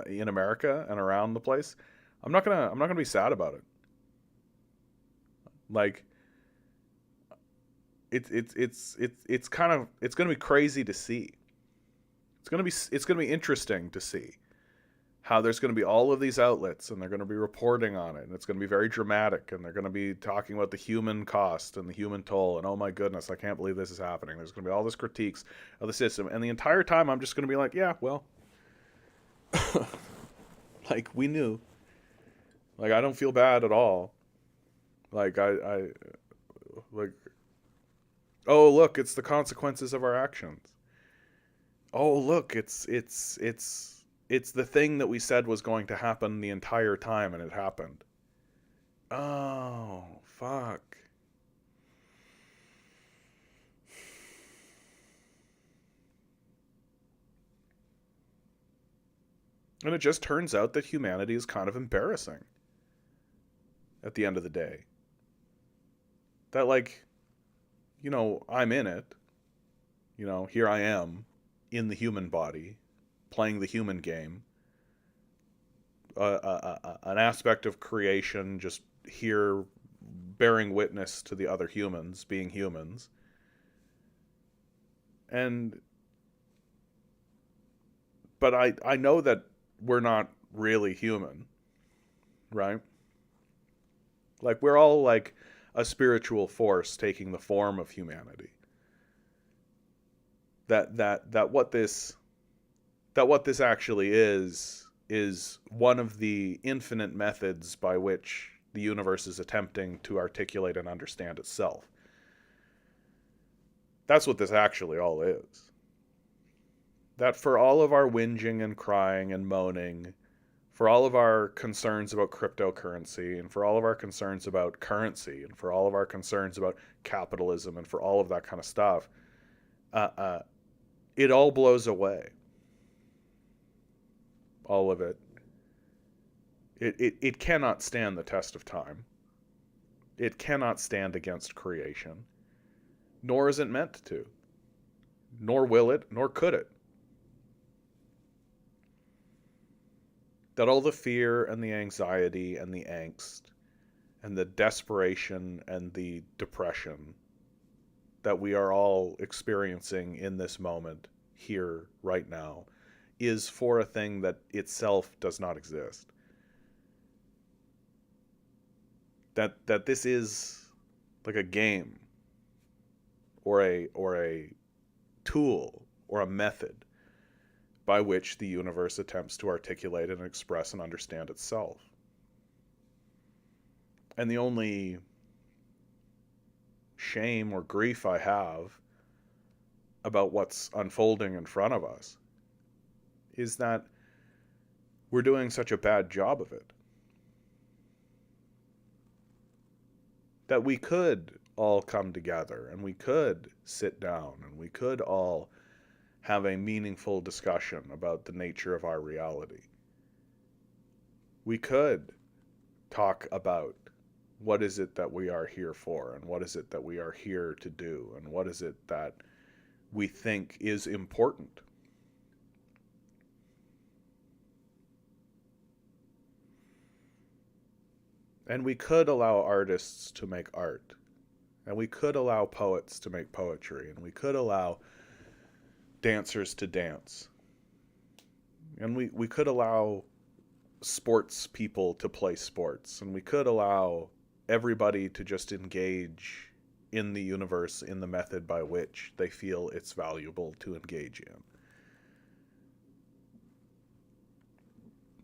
in America and around the place, I'm not gonna be sad about it. Like, it's gonna be crazy to see. It's gonna be interesting to see how there's going to be all of these outlets, and they're going to be reporting on it, and it's going to be very dramatic, and they're going to be talking about the human cost and the human toll, and oh my goodness, I can't believe this is happening. There's going to be all this critiques of the system, and the entire time I'm just going to be like, yeah, well, like, we knew. Like, I don't feel bad at all. Like, I like, oh, look, it's the consequences of our actions. Oh, look, it's the thing that we said was going to happen the entire time, and it happened. Oh, fuck. And it just turns out that humanity is kind of embarrassing at the end of the day. That, like, you know, I'm in it. You know, here I am in the human body, playing the human game, an aspect of creation, just here bearing witness to the other humans being humans. But I know that we're not really human, right? Like, we're all like a spiritual force taking the form of humanity. That what this actually is one of the infinite methods by which the universe is attempting to articulate and understand itself. That's what this actually all is. That for all of our whinging and crying and moaning, for all of our concerns about cryptocurrency, and for all of our concerns about currency, and for all of our concerns about capitalism, and for all of that kind of stuff, it all blows away. All of it. It cannot stand the test of time. It cannot stand against creation. Nor is it meant to. Nor will it, nor could it. That all the fear and the anxiety and the angst and the desperation and the depression that we are all experiencing in this moment, here, right now, is for a thing that itself does not exist. That this is like a game or a tool or a method by which the universe attempts to articulate and express and understand itself. And the only shame or grief I have about what's unfolding in front of us is that we're doing such a bad job of it. That we could all come together and we could sit down and we could all have a meaningful discussion about the nature of our reality. We could talk about what is it that we are here for, and what is it that we are here to do, and what is it that we think is important. And we could allow artists to make art, and we could allow poets to make poetry, and we could allow dancers to dance, and we could allow sports people to play sports, and we could allow everybody to just engage in the universe in the method by which they feel it's valuable to engage in.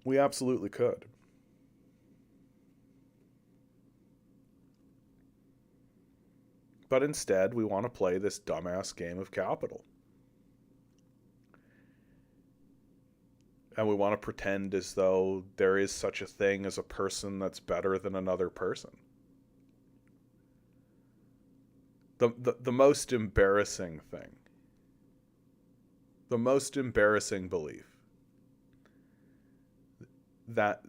We absolutely could. But instead, we want to play this dumbass game of capital. And we want to pretend as though there is such a thing as a person that's better than another person. The most embarrassing thing, the most embarrassing belief, that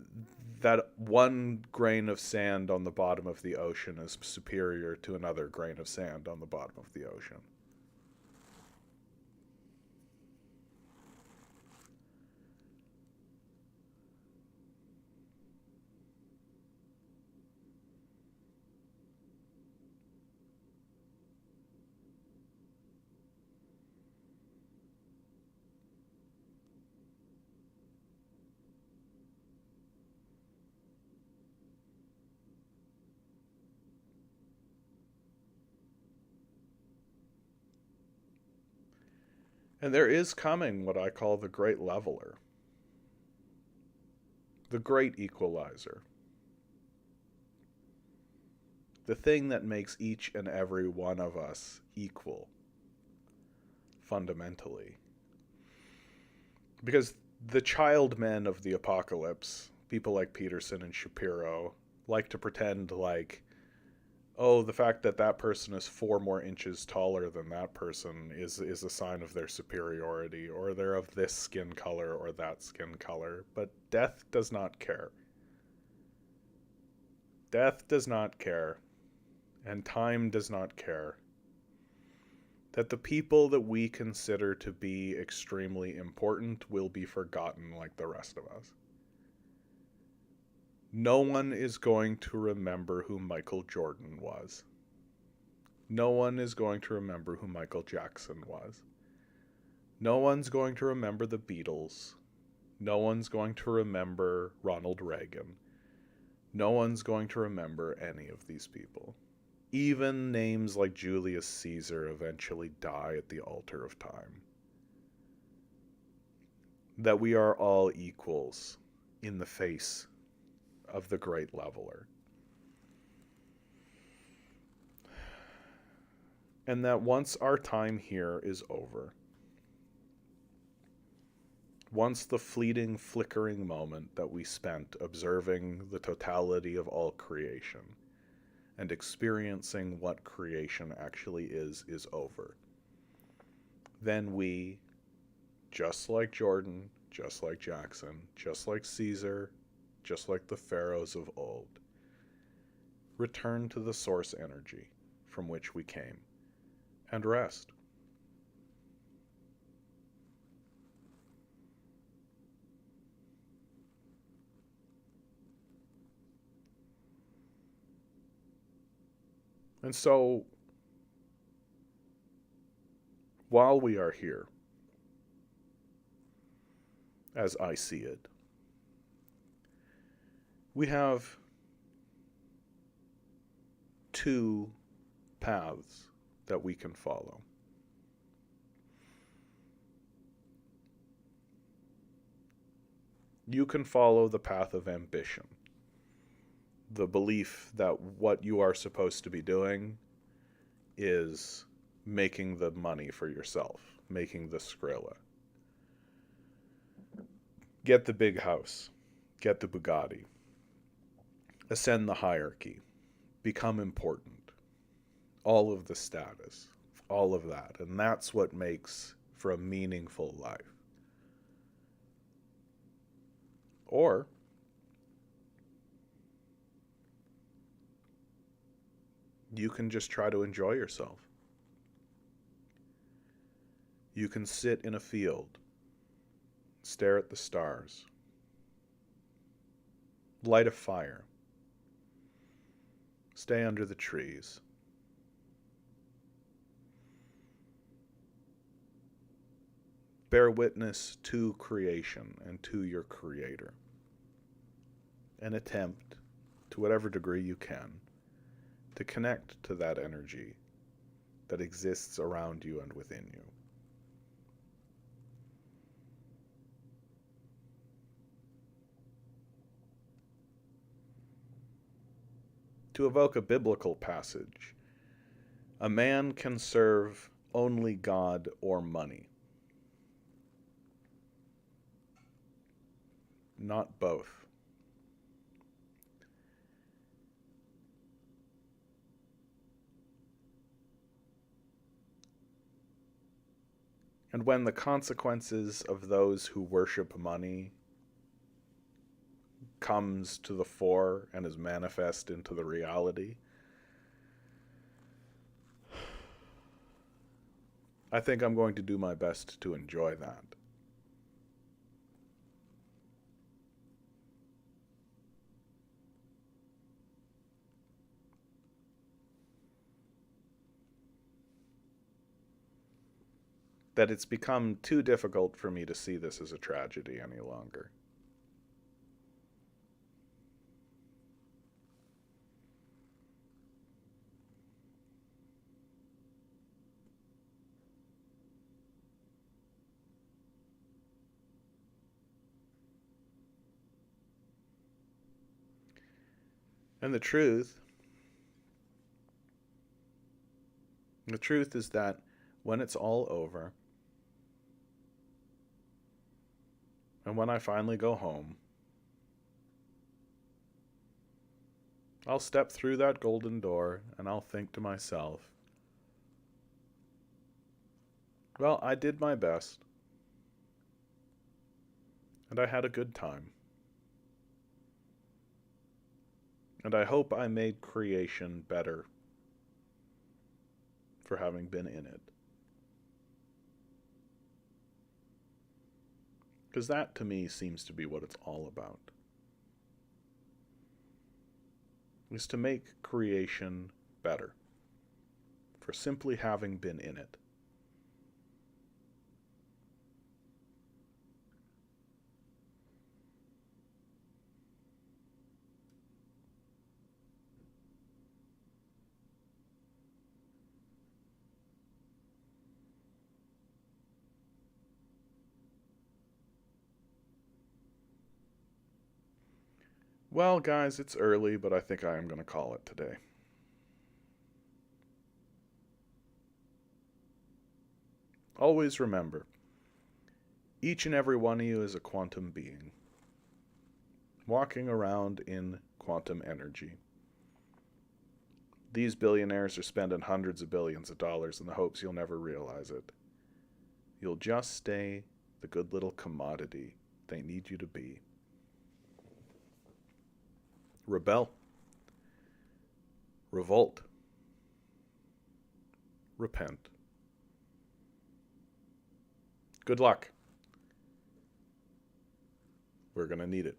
one grain of sand on the bottom of the ocean is superior to another grain of sand on the bottom of the ocean. And there is coming what I call the great leveler, the great equalizer, the thing that makes each and every one of us equal, fundamentally. Because the child men of the apocalypse, people like Peterson and Shapiro, like to pretend like, oh, the fact that that person is 4 more inches taller than that person is a sign of their superiority, or they're of this skin color or that skin color. But death does not care. Death does not care, and time does not care. That the people that we consider to be extremely important will be forgotten like the rest of us. No one is going to remember who Michael Jordan was. No one is going to remember who Michael Jackson was. No one's going to remember the Beatles. No one's going to remember Ronald Reagan. No one's going to remember any of these people. Even names like Julius Caesar eventually die at the altar of time. That we are all equals in the face of the great leveler. And that once our time here is over, once the fleeting, flickering moment that we spent observing the totality of all creation and experiencing what creation actually is over, then we, just like Jordan, just like Jackson, just like Caesar, just like the pharaohs of old, return to the source energy from which we came and rest. And so, while we are here, as I see it, we have two paths that we can follow. You can follow the path of ambition, the belief that what you are supposed to be doing is making the money for yourself, making the Skrilla. Get the big house, get the Bugatti, ascend the hierarchy, become important, all of the status, all of that. And that's what makes for a meaningful life. Or you can just try to enjoy yourself. You can sit in a field, stare at the stars, light a fire, stay under the trees, bear witness to creation and to your creator, and attempt, to whatever degree you can, to connect to that energy that exists around you and within you. To evoke a biblical passage, a man can serve only God or money, not both. And when the consequences of those who worship money comes to the fore and is manifest into the reality, I think I'm going to do my best to enjoy that. That it's become too difficult for me to see this as a tragedy any longer. And the truth is that when it's all over, and when I finally go home, I'll step through that golden door and I'll think to myself, well, I did my best, and I had a good time. And I hope I made creation better for having been in it. Because that, to me, seems to be what it's all about. Is to make creation better for simply having been in it. Well, guys, it's early, but I think I am going to call it today. Always remember, each and every one of you is a quantum being, walking around in quantum energy. These billionaires are spending hundreds of billions of dollars in the hopes you'll never realize it. You'll just stay the good little commodity they need you to be. Rebel. Revolt. Repent. Good luck. We're going to need it.